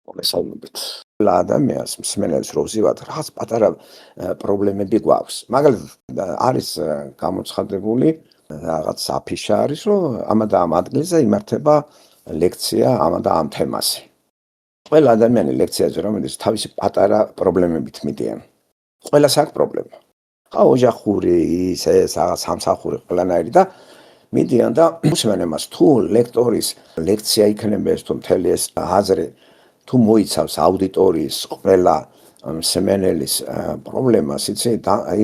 მოგესალმებით. ყველა ადამიანს მსმენელს რო ვზივათ, რაღაც პატარა პრობლემები გვაქვს. მაგალითად, არის გამოცხადებული რაღაც აფიშა არის, რომ ამა და ამ ადგილზე იმართება ლექცია ამა და ამ თემაზე. ყველა ადამიანი ლექციაზე რომ მიდის, თავისი პატარა პრობლემებით მიდიან. ყველას აქვს პრობლემა. ხა ოჯახური, ეს რაღაც სამსახური ყველანაირი და მიდიან და უსმენ იმას, თუ ლექტორის ლექცია იქნება ეს თუ მთელი ეს აზრი თუ მოიცავს აუდიტორიის ყველა მსმენელის პრობლემას, იცი,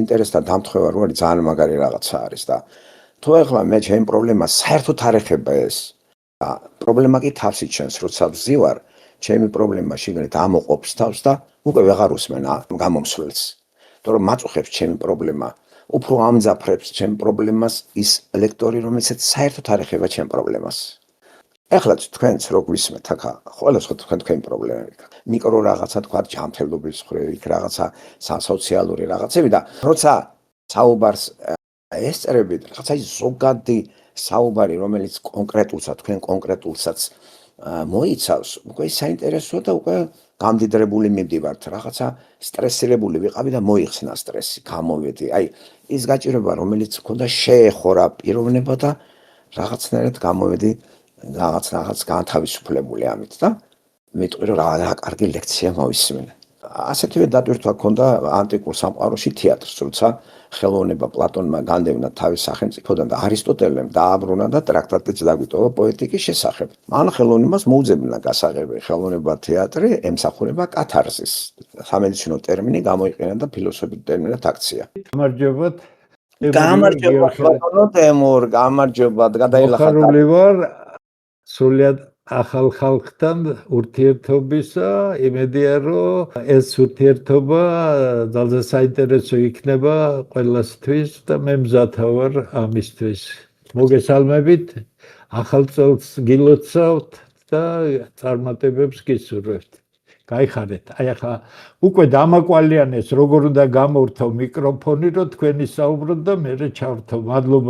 ინტერესთან დამთხევა რო არის ძალიან მაგარი რაღაცა არის და თუ ახლა მე ჩემი პრობლემა საერთოდ არ ეხება ეს და პრობლემა კი თავს იჩენს, როცა ვზივარ, ჩემი პრობლემა შიგნით ამოყოფს თავს და უკვე ვეღარ უსმენ გამომსვლელს. თორემ მაწუხებს ჩემი პრობლემა, უფრო ამძაფრებს ჩემ პრობლემას ის ლექტორი, რომელსაც საერთოდ არ ეხება ჩემ პრობლემას. ეხლა თქვენც რო გვისმენთ ახლა ყველას ხო თქვენი პრობლემები გაქვს. მიკრო რაღაცა თქვა ჯანმრთელობის მხრივ, იქ რაღაცა სოციალური რაღაცები და როცა საუბარს ესწრებით, რაღაცა ის ზოგადი საუბარი, რომელიც კონკრეტულსაც თქვენ კონკრეტულსაც მოიცავს, უკვე საინტერესოა და უკვე გამდიდრებული მივდივართ, რაღაცა სტრესირებული ვიყავი და მოიხსნა სტრესი, გამოვედი. აი, ის გაჭირება, რომელიც მქონდა შეეხურა პიროვნება და რაღაცნაირად გამოვედი რაღაც განთავისუფლებული ამით და მიტყვი რომ რა კარგი ლექცია მოვისმინე. ასეთივე დატვირთვა ჰქონდა ანტიკურ სამყაროში თეატრს, როცა ხელოვნება პლატონმა განდევნა თავის სახელმწიფოდან და არისტოტელემ დააბრუნა და ტრაქტატიც დაგვიტოვა პოეტიკის შესახებ. მან ხელოვნებას მოუძებნა გასაღები, ხელოვნება თეატრი ემსახურება კათარზის. სამედიცინო ტერმინი გამოიყენა და ფილოსოფიურ ტერმინად აქცია. გამარჯობათ. გამარჯობა ბატონო თემურ, გამარჯობა, გადაილახა. მოხარული ვარ სრულად ახალ ხალხთან ურთიერთობისა, იმედია რომ ეს ურთიერთობა ძალზე საინტერესო იქნება ყველასთვის და მე მზათა ვარ ამისთვის. მოგესალმებით, ახალ წელს გილოცავთ და წარმატებებს გისურვებთ. გაიხარეთ. აი ახლა უკვე დამაკვალიანეს როგორ უნდა გამორთო მიკროფონი, რომ თქვენი საუბროთ და მე ჩავრთო. მადლობა.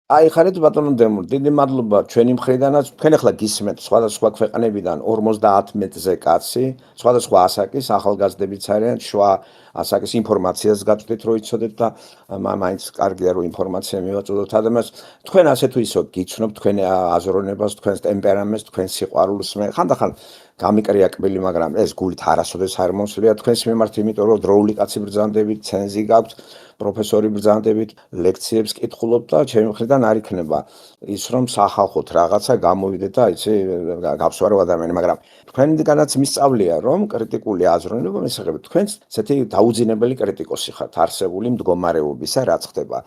აი ხარეთ ბატონო დემურ, დიდი მადლობა ჩვენი მხრიდანაც. თქვენ ახლა გისმენთ სხვადასხვა ქვეყნებიდან 50 მეტრზე კაცი, სხვადასხვა ასაკის ახალგაზრდებიც არიან, შუა ასაკის ინფორმაციას გაწვდით, რომ იცოდეთ და მაინც კარგია რომ ინფორმაცია მივაწოდოთ ადამიანს. თქვენ ასე თუ ისო გიცნობთ თქვენი აზროვნებას, თქვენს ტემპერამენტს, თქვენს სიყვარულს. მე ხანდახან გამიკრია კბილი, მაგრამ ეს გულით არასოდეს არ მომსვლია თქვენს მიმართ, იმიტომ რომ დროული კაცი ბრძანდებით, ცენზი გაქვთ, პროფესორი ბრძანდებით, ლექციებს კითხულობთ და ჩემი მხრიდან არ იქნება ის რომ სახალხოთ რაღაცა გამოვიდეთ და იცი გავსვარო ადამიანი, მაგრამ თქვენგანაც მისწავლია რომ კრიტიკული აზროვნება მისაღები თქვენს ესეთი დაუძინებელი კრიტიკოსი ხართ არსებული მდგომარეობისა, რაც ხდება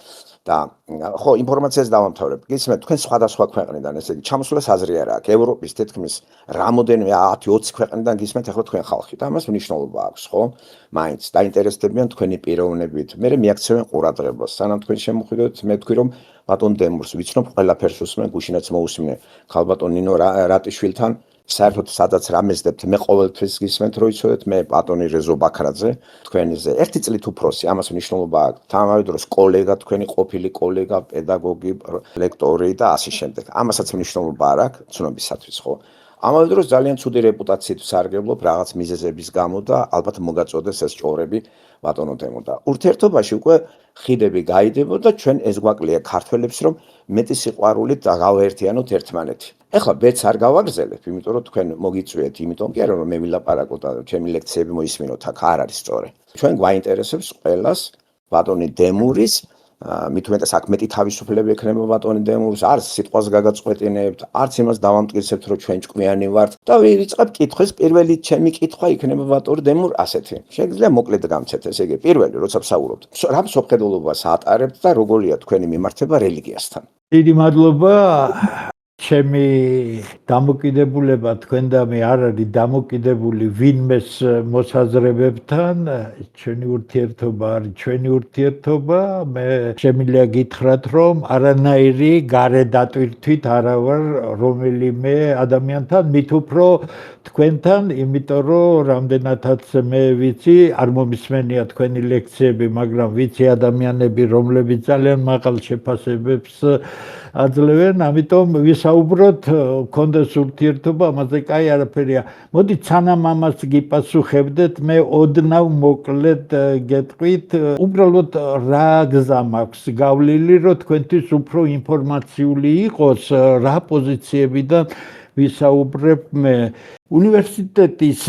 და ხო ინფორმაციას დავამთავრებ. გისმენთ თქვენ სხვადასხვა ქვეყნიდან, ესე იგი ჩამოსვლას აზრი არ აქვს. ევროპის თითქმის რამოდენიმე 10-20 ქვეყნიდან გისმენთ ახლა თქვენ ხალხი და ამას მნიშვნელობა აქვს, ხო? მაინც დაინტერესდებიან თქვენი პიროვნებით. მე მიაქცევენ ყურადღებას. სანამ თქვენ შემოხვიდეთ, მე ვთქვი რომ ბატონ დემურს ვიცნობ, ყველაფერს უსმენ, გუშინაც მოусმინე ხალბატონ ნინო რატიშვილთან. საერთოდ სადაც რამეზდებთ, მე ყოველთვის გისმენთ, რომ იცოდეთ, მე ბატონი რეზო ბაქრაძე, თქვენზე 1 წლით უფროსი, ამას მნიშვნელობა აქვს. თამამავე დროს კოლეგა, თქვენი ყოფილი კოლეგა, პედაგოგი, ლექტორი და ასე შემდეგ. ამასაც მნიშვნელობა არ აქვს ცნობისათვის, ხო? ამავე დროს ძალიან ცუდი რეპუტაციით ვსარგებლობ რაღაც მიზეზების გამო და ალბათ მოგაწოდეს ეს ჭორები ბატონო დემო და ურთიერთობაში უკვე ხიდები გაიდებოდა ჩვენ ეს გვაკლია ქართველებს რომ მეტი სიყვარულით გავაერთიანოთ ერთმანეთი. ეხლა ბედს არ გავაგრძელებ, იმიტომ რომ თქვენ მოგიწვიეთ, იმიტომ კი არა რომ მე ვილაპარაკოთ და ჩემი ლექციები მოისმინოთ, აქ არ არის სწორი. ჩვენ გვაინტერესებს ყველას ბატონი დემურის მით უმეტეს აქ მეტი თავისუფლება ექნება ბატონი დემურს, არც სიტყვას გაგაწყვეტინებთ, არც იმას დავამტკიცებთ, რომ ჩვენ ჭკვიანი ვართ და ვიწყებ კითხვის. პირველი ჩემი კითხვა იქნება ბატონი დემურ ასეთი. შეგიძლია მოკლედ გამცეთ, ესე იგი, პირველი, როცა ვსაუბრობთ, რა მსოფლმხედველობას ატარებთ და როგორია თქვენი მიმართება რელიგიასთან? დიდი მადლობა. ჩემი დამოკიდებულება თქვენ და მე არ არის დამოკიდებული ვინმეს მოსაზრებებთან, ჩვენი ურთიერთობა არის ჩვენი ურთიერთობა. მე შემიძლია გითხრათ, რომ არანაირი გარე დატვირთვით არა ვარ რომელიმე ადამიანთან, მით უფრო თქვენთან, იმიტომ რომ რამდენადაც მე ვიცი, არ მომისმენია თქვენი ლექციები, მაგრამ ვიცი ადამიანები, რომლებიც ძალიან მაღალ შეფასებებს აძლევენ, ამიტომ ვისაუბროთ, მქონდეს ურთიერთობა, ამაზე კაი არაფერია. მოდით სანამ ამას გიპასუხებდეთ, მე ოდნავ მოკლედ გეტყვით, უბრალოდ რა გზა მაქვს გავლილი, რომ თქვენთვის უფრო ინფორმაციული იყოს, რა პოზიციებიდან ვისაუბრებ მე. უნივერსიტეტის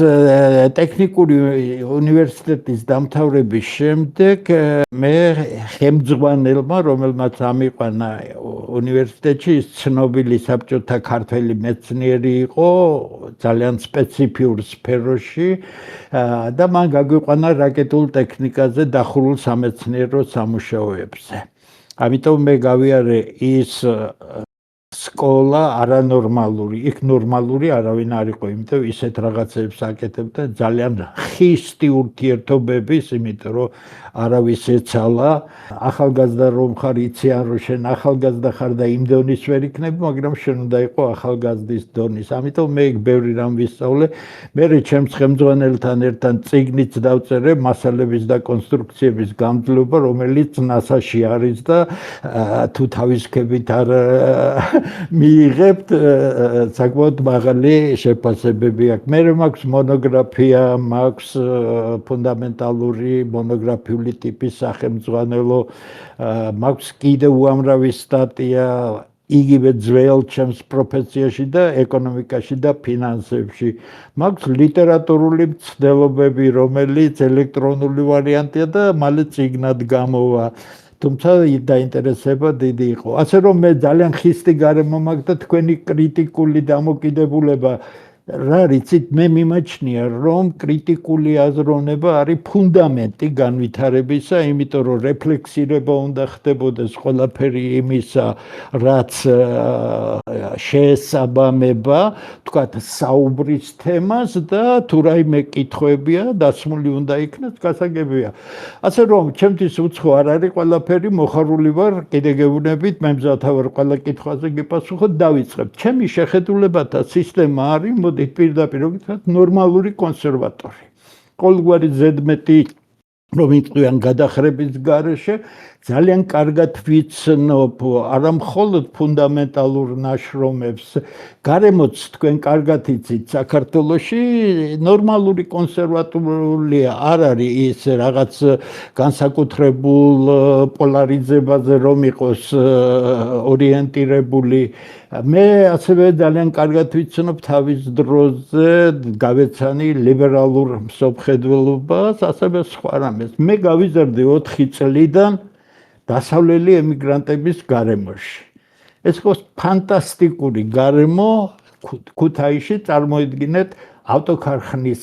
ტექნიკური უნივერსიტეტის დამთავრების შემდეგ მე ხელმძღვანელმა, რომელმაც ამიყვანა უნივერსიტეტში, ცნობილი საბჭოთა ქართველი მეცნიერი იყო, ძალიან სპეციფიურ სფეროში და მან გაგვიყვანა რაკეტულ ტექნიკაზე დახურულ სამეცნიერო სამუშაოებზე. ამიტომ მე გავიარე ის სკოლა არანორმალური, იქ ნორმალური არავინ არ იყო, იმიტომ ისეთ რაღაცებს აკეთებდა ძალიან ხისტი ურთიერთობების, იმიტომ რომ არავის ეცალა, ახალგაზრდა რომ ხარ, იციან რომ შენ ახალგაზრდა ხარ და იმ დონის ვერ იქნები, მაგრამ შენ უნდა იყო ახალგაზრდის დონის. ამიტომ მე იქ ბევრი რამ ვისწავლე. მე ჩემს ხელმძღვანელთან ერთად წიგნიც დავწერე მასალების და კონსტრუქციების გამძლეობა, რომელიც NASA-ში არის და თუ თავისქებით არ მიიღებთ, საკმაოდ მაღალი შეფასებები აქვს. მე მაქვს მონოგრაფია, მაქვს ფუნდამენტალური მონოგრაფიული ტიპის სახელმძღვანელო, მაქვს კიდევ უამრავი სტატია იგივე ძველ ჩემს პროფესიაში და ეკონომიკაში და ფინანსებში. მაქვს ლიტერატურული მცდელობები, რომელიც ელექტრონული ვარიანტია და მალე წიგნად გამოვა. თუმცა დაინტერესება დიდი იყო. ასე რომ მე ძალიან ხისტი გარემო მაქვს და თქვენი კრიტიკული დამოკიდებულება რა რიცით, მე მიმაჩნია, რომ კრიტიკული აზროვნება არის ფუნდამენტი განვითარებისა, იმიტომ რომ რეფლექსირება უნდა ხდებოდეს ყველაფერი იმისა, რაც შეესაბამება, თქვათ, საუბრის თემას და თუ რაიმე კითხვებია, დასმული უნდა იქნას, გასაგებია. ასე რომ, ჩემთვის უცხო არ არის ყველაფერი, მოხარული ვარ, კიდე გეუბნებით, მე მზათა ვარ ყველა კითხვაზე გიპასუხოთ, დავიწყებთ. ჩემი შეხედულებათა სისტემა არის, პირდაპირ როგორც ნორმალური კონსერვატორი. ყოველგვარი ზედმეტი რომ იყვიან გადახრების გარეშე, ძალიან კარგად ვიცნობ არა მხოლოდ ფუნდამენტალურ ნაშრომებს, გარემოც თქვენ კარგად იცით, საქართველოში ნორმალური კონსერვატორია არ არის ის რაღაც განსაკუთრებულ პოლარიზებაზე რომ იყოს ორიენტირებული. მე ასევე ძალიან კარგად ვიცნობ თავის დროზე გავეცანი ლიბერალურ მსოფლმხედველობას, ასევე სხვა რამეს. მე გავიზარდე 4 წლიდან დასავლელი ემიგრანტების გარემოში. ეს იყო ფანტასტიკური გარემო, ქუთაისში წარმოიდგინეთ ავტოქარხნის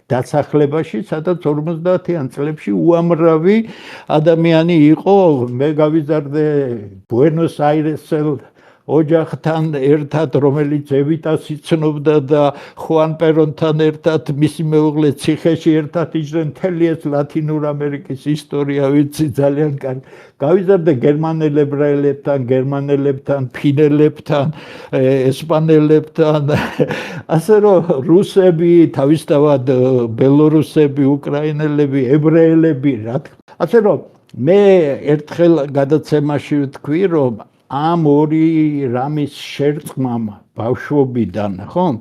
დასახლებაში, სადაც 50-იან წლებში უამრავი ადამიანი იყო. მე გავიზარდე ბუენოს-აირესელ ოჯახთან ერთად, რომელიც ევიტას იცნობდა და ხუან პერონთან ერთად, მისი მეუღლე ციხეში ერთად იჯდნენ, მთელი ეს ლათინურ ამერიკის ისტორია ვიცი ძალიან კარგი. გავიზარდე გერმანელ ებრაელებთან, გერმანელებთან, ფინელებთან, ესპანელებთან, ასე რომ რუსები, თავისთავად ბელორუსები, უკრაინელები, ებრაელები, რა თქმა უნდა. ასე რომ მე ერთხელ გადაცემაში ვთქვი, რომ ამ ორი რამის შერწყმამ ბავშვობიდან, ხომ?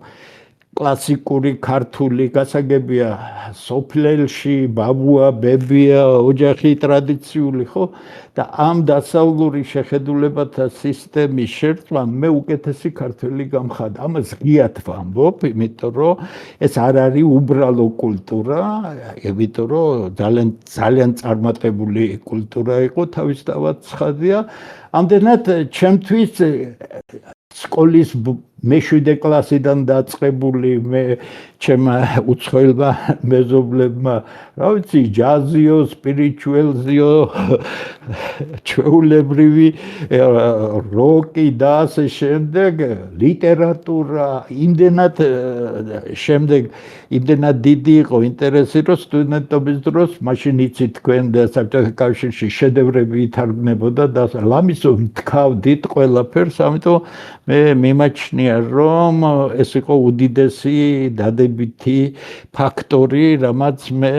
კლასიკური ქართული გასაგებია, სოფლელში ბაბუა, ბებია, ოჯახი ტრადიციული, ხო? და ამ დასავლური შეხედულებათა სისტემის შერწყმამ მე უკეთესი ქართველი გამხადა. ამას ღიად ვამბობ, იმიტომ რომ ეს არ არის უბრალო კულტურა, იმიტომ რომ ძალიან წარმატებული კულტურა იყო, თავისთავად ცხადია. ამდენად ჩემთვის სკოლის მე-7 კლასიდან დაწყებული მე ჩემმა უცხოელმა მეზობლებმა, რა ვიცი, ჯაზიო, სპირიჩუელზიო, ჩვეულებრივი როკი და ასე შემდეგ, ლიტერატურა, იმდენად დიდი იყო ინტერესი, რომ სტუდენტობის დროს მაშინ იცით თქვენ საბჭოთა კავშირში შედევრები ითარგმნებოდა და ლამისო მთქავდით ყველაფერს, ამიტომ მე მიმაჩნია, რომ ეს იყო უდიდესი დადებითი ფაქტორი, რამაც მე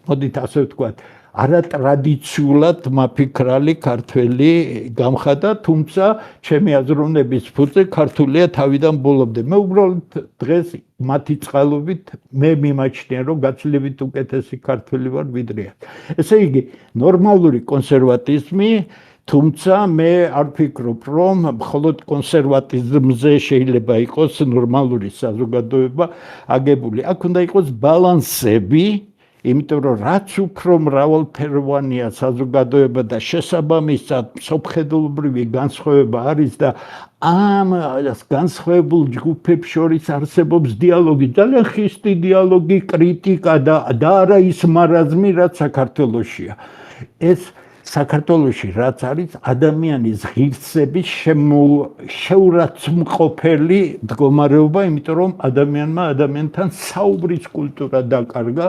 მოდით ასე ვთქვათ, არატრადიციულად მაფიქრალი ქართველი გამხადა, თუმცა ჩემი აზროვნების ფუძე ქართულია თავიდან ბოლომდე. მე უბრალოდ დღეს მათი წყალობით მე მიმაჩნია, რომ გაცილებით უკეთესი ქართველი ვარ ვიდრე აქ. ესე იგი, ნორმალური კონსერვატიზმი, თუმცა მე არ ვფიქრობ, რომ მხოლოდ კონსერვატიზმზე შეიძლება იყოს ნორმალური საზოგადოება აგებული. აქ უნდა იყოს ბალანსები, იმიტომ რომ რაც უფრო მრავალფეროვანია საზოგადოება და შესაბამისად მსოფლმხედველობრივი განსხვავება არის და ამ განსხვავებულ ჯგუფებს შორის არსებობს დიალოგი, ძალიან ხისტი დიალოგი, კრიტიკა და არა ის მარაზმი, რაც საქართველოშია. ეს საქართველოში რაც არის ადამიანის ღირსების შეურაცხმყოფელი მდგომარეობა, იმიტომ რომ ადამიანმა ადამიანთან საუბრის კულტურა დაკარგა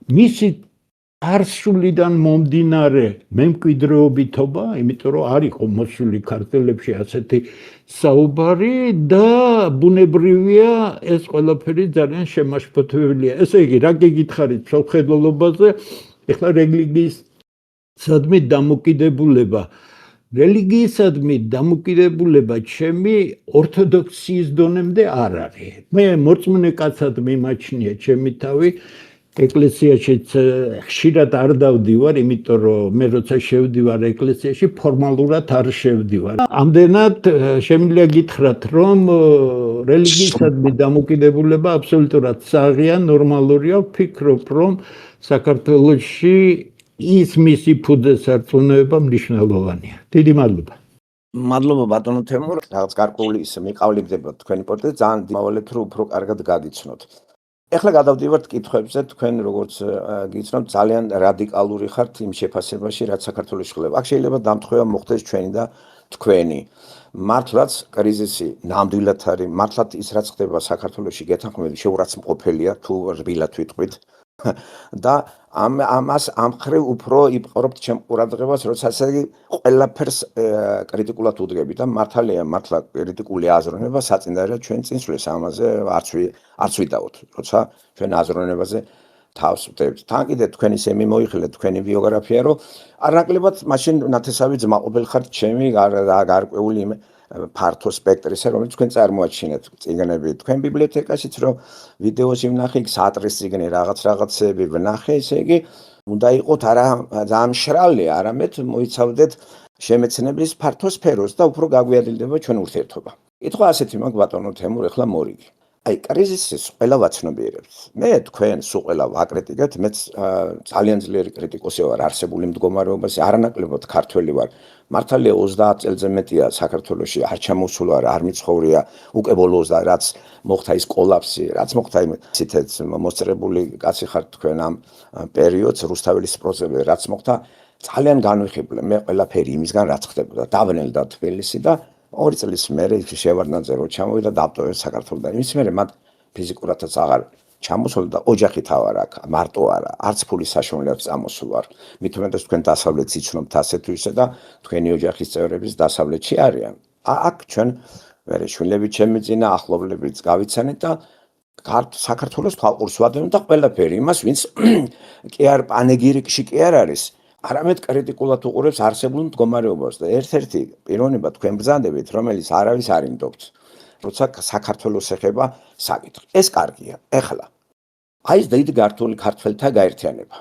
მისი წარსულიდან მომდინარე მემკვიდრეობითობა, იმიტომ რომ არ იყო მოსული ქართველებში ასეთი საუბარი და ბუნებრივია ეს ყველაფერი ძალიან შემაშფოთებელია. ესე იგი, რა გიგითხარით მსოფლმხედველობაზე, ეხლა რელიგიისადმი დამოკიდებულება. რელიგიისადმი დამოკიდებულება ჩემი ორთოდოქსიის დონემდე არ არის. მე მორწმუნე კაცად მიმაჩნია ჩემი თავი, ეკლესიაშიც ხშირად არ დავდივარ, იმიტომ რომ მე როცა შევდივარ ეკლესიაში, ფორმალურად არ შევდივარ. ამდენად შემიძლია გითხრათ, რომ რელიგიისადმი დამოკიდებულება აბსოლუტურად საღია, ნორმალურია, ვფიქრობ, რომ საქართველოში ის მისი ფუძე სარწმუნოება მნიშვნელოვანია. დიდი მადლობა. მადლობა ბატონო თემურ, რაღაც გარკვეული ის მიყავლებდება თქვენი პორტრეტი, ძალიან მოვალეთ, რომ უფრო კარგად გაგიცნოთ. ეხლა გადავდივართ კითხვებზე, თქვენ როგორც გიცნობთ, ძალიან რადიკალური ხართ იმ შეფასებაში, რაც საქართველოში ხდება. აქ შეიძლება დამთხევა მოხდეს ჩვენი და თქვენი. მართლაც კრიზისი ნამდვილად არის, მართლაც ის რაც ხდება საქართველოში გეთანხმები შეურაცხმყოფელია, თუ რბილად ვიტყვით. და ამას ამ ხრივ უფრო იპყრობთ ჩემ ყურადღებას, როცა ასე ყველაფერს კრიტიკულად უდგები და მართალია, მართლა კრიტიკული აზროვნება საწინდარია ჩვენ წინსვლის ამაზე არც ვიდაოთ, როცა ჩვენ აზროვნებაზე თავს ვდევთ. თან კიდე თქვენი სემი მოიხილეთ თქვენი ბიოგრაფია, რომ არნაკლებად მაშინ ნათესავი ძმაყოფილი ხართ ჩემი გარკვეული ფართო სპექტრისა, რომელიც თქვენ წარმოაჩინეთ წიგნები. თქვენ ბიბლიოთეკაშიც რომ ვიდეოში ვნახე, საატრის წიგნი რაღაცეები ვნახე, ესე იგი, უნდა იყოთ არა ძალიან მშრალი, არამედ მოიცავდეთ შემეცნების ფართო სფეროს და უფრო გაგვიადილდება ჩვენ ურთიერთობა. კითხვა ასეთი მაქვს ბატონო თემურ, ეხლა მორიგი. აი, კრიზისის ყველა ვაცნობიერებთ. მე თქვენ სულ ყველა ვაკრიტიკებთ, მეც ძალიან ძლიერი კრიტიკოსი ვარ არსებული მდგომარეობაში, არანაკლებად ქართველი ვარ. მართალია 30 წელზე მეტია საქართველოში არ ჩამოსულა, არ მიცხოვრია, უკვე ბოლოს და რაც მოხდა ის კოლაფსი, რაც მოხდა იმ ცითეთ მოსწრებული კაცი ხართ თქვენ ამ პერიოდს რუსთაველის პროცესზე, რაც მოხდა ძალიან განვიხილე მე ყველაფერი იმისგან რაც ხდებოდა. დავნელდა თბილისი და 2 წლის მერე შევარდნაძე რო ჩამოვიდა დაბტოვეს საქართველოს. იმის მერე მათ ფიზიკურადაც აღარ ჩამოსვლა და ოჯახით ავარ აქ, მარტო არა, არც ფულის საშუალებით წამოსვლა. მით უმეტეს თქვენ დასავლეთს იცნობთ ასეთ ისე და თქვენი ოჯახის წევრების დასავლეთში არიან. აქ ჩვენ მერე შვილები ჩემი წინა ახლობლებიც გავიცანეთ და საქართველოს თვალყურს ვადევნ და ყველაფერი იმას, ვინც კი არ პანეგირიკში კი არ არის. არამედ კრიტიკულად უყურებს არსებულ მდგომარეობას და ერთ-ერთი პიროვნება თქვენ ბრძანდებით, რომელიც არავის არ ინდობთ, როცა საქართველოს ეხება საკითხი. ეს კარგია. ეხლა აი ეს დიდი ქართველთა გაერთიანება,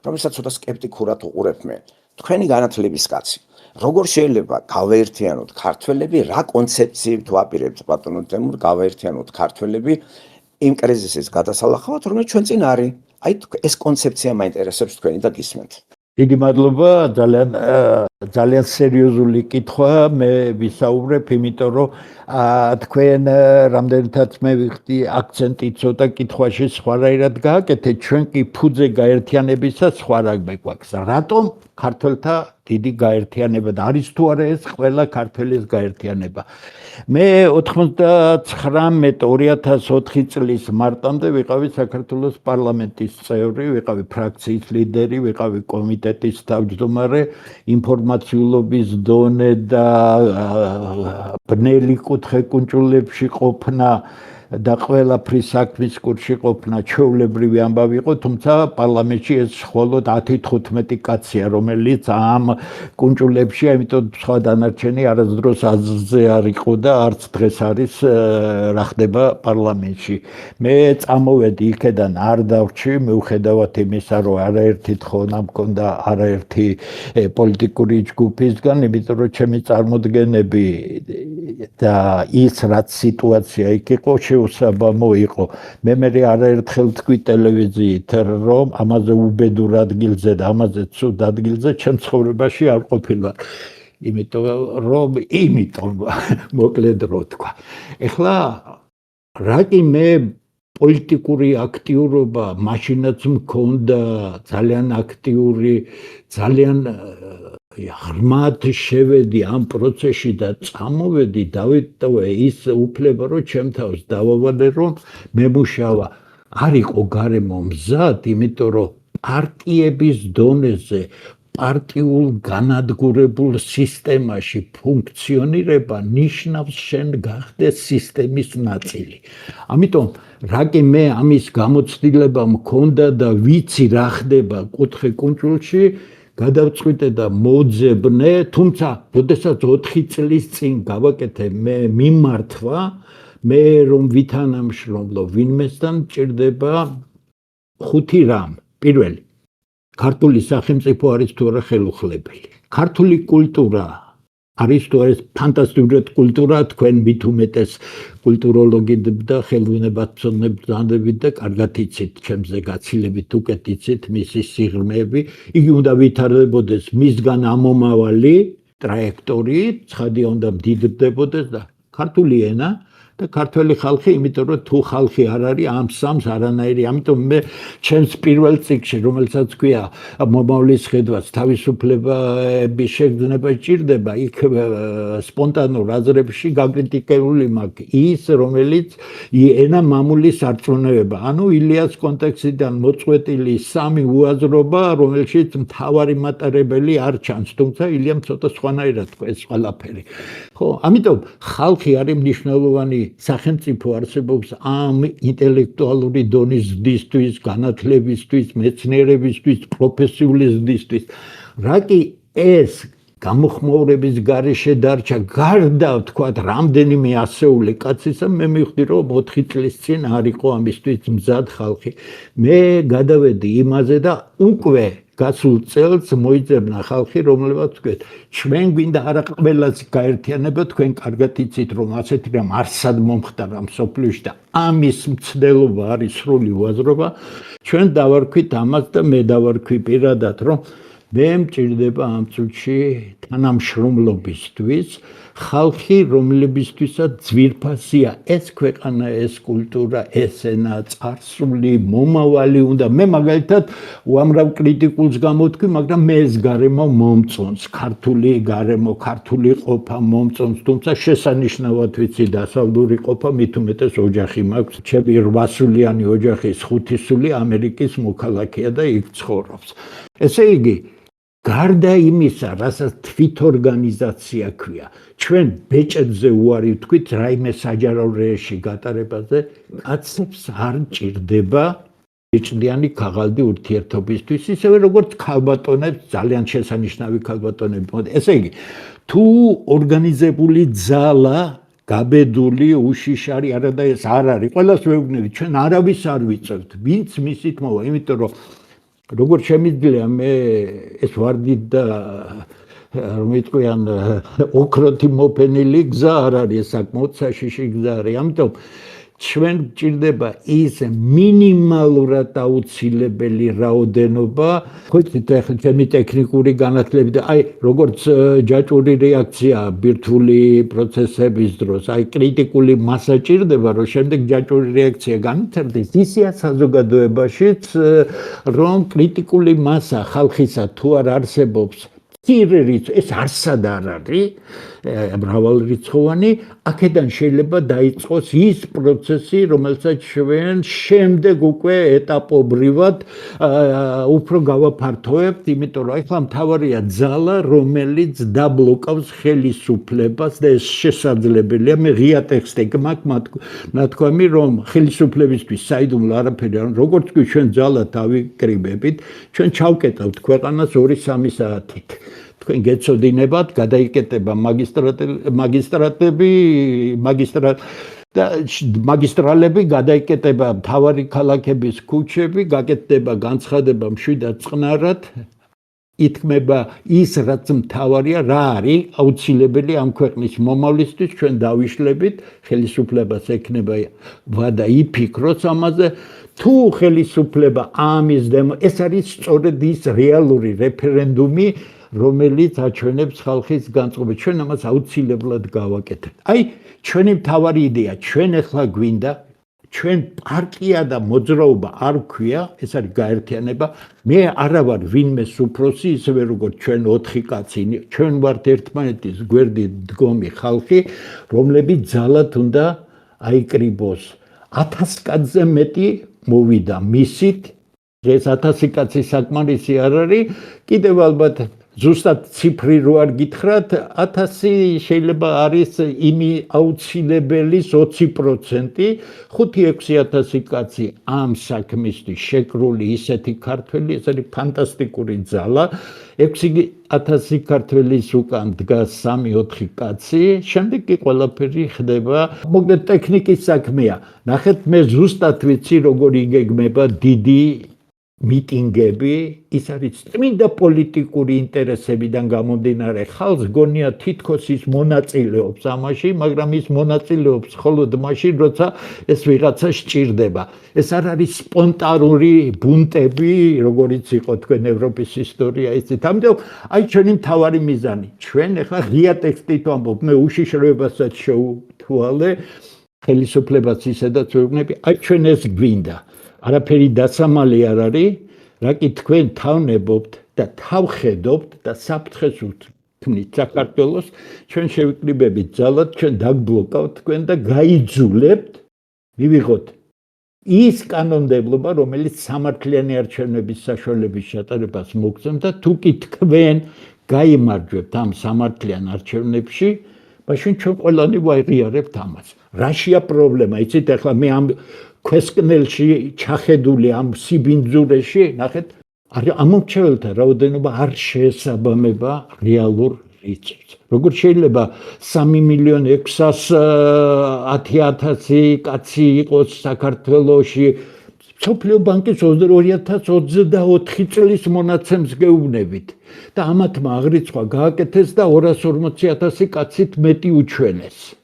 რომელსაც ცოტა სკეპტიკურად უყურებ მე. თქვენი განათლების კაცი, როგორ შეიძლება გავაერთიანოთ ქართველები, რა კონცეფციით ვაპირებთ ბატონო თემურ, გავაერთიანოთ ქართველები იმ კრიზისის გადასალახავად, რომელიც ჩვენ წინ არის. აი ეს კონცეფცია მაინტერესებს თქვენი და გისმენთ. დიდი მადლობა, ძალიან სერიოზული კითხვა, მე ვისაუბრებ, იმიტომ რომ თქვენ რამდენადაც მე ვიხდი აქცენტი ცოტა კითხვაში სხვანაირად გააკეთეთ, ჩვენ კი ფუძე გაერთიანებისა სხვა რამე გვაქვს. რატომ ქართველთა დიდი გაერთიანება და არის თუ არა ეს ყველა ქართველის გაერთიანება? მე 2004 წლის მარტამდე ვიყავი საქართველოს პარლამენტის წევრი, ვიყავი ფრაქციის ლიდერი, ვიყავი კომიტეტის თავმჯდომარე, ინფორმაციულობის დონე და ბნელი კუთხე კუნჭულებში ყოფნა და ყველაფრის საქმის კურსში ყოფნა ჩვეულებრივი ამბავი იყო, თუმცა პარლამენტში ეს მხოლოდ 10-15 კაცია, რომელიც ამ კუნჭულებშია, იმიტომ სხვა დანარჩენი არასდროს აზზე არ იყო და არც დღეს არის რა ხდება პარლამენტში. მე წამოვედი იქედან არ დავრჩი, მიუხედავად იმისა, რომ არაერთი თხოვნა მქონდა არაერთი პოლიტიკური ჯგუფისგან, იმიტომ რომ ჩემი წარმოდგენები და ის რაც სიტუაცია იქ იყო შეუსაბამო იყო. მე არაერთხელ თქვი ტელევიზიით, რომ ამაზე უბედურ ადგილზე და ამაზე ცუდ ადგილზე ჩემ ცხოვრებაში არ ყოფილა. იმიტომ მოკლედ რო თქვა. ეხლა რა კი მე პოლიტიკური აქტიურობა მაშინაც მქონდა ძალიან აქტიური, ძალიან ღრმად შევედი ამ პროცესში და წამოვედი დავიტოვე ის უფლება, რომ ჩემ თავს დავავალე, რომ მემუშავა არ იყო გარემო მზად, იმიტომ რომ პარტიების დონეზე პარტიულ განადგურებულ სისტემაში ფუნქციონირება ნიშნავს შენ გახდეს სისტემის ნაწილი. ამიტომ რა კი მე ამის გამოცდილება მქონდა და ვიცი რა ხდება კუთხე კუნჭულში, გადავწყვიტე და მოძებნე, თუმცა როდესაც 4 წლის წინ გავაკეთე მე მიმართვა, მე რომ ვითანამშრომლო ვინმესთან მჭირდება 5 რამ. პირველი, ქართული სახელმწიფო არის თუ არა ხელუხლებელი. ქართული კულტურა არის თუ არის ფანტასტიკური კულტურა, თქვენ მით უმეტეს კულტუროლოგები და ხელოვნებათმცოდნეები და კარგად იცით, ჩემზე გაცილებით უკეთ იცით მისი სიღრმეები, იგი უნდა ვითარდებოდეს მისგან ამომავალი ტრაექტორიით, ცხადია უნდა მდიდრდებოდეს და ქართული ენა და ქართველი ხალხი, იმიტომ რომ თუ ხალხი არ არის, ამ სამს არანაირი, ამიტომ მე ჩემს პირველ წიგნში, რომელსაც ქვია მომავლის ხედვაც თავისუფლების შეგრძნება ჭირდება, იქ სპონტანურ აზრებში გაკრიტიკებული მაქვს ის, რომელიც ენა მამულის არწმუნოება, ანუ ილიას კონტექსტიდან მოწყვეტილი 3 უაზრობა, რომელშიც მთავარი მატარებელი არ ჩანს, თუმცა ილიამ ცოტა სხვანაირად თქვა ეს ყველაფერი. ხო, ამიტომ ხალხი არის მნიშვნელოვანი სახელმწიფო არსებობს ამ ინტელექტუალური დონის ზრდისთვის, განათლებისთვის, მეცნიერებისთვის, პროფესიული ზრდისთვის. რა კი ეს გამოხმაურების გარეშე დარჩა გარდა თქვათ რამდენიმე ასეული კაცისა, მე მივხვდი რომ 4 წლის წინ არ იყო ამისთვის მზად ხალხი. მე გადავედი იმაზე და უკვე გასულ წელს მოიძებნა ხალხი, რომლებაც თქვენ, ჩვენ გვინდა არა ყველას გაერთიანება, თქვენ კარგად იცით, რომ ასეთი რამ არსად მომხდარა მსოფლიოში და ამის მცდელობა არის სრული უაზრობა, ჩვენ დავარქვით ამას და მე დავარქვი პირადად, რომ მე მჭირდება ამ წუთში თანამშრომლობისთვის ხალხი, რომლებისთვისაც ძვირფასია ეს ქვეყანა, ეს კულტურა, ეს ენა, წარსული, მომავალი უნდა. მე მაგალითად უამრავ კრიტიკულს გამოვთქვი, მაგრამ მე ეს გარემო მომწონს, ქართული გარემო, ქართული ყოფა მომწონს, თუმცა შესანიშნავად ვიცი დასავლური ყოფა, მით უმეტეს ოჯახი მაქვს. ჩემი 8-სულიანი ოჯახის 5 სული ამერიკის მოქალაქეა და იქ ცხოვრობს. ესე იგი, გარდა იმისა, რასაც თვითორგანიზაცია ქვია, ჩვენ ბეჭედზე უარი ვთქვით რაიმე საჯარო რეჟში გატარებაზე, კაცებს არ ჭირდება ბეჭდიანი ქაღალდი ურთიერთობისთვის, ისევე როგორც ქალბატონებს, ძალიან შესანიშნავი ქალბატონები. ესე იგი, თუ ორგანიზებული ძალა გაბედული, უშიშარი, არა და ეს არ არის, ყველას ვეუბნები, ჩვენ არავის არ ვიწევთ, ვინც მისით მოვა, იმიტომ რომ როგორც შემიძლია მე ეს ვარდით და რომ იტყვიან ოქროთი მოფენილი გზა არ არის, საკმაოდ საშიში გზა არის, ამიტომ ჩვენ გჭირდება ის მინიმალურად აუცილებელი რაოდენობა, ხო იცით, ახლა ჩემი ტექნიკური განათლებით და აი როგორც ჯაჭვური რეაქცია ბირთვული პროცესების დროს, აი კრიტიკული მასა ჭირდება, რომ შემდეგ ჯაჭვური რეაქცია განვითარდეს, ისეა საზოგადოებაშიც, რომ კრიტიკული მასა ხალხისა თუ არ არსებობს, ეს არსად არ არის, მრავალრიცხოვანი, აქედან შეიძლება დაიწყოს ის პროცესი, რომელსაც ჩვენ შემდეგ უკვე ეტაპობრივად უფრო გავაფართოვებთ, იმიტომ რომ ახლა მთავარია ძალა, რომელიც დაბლოკავს ხელისუფლებას და ეს შესაძლებელია. მე ღია ტექსტი მაქვს ნათქვამი, რომ ხელისუფლებისთვის საიდუმლო არაფერი არ უნდა, როგორც კი ჩვენ ძალად ავიკრიბებით, ჩვენ ჩავკეტავთ ქვეყანას 2-3 საათით. თქვენ გეცოდინებათ, გადაიკეტება მაგისტრალები, გადაიკეტება მთავარი ქალაქების ქუჩები, გაკეთდება განცხადება მშვიდად წყნარად, ითქმება ის, რაც მთავარია, რა არის აუცილებელი ამ ქვეყნის მომავლისთვის, ჩვენ დავიშლებით, ხელისუფლებას ექნება ვადა იფიქროს ამაზე, თუ ხელისუფლება ამის ეს არის სწორედ ის რეალური რეფერენდუმი, რომელიც აჩვენებს ხალხის განწყობას. ჩვენ ამას აუცილებლად გავაკეთებთ. აი, ჩვენი მთავარი იდეა, ჩვენ ახლა გვინდა, ჩვენ პარტია და მოძრაობა არ ვქვია, ეს არის გაერთიანება. მე არა ვარ ვინმეს უფროსი, ისევე როგორც ჩვენ 4 კაცი, ჩვენ ვართ ერთმანეთის გვერდით დგომი ხალხი, რომლებიც ძალად უნდა აიკრიბოს. 1000 კაცზე მეტი მოვიდა მისით, ეს 1000 კაცი საკმარისი არ არის, კიდევ ალბათ ზუსტად ციფრი რო არ გითხრათ, 1000 შეიძლება არის იმი აუცილებელის 20%, 5-6000 კაცი ამ საქმისთვის შეკრული ისეთი ქართველი, ეს არის ფანტასტიკური ძალა. 6000 ქართველის უკან დგას 3-4 კაცი, შემდეგ კი ყველაფერი ხდება. მოკლედ ტექნიკის საქმეა. ნახეთ, მე ზუსტად ვიცი, როგორ იგეგმება დიდი მიტინგები, ის არის წმინდა პოლიტიკური ინტერესებიდან გამომდინარე. ხალხს გონია თითქოს ის მონაწილეობს ამაში, მაგრამ ის მონაწილეობს მხოლოდ მაშინ, როცა ეს ვიღაცა სჭირდება. ეს არ არის სპონტანური ბუნტები, როგორიც იყო თქვენ ევროპის ისტორია იცით. ამიტომ აი ჩვენი მთავარი მიზანი. ჩვენ ახლა ღია ტექსტით ვამბობ, მე უშიშროებასაც შევთვალე, ხელისუფლებას ისედაც ვეუბნები, აი ჩვენ ეს გვინდა. არაფერი დასამალი არ არის, რა კი თქვენ თავნებობთ და თავხედობთ და საფრთხეს უთქმით საქართველოს, ჩვენ შევიკრიბებით ძალად, ჩვენ დაგბლოკავთ თქვენ და გაიძულებთ, მივიღოთ ის კანონმდებლობა, რომელიც სამართლიანი არჩევნების საშუალების ჩატარებას მოგცემს და თუ კი თქვენ გაიმარჯვებთ ამ სამართლიან არჩევნებში, მაშინ ჩვენ ყველანი ვაიღიარებთ ამას. რაშია პრობლემა? იცით, ახლა მე ამ ქვესკნელში ჩახედული ამ სიბინძურეში, ნახეთ, ამომრჩეველთა რაოდენობა არ შეესაბამება რეალურ რიცხვს. როგორ შეიძლება 3.610.000 კაცი იყოს საქართველოში, მსოფლიო ბანკის 2024 წლის მონაცემს გეუბნებით და ამათმა აღრიცხვა გააკეთეს და 240.000 კაცით მეტი უჩვენეს.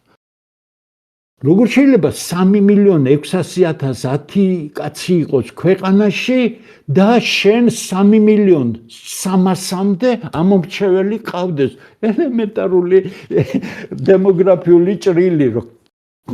როგორ შეიძლება 3.610.000 კაცი იყოს ქვეყანაში და შენ 3.300.000-მდე ამომრჩეველი ყავდეს? ელემენტარული დემოგრაფიული ჭრილი რო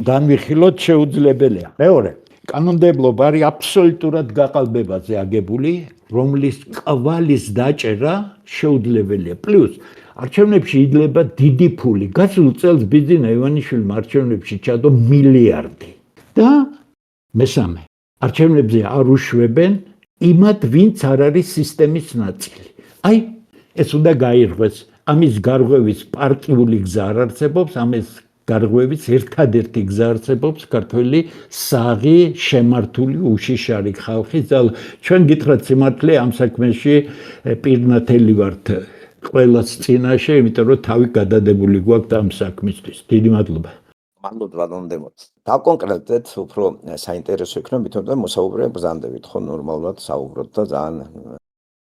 განვიხილოთ შეუძლებელია. მეორე, კანონმდებლობა არის აბსოლუტურად გაყალბებაზე აგებული, რომლის კვალის დაჭერა შეუძლებელია. პლუს არჩევნებში იდლება დიდი ფული. გასულ წელს ბიძინა ივანიშვილმა არჩევნებში ჩადო მილიარდი. და მესამე, არჩევნებზე არ უშვებენ იმათ, ვინც არ არის სისტემის ნაწილი. აი, ეს უნდა გაირღვეს. ამის გარღვევის პარტიული გზა არ არსებობს, ამის გარღვევის ერთადერთი გზა არსებობს ქართველი საღი, შემართული, უშიშარი ხალხი. ჩვენ გითხრათ სიმართლე ამ საქმეში პირნათელი ვართ ყველას წინაშე, იმიტომ რომ თავი გადადებული გვაქვს ამ საქმისთვის. დიდი მადლობა. მადლობთ ბატონო. დავკონკრეტეთ, უფრო საინტერესო იქნება, თვითონ და მოსაუბრე ბრძანდებით, ხო ნორმალურად საუბრობთ და ძალიან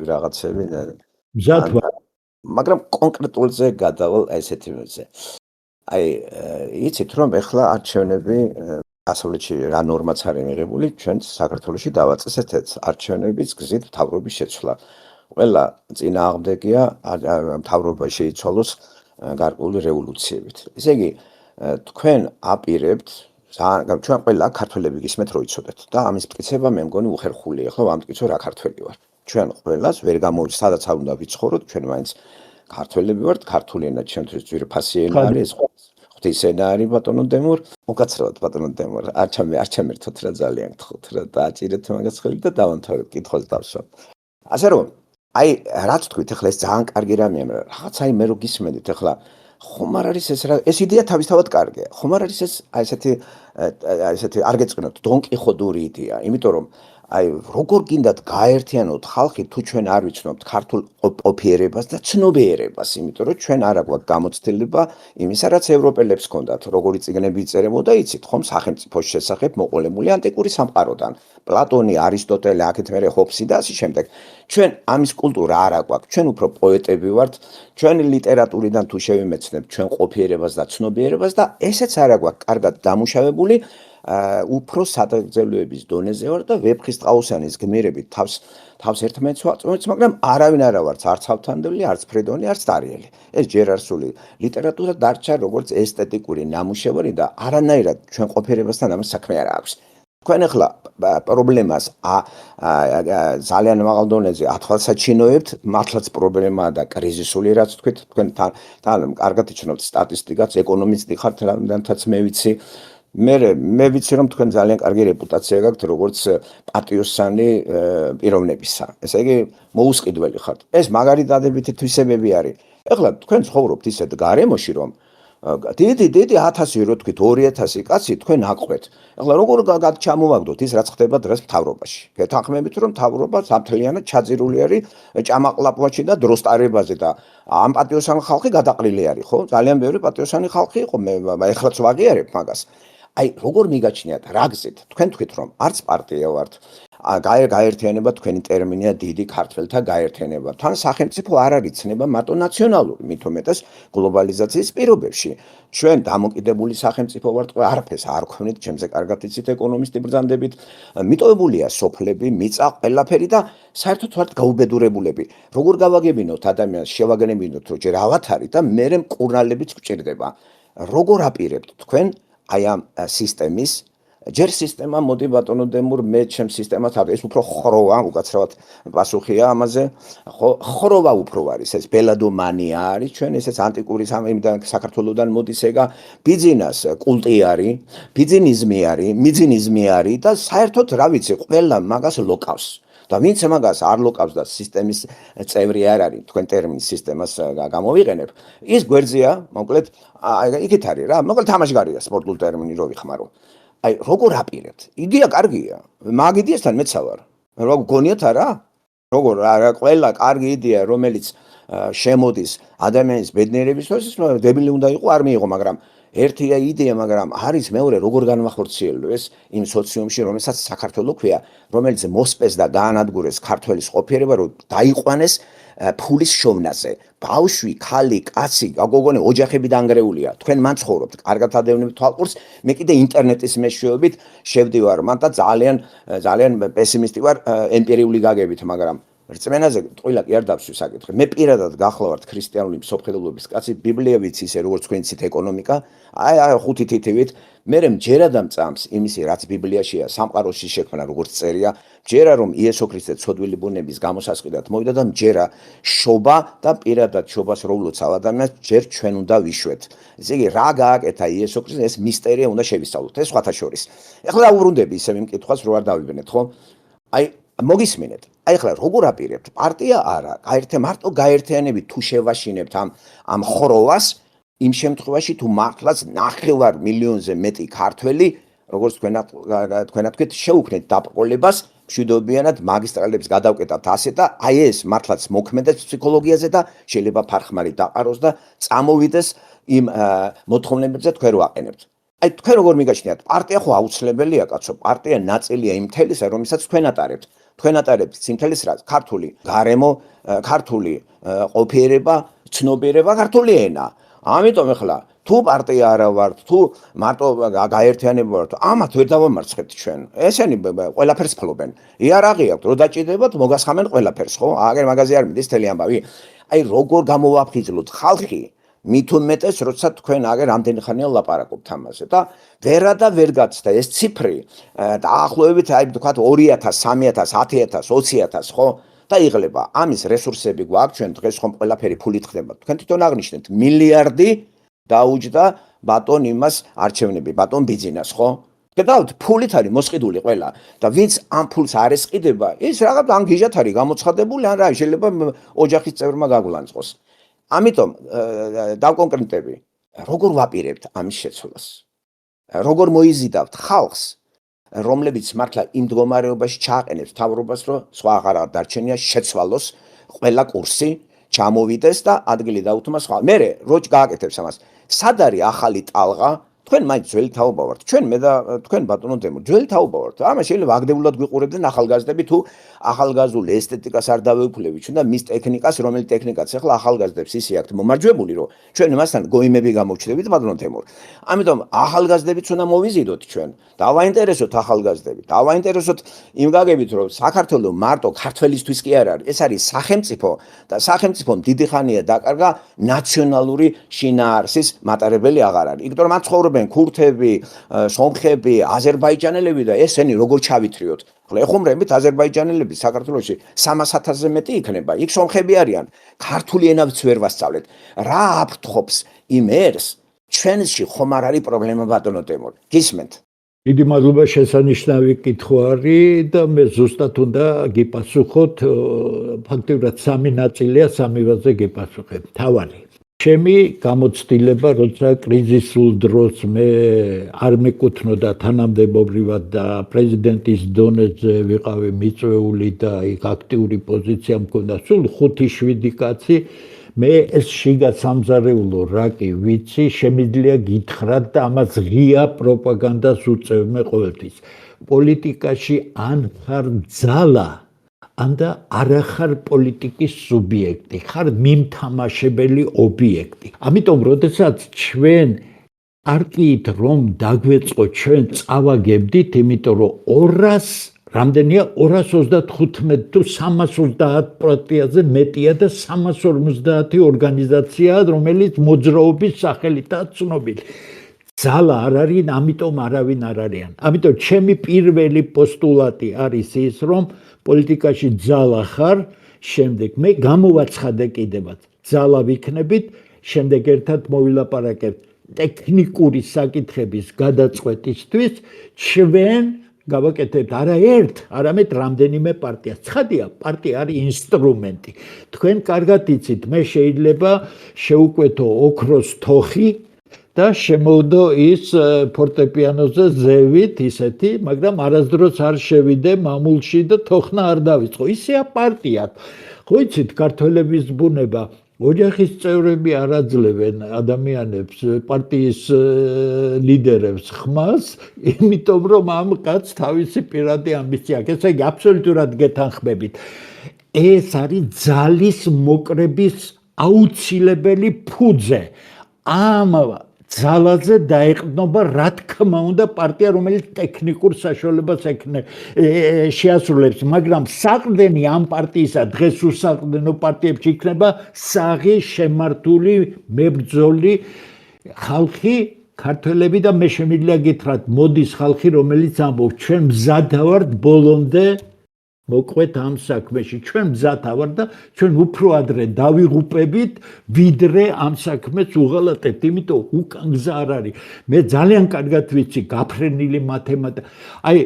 რაღაცები. მზად ვარ. მაგრამ კონკრეტულზე გადავალ ესეთზე. აი, იცით რომ ახლა არჩევნები დასავლეთში რა ნორმაც არის მიღებული, ჩვენ საქართველოში დავაწესეთ ეს არჩევნების გზით მთავრობის შეცვლა. ყველა წინააღმდეგია მთავრობა შეიცვალოს გარკვეული რევოლუციებით. ესე იგი, თქვენ აპირებთ, ჩვენ ყველა ქართველები გისმენთ რო იცოდეთ და ამის მტკიცება მე მგონი უხერხულია, ხო, ვამტკიცო რა ქართველი ვარ. ჩვენ ყველას ვერ გამოვიდა, სადაც არ უნდა ვიცხოვროთ, ჩვენ მაინც ქართველები ვართ, ქართული ენა ჩემთვის ძვირფასი ენა არის, ღვთის ენა არის ბატონო დემურ, უკაცრავად ბატონო დემურ, არ ჩამერთოთ რა ძალიან გთხოვთ რა დააჭირეთ მაგას ხელი და დავამთავრებთ კითხვას დავსვამ. ასე რომ აი რაც თქვით ახლა ეს ძალიან კარგი რამეა, რაღაც აი მე რო გისმენდით ახლა ხომ არ არის ეს რა ეს იდეა თავისთავად კარგია. ხომ არ არის ეს აი ესეთი არ გეწყინოთ დონკიხოდური იდეა, იმიტომ რომ აი როგორ გინდათ გაერთიანოთ ხალხი თუ ჩვენ არ ვიცნობთ ქართულ ყოფიერებას და ცნობიერებას, იმიტომ რომ ჩვენ არ აგვაქვს გამოცდილება იმისა, რაც ევროპელებს ჰქონდათ, როგორი წიგნები იწერებოდა, იცით ხომ სახელმწიფოს შესახებ მოყოლებული ანტიკური სამყაროდან. პლატონი, არისტოტელე, აქეთ მერე ჰობსი და ასე შემდეგ. ჩვენ ამის კულტურა არ აგვაქვს, ჩვენ უფრო პოეტები ვართ, ჩვენი ლიტერატურიდან თუ შევიმეცნებთ ჩვენ ყოფიერებას და ცნობიერებას და ესეც არ აგვაქვს კარგად დამუშავებული. უფრო სადღეგრძელოების დონეზე ვარ და ვეფხისტყაოსანის გმირებით თავს ერთმანეთს ვაწმევთ, მაგრამ არავინ არა ვართ არც ავთანდელი, არც ფრედონი, არც დარიელი. ეს ჯერ არსული ლიტერატურა დარჩა როგორც ესთეტიკური ნამუშევარი და არანაირად ჩვენ ყოფიერებასთან ამას საქმე არ აქვს. თქვენ ახლა პრობლემას ძალიან მაღალ დონეზე ათვალსაჩინოებთ, მართლაც პრობლემაა და კრიზისული რაც თქვით, თქვენ თან კარგად იცნობთ სტატისტიკას, ეკონომისტი ხართ, რამდენთაც მე ვიცი. მე ვიცი რომ თქვენ ძალიან კარგი რეპუტაცია გაქვთ როგორც პატიოსანი პიროვნებისა. ესე იგი მოუსყიდველი ხართ. ეს მაგარი დადებითი თვისებები არის. ეხლა თქვენ ცხოვრობთ ისეთ გარემოში რომ დიდი 1000 რო თქვით 2000 კაცი თქვენ აყვეთ. ეხლა როგორ ჩამოვაგდოთ ის რაც ხდება დღეს მთავრობაში. გეთანხმებით რომ მთავრობა სამთლიანად ჩაძირული არის ჭამაყლაპვაში და დროსტარებაზე და ამ პატიოსანი ხალხი გადაყრილი არის, ხო? ძალიან ბევრი პატიოსანი ხალხი იყო, მე ეხლაც ვაღიარებ მაგას. აი როგორ მიგაჩნიათ რა გზით თქვენ თქვით რომ არც პარტია ვართ გაერთიანება თქვენი ტერმინია დიდი ქართველთა გაერთიანება თან სახელმწიფო არ არის ცნება მარტო ნაციონალური მით უმეტეს გლობალიზაციის პირობებში ჩვენ დამოკიდებული სახელმწიფო ვართ არაფერს არ გვქონით ჩემზე კარგად იცით ეკონომისტი ბრძანდებით მიტოვებულია სოფლები მიწა ყველაფერი და საერთოდ ვართ გაუბედურებულები როგორ გავაგებინოთ ადამიანს შევაგნებინოთ რომ ჯერ ავათარი და მერე მკურნალებიც გვჭირდება როგორ აპირებთ თქვენ აი ამ სისტემის ჯერ სისტემა მოდი ბატონო დემურ მე ჩემ სისტემას ეს უფრო ხროვა უკაცრავად პასუხია ამაზე ხროვა უფრო არის ეს ბელადომანია არის ჩვენ ესეც ანტიკური სამიმიდან საქართველოსდან მოდის ეგა ბიზნეს კულტი არის ბიზნიზმი არის მიძინიზმი არის და საერთოდ რა ვიცი ყველა მაგას ლოკავს და ვინც მაგას არ ლოკავს და სისტემის წევრი არ არის თქვენ ტერმინს სისტემას გამოვიყენებ ის გვერდზეა მოკლედ იქით არის რა მოკლედ თამაშგარია სპორტულ ტერმინი რო ვიხმარო აი როგორ აპირებთ იდეა კარგია მაგ იდეასთან მეც ვარ რა გგონიათ არა როგორ ყველა კარგი იდეა რომელიც შემოდის ადამიანის ბედნიერებისთვის დებილი უნდა იყო არ მიიღო მაგრამ ერთია იდეა მაგრამ არის მეორე როგორ განმახორციელოს იმ სოციუმში რომელსაც საქართველოს ქვია რომელიც მოსპეს და გაანადგურეს ქართველის ყოფიერება რომ დაიყვანეს ფულის შოვნაზე ბავშვი ხალი კაცი გოგონე ოჯახები დანგრეულია თქვენ მან ცხოვრობთ კარგად ადევნებთ თვალყურს მე კიდე ინტერნეტის მეშვეობით შევდივარ მან და ძალიან პესიმისტი ვარ ემპირიული გაგებით მაგრამ რწმენაზე ტყუილა კი არ დავსვი საკითხი მე პირადად გახლავართ ქრისტიანული მსოფლმხედველობის კაცი ბიბლია ვიცი ისე როგორც თქვენ იცით ეკონომიკა აი ხუთი თითივით მე მჯერა დამწამს იმისი რაც ბიბლიაშია სამყაროში შექმნა როგორც წერია მჯერა რომ იესო ქრისტე ცოდვილი ბუნების გამოსასყიდად მოვიდა და მჯერა შობა და პირადად შობას რო ვლოცავ ადამიანს ჯერ ჩვენ უნდა ვიშვეთ ესე იგი რა გააკეთა იესო ქრისტე ეს მისტერია უნდა შევისწავლოთ ეს სხვათა შორის ეხლა დაუბრუნდები ისე იმ კითხვას რო არ დავიბნეთ ხო აი მოგისმინეთ აი ახლა როგორ აპირებთ პარტია არა მარტო გაერთიანებით თუ შევაშინებთ ამ ხროვას იმ შემთხვევაში თუ მართლაც 9 მილიონზე მეტი ქართველი როგორც თქვენ თქვით შეუქმნეთ დაპყრობას მშვიდობიანად მაგისტრალებს გადავკეტავთ ასე და აი ეს მართლაც მოქმედებს ფსიქოლოგიაზე და შეიძლება ფარხმარი დაყაროს და წამოვიდეს იმ მოთხოვნებებზე თქვენ რო აყენებთ აი თქვენ როგორ მიგაჩნიათ პარტია ხო აუცილებელია კაცო პარტია ნაწილია იმ თელისა რომელსაც თქვენ ატარებთ თქვენ ატარებთ სიმთელის რაც ქართული გარემო ქართული ყოფიერება ცნობიერება ქართული ენა ამიტომ ახლა თუ პარტია არა ვართ თუ მარტო გაერთიანება ვართ ამათ ვერ დავამარცხებთ ჩვენ ესენი ყველაფერს ფლობენ იარაღი აქვთ რო დაჭიდებათ მოგასხამენ ყველაფერს ხო აგერ მაგაზე არ მიდის თელი ამბავი აი როგორ გამოვაფხიზლოთ ხალხი მით უმეტეს როცა თქვენ აგერ ამდენი ხანია ლაპარაკობთ ამაზე და ვერა და ვერ გაცდა ეს ციფრი დაახლოებით აი თქვათ 2000 3000 10000 20000 ხო და იღლება. ამის რესურსები გვაქვს ჩვენ დღეს ხომ ყველაფერი ფულით ხდება. თქვენ თვითონ აღნიშნეთ მილიარდი დაუჯდა ბატონ იმას არჩევნები, ბატონ ბიძინას, ხო? გადავთ ფულით არის მოსყიდული ყველა და ვინც ამ ფულს არ ესყიდება, ის რაღაც ან გიჟათ არის გამოცხადებული, ან რა შეიძლება ოჯახის წევრმა გაგულანწყოს. ამიტომ დავკონკრეტები, როგორ ვაპირებთ ამის შეცვლას? როგორ მოიზიდავთ ხალხს, რომლებიც მართლა იმ მდგომარეობაში ჩააყენებს მთავრობას, რომ სხვა აღარ დარჩენია შეცვალოს ყველა კურსი, ჩამოვიდეს და ადგილი დაუთმას სხვა. მერე რო გააკეთებს ამას, სად არის ახალი ტალღა? თქვენ მაინც ძველი თაობა ვართ. ჩვენ მე და თქვენ ბატონო დემო, ძველი თაობა ვართ. ამას შეიძლება აგდებულად გვიყურებდნენ ახალგაზრდები თუ ახალგაზრდულ ესთეტიკას არ დავეუფლებით ჩვენ და მის ტექნიკას, რომელი ტექნიკაც ახლა ახალგაზრდებს ისე აქვთ მომარჯვებული, რომ ჩვენ მასთან გოიმები გამოვჩდებით ბატონო დემო. ამიტომ ახალგაზრდებიც უნდა მოვიზიდოთ ჩვენ. დავაინტერესოთ ახალგაზრდები. დავაინტერესოთ იმ გაგებით, რომ საქართველოს მარტო ქართველისთვის კი არ არის. ეს არის სახელმწიფო და სახელმწიფომ დიდი ხანია დაკარგა ნაციონალური შინაარსის მატარებელი აღარ არის. იმიტომ რომ მათ ცხოვრობენ ქურთები, სომხები, აზერბაიჯანელები და ესენი როგორ ჩავითრიოთ. ხოლო ეხუმრებით აზერბაიჯანელები საქართველოში 300,000-ზე მეტი იქნება. იქ სომხები არიან. ქართული ენაც ვერ ვასწავლეთ. რა აფრთხობს იმ ერს? ჩვენში ხომ არ არის პრობლემა ბატონო დემო. გისმენთ? დიდი მადლობა შესანიშნავი კითხვა არის და მე ზუსტად უნდა გიპასუხოთ ფაქტიურად სამი ნაწილია სამივაზე გიპასუხებ. თავარი ჩემი გამოცდილება, როცა კრიზისულ დროს მე არ მეკუთვნოდა თანამდებობრივად და პრეზიდენტის დონეზე ვიყავი მიწვეული და იქ აქტიური პოზიცია მქონდა სულ 5-7 კაცი მე ეს შიგა სამზარეულო რა კი ვიცი შემიძლია გითხრათ და ამას ღია პროპაგანდას უწევმე ყოველთვის პოლიტიკაში ან ხარ ძალა ანდა არახარ პოლიტიკის სუბიექტი ხარ მიმთამაშებელი ობიექტი ამიტომ როდესაც ჩვენ პარტიით რომ დაგვეწყო ჩვენ წავაგებდით იმიტომ რომ 200 რამდენია 235 თუ 330 პარტიაზე მეტია და 350 ორგანიზაციაა რომელიც მოძრაობის სახელითაა ცნობილი ძალა არ არის ამიტომ არავინ არ არიან ამიტომ ჩემი პირველი პოსტულატი არის ის რომ პოლიტიკაში ძალა ხარ შემდეგ მე გამოვაცხადე კიდევაც ძალა ვიქნებით შემდეგ ერთად მოვილაპარაკებთ ტექნიკური საკითხების გადაწყვეტისთვის ჩვენ გავაკეთებთ არა ერთ, არამედ რამდენიმე პარტიას. ცხადია, პარტია არის ინსტრუმენტი. თქვენ კარგად იცით, მე შეიძლება შევუკვეთო ოქროს თოხი და შემოვდო ის ფორტეპიანოზე ზევით ისეთი, მაგრამ არასდროს არ შევიდე მამულში და თოხნა არ დავიწყო. ისეა პარტია. ხო იცით, ქართველების ბუნება ოჯახის წევრები არ აძლევენ ადამიანებს პარტიის ლიდერებს ხმას იმიტომ რომ ამ კაცს თავისი პირადი ამბიცია აქვს ესე იგი აბსოლუტურად გეთანხმებით ეს არის ძალის მოკრების აუცილებელი ფუძე ამ ძალაზე დაეყრდნობა რა თქმა უნდა პარტია რომელიც ტექნიკურ საშუალებას შეასრულებს მაგრამ საყრდენი ამ პარტიისა დღეს უსაყრდენო პარტიებში იქნება საღი შემართული მებრძოლი ხალხი ქართველები და მე შემიძლია გითხრათ მოდის ხალხი რომელიც ამბობს ჩვენ მზად ვართ ბოლომდე მოყვეთ ამ საქმეში ჩვენ მზად ვართ და ჩვენ უფრო ადრე დავიღუპებით ვიდრე ამ საქმეს უღალატებთ იმიტომ უკან გზა არ არის მე ძალიან კარგად ვიცი გაფრენილი მათემატიკა აი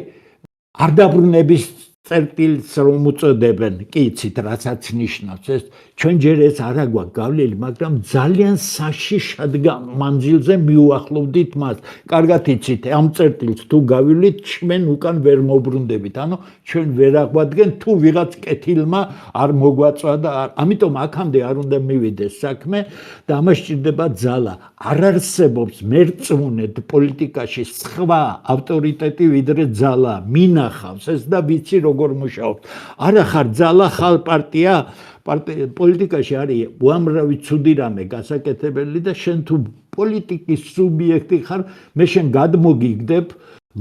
არ დაბრუნების წერტილს რომ უწოდებენ კი იცით რასაც ნიშნავს ეს ჩვენ ჯერ ეს არა გვაქვს გავლილი მაგრამ ძალიან საშიშად მანძილზე მიუახლოვდით მას კარგად იცით ამ წერტილს თუ გავივლით ჩვენ უკან ვერ მოbrunდებით ანუ ჩვენ ვერ აღვადგენ თუ ვიღაც კეთილმა არ მოგვაწვა და ამიტომ აქამდე არ უნდა მივიდეს საქმე და ამას სჭირდება ძალა არ არსებობს მერწმუნედ პოლიტიკაში სხვა ავტორიტეტი ვიდრე ძალა მინახავს ეს და ვიცი როგორ მუშაობთ არა ხარ ძალა ხარ პარტია პოლიტიკაში არის უამრავი ცუდი რამე გასაკეთებელი და შენ თუ პოლიტიკის სუბიექტი ხარ მე შენ გადმოგიგდებ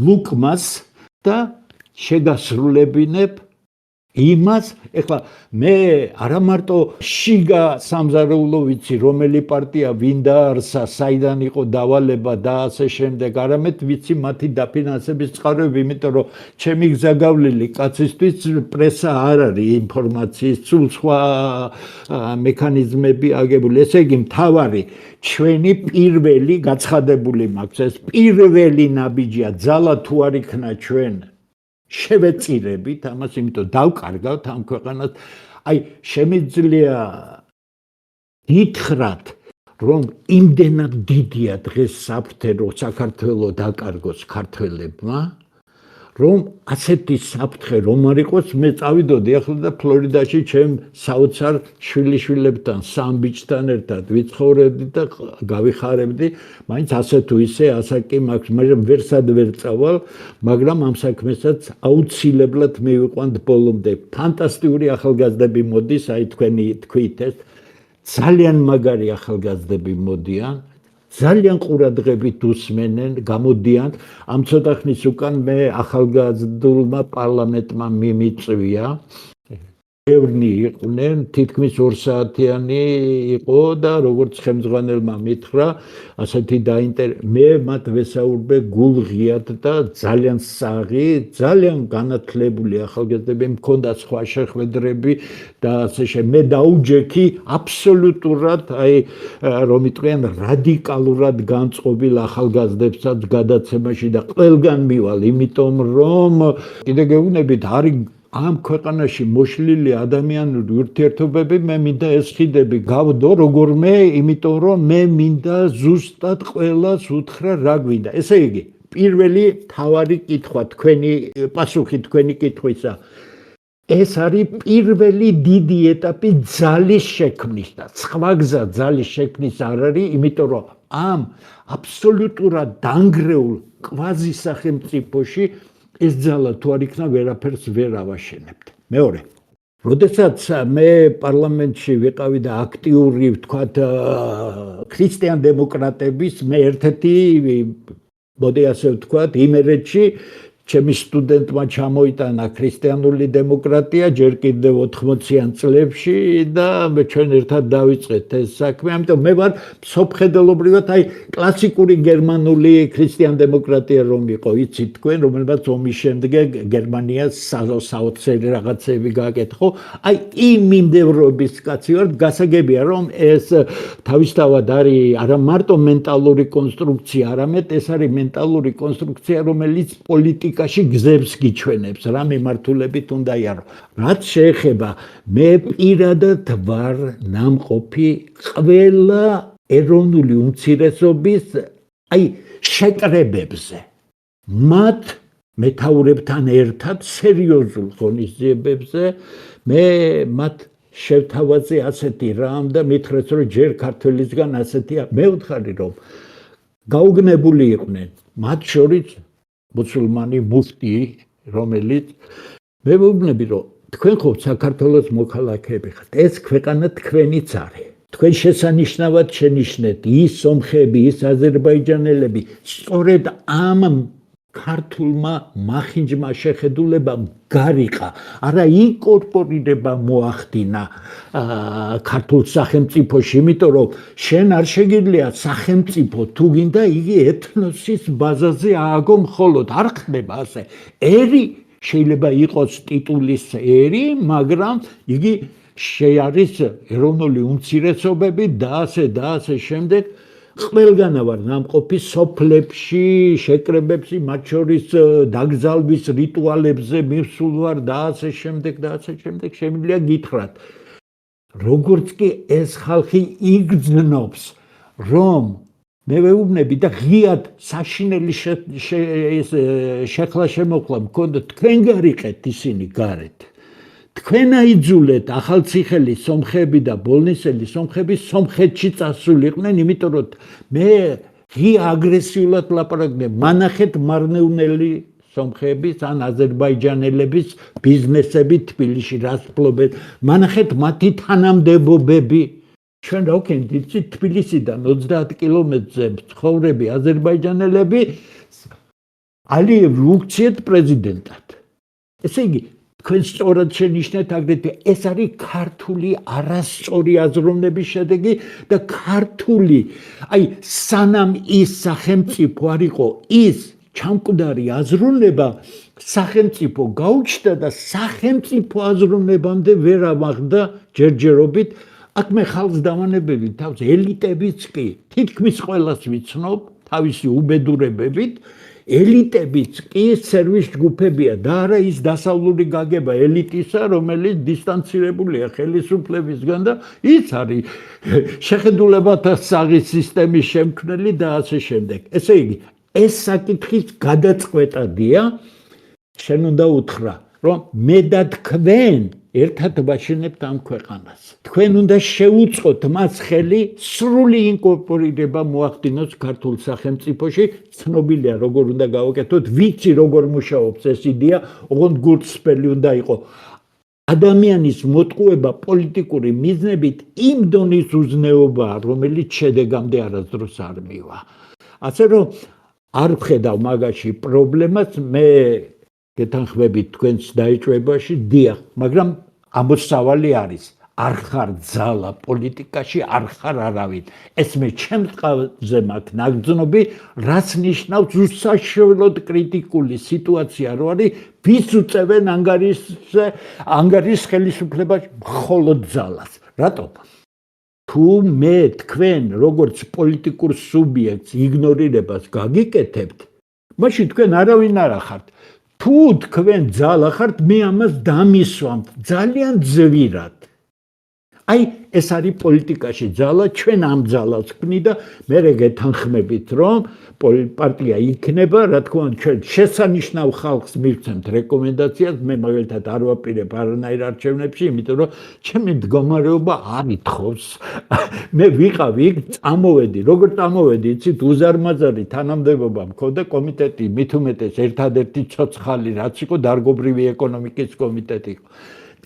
ლუკმას და შეგასრულებინებ იმას ეხლა მე არა მარტო შიგა სამზარეულო ვიცი რომელი პარტია ვინ დაარსა საიდან იყო დავალება და ასე შემდეგ არამედ ვიცი მათი დაფინანსების წყაროები იმიტომ რომ ჩემი გზაგავლილი კაცისთვის პრესა არ არის ინფორმაციის სულ სხვა მექანიზმები აგებული ესე იგი მთავარი ჩვენი პირველი გაცხადებული მაქვს ეს პირველი ნაბიჯია ძალა თუ არ იქნა ჩვენ შევეწირებით ამას იმიტომ დავკარგავთ ამ ქვეყანას აი შემიძლია გითხრათ რომ იმდენად დიდია დღეს საფრთხე რომ საქართველოს დაკარგოს ქართველებმა რომ ასეთი საფრთხე რომ არ იყოს მე წავიდოდი ახლა და ფლორიდაში ჩემ საოცარ შვილიშვილებთან სამ ბიჭთან ერთად ვიცხოვრებდი და გავიხარებდი მაინც ასე თუ ისე ასაკი მაქვს მაგრამ ვერსად ვერ წავალ მაგრამ ამ საქმესაც აუცილებლად მივიყვანთ ბოლომდე ფანტასტიკური ახალგაზრდები მოდის აი თქვენი თქვით ეს ძალიან მაგარი ახალგაზრდები მოდიან ძალიან ყურადღებით უსმენენ, გამოდიან. ამ ცოტა ხნის უკან მე ახალგაზრდულმა პარლამენტმა მიმიწვია. ბევრი იყვნენ, თითქმის 2 საათიანი იყო და როგორც ხელმძღვანელმა მითხრა, ასეთი მე მათ ვესაუბრე გულღიად და ძალიან საღი, ძალიან განათლებული ახალგაზრდები, მქონდა სხვა შეხვედრები და ასე მე დაუჯექი აბსოლუტურად აი რომ იტყვიან რადიკალურად განწყობილ ახალგაზრდებსაც გადაცემაში და ყველგან მივალ, იმიტომ რომ კიდე გეუბნებით არის ამ ქვეყანაში მოშლილი ადამიანური ურთიერთობები მე მინდა ეს ხიდები გავდო როგორმე იმიტომ რომ მე მინდა ზუსტად ყველას უთხრა რა გვინდა ესე იგი პირველი თავარი კითხვა თქვენი პასუხი თქვენი კითხვისა ეს არის პირველი დიდი ეტაპი ძალის შექმნის და სხვა გზა ძალის შექმნის არ არის იმიტომ რომ ამ აბსოლუტურად დანგრეულ კვაზი სახელმწიფოში ეს ძალა თუ არ იქნა ვერაფერს ვერ ავაშენებთ. მეორე. როდესაც მე პარლამენტში ვიყავი და აქტიური ვთქვათ ქრისტიან დემოკრატების მე ერთ-ერთი მოდი ასე ვთქვათ იმერეთში ჩემი სტუდენტმა ჩამოიტანა ქრისტიანული დემოკრატია ჯერ კიდევ 80-იან წლებში და ჩვენ ერთად დავიწყეთ ეს საქმე. ამიტომ მე ვარ მსოფლმხედველობრივად აი კლასიკური გერმანული ქრისტიან დემოკრატია რომ იყო, იცით თქვენ, რომელსაც ომის შემდეგ გერმანიას საოცარი რაღაცები გააკეთხო. აი იმ მიმდევრობის კაცი ვარ, გასაგებია რომ ეს თავისთავად არის არა მარტო მენტალური კონსტრუქცია, არამედ ეს არის მენტალური კონსტრუქცია, რომელიც პოლიტიკაში გზებს გიჩვენებს, რა მიმართულებით უნდა იარო. რაც შეეხება მე პირადად ვარ ნამყოფი ყველა ეროვნული უმცირესობის აი შეკრებებზე. მათ მეთაურებთან ერთად სერიოზულ ღონისძიებებზე მე მათ შევთავაზე ასეთი რამ და მითხრეს რომ ჯერ ქართველისგან ასეთია. მე ვთხარი რომ გაუგნებული იყვნენ მათ შორის მუსულმანი მუფტი რომელიც მე ვუბნები რომ თქვენ ხო საქართველოს მოქალაქეები ხართ ეს ქვეყანა თქვენიც არის თქვენ შესანიშნავად შენიშნეთ ის სომხები ის აზერბაიჯანელები სწორედ ამ ქართულმა მახინჯმა შეხედულებამ გარიყა არა ინკორპორირება მოახდინა ქართულ სახელმწიფოში იმიტომ რომ შენ არ შეგიძლია სახელმწიფო თუ გინდა იგი ეთნოსის ბაზაზე ააგო მხოლოდ არ ხდება ასე ერი შეიძლება იყოს ტიტულის ერი მაგრამ იგი შეარის ეროვნული უმცირესობები და ასე შემდეგ ყველგანა ვარ ნამყოფი სოფლებში, შეკრებებში, მათ შორის დაკრძალვის რიტუალებზე მივსულ ვარ და ასე შემდეგ. შემიძლია გითხრათ. როგორც კი ეს ხალხი იგრძნობს, რომ მე ვეუბნები და ღიად საშინელი შეხლა შემოხლა მქონდა თქვენ გარიყეთ ისინი გარეთ. თქვენ აიძულეთ ახალციხელი სომხები და ბოლნისელი სომხები სომხეთში წასულიყვნენ, იმიტომ რომ მე ღია აგრესიულად ლაპარაკობ. მანახეთ მარნევნელი სომხების ან აზერბაიჯანელების ბიზნესები თბილისში რას ფლობენ. მანახეთ მათი თანამდებობები. ჩვენ რა ვქენთ, იცით თბილისიდან 30 კილომეტრზე ცხოვრები აზერბაიჯანელები ალიევ უქციეთ პრეზიდენტად. ესე იგი თქვენ სწორად შენიშნეთ აგრეთვე ეს არის ქართული არასწორი აზროვნების შედეგი და ქართული აი სანამ ის სახელმწიფო არ იყო ის ჩამკვდარი აზროვნება სახელმწიფო გაუჩნდა და სახელმწიფო აზროვნებამდე ვერ ამაღლდა ჯერჯერობით აქ მე ხალხს დავანებები თავს ელიტებიც კი თითქმის ყველას ვიცნობ თავისი უბედურებებით ელიტებიც კი სერვის ჯგუფებია და არა ის დასავლური გაგება ელიტისა რომელიც დისტანცირებულია ხელისუფლებისგან და ის არის შეხედულებათა საღის სისტემის შემქმნელი და ასე შემდეგ ესე იგი ეს საკითხის გადაწყვეტადია შენ უნდა უთხრა რომ მე და თქვენ ერთად ვაშენებთ ამ ქვეყანას თქვენ უნდა შეუწყოთ მას ხელი სრული ინკორპორირება მოახდინოს ქართულ სახელმწიფოში ცნობილია როგორ უნდა გავაკეთოთ ვიცი როგორ მუშაობს ეს იდეა ოღონდ გულწრფელი უნდა იყოს ადამიანის მოტყუება პოლიტიკური მიზნებით იმ დონის უზნეობაა რომელიც შედეგამდე არასდროს არ მივა ასე რომ არ ვხედავ მაგაში პრობლემას მე გეთანხმებით თქვენს დაიჭვებაში დიახ მაგრამ ამოსავალი არის არ ხარ ძალა პოლიტიკაში არ ხარ არავინ ეს მე ჩემს ყავზე მაქვს ნაგრძნობი რაც ნიშნავს უსაშველოდ კრიტიკული სიტუაცია რო არის ვის უწევენ ანგარის ხელისუფლებაში მხოლოდ ძალას რატომ თუ მე თქვენ როგორც პოლიტიკურ სუბიექტს იგნორირებას გაგიკეთებთ მაშინ თქვენ არავინ არ ხართ თუ თქვენ ძალა ხართ მე ამას დამისვამთ ძალიან ძვირად აი ეს არის პოლიტიკაში ძალა ჩვენ ამ ძალას ვქნი და მე გეთანხმებით რომ პარტია იქნება რა თქმა უნდა ჩვენ შესანიშნავ ხალხს მივცემთ რეკომენდაციას მე მაგალითად არ ვაპირებ არანაირ არჩევნებში იმიტომ რომ ჩემი მდგომარეობა არ ითხოვს მე ვიყავი იქ წამოვედი როგორ წამოვედი იცით უზარმაზარი თანამდებობა მქონდა კომიტეტი მით უმეტეს ერთადერთი ცოცხალი რაც იყო დარგობრივი ეკონომიკის კომიტეტი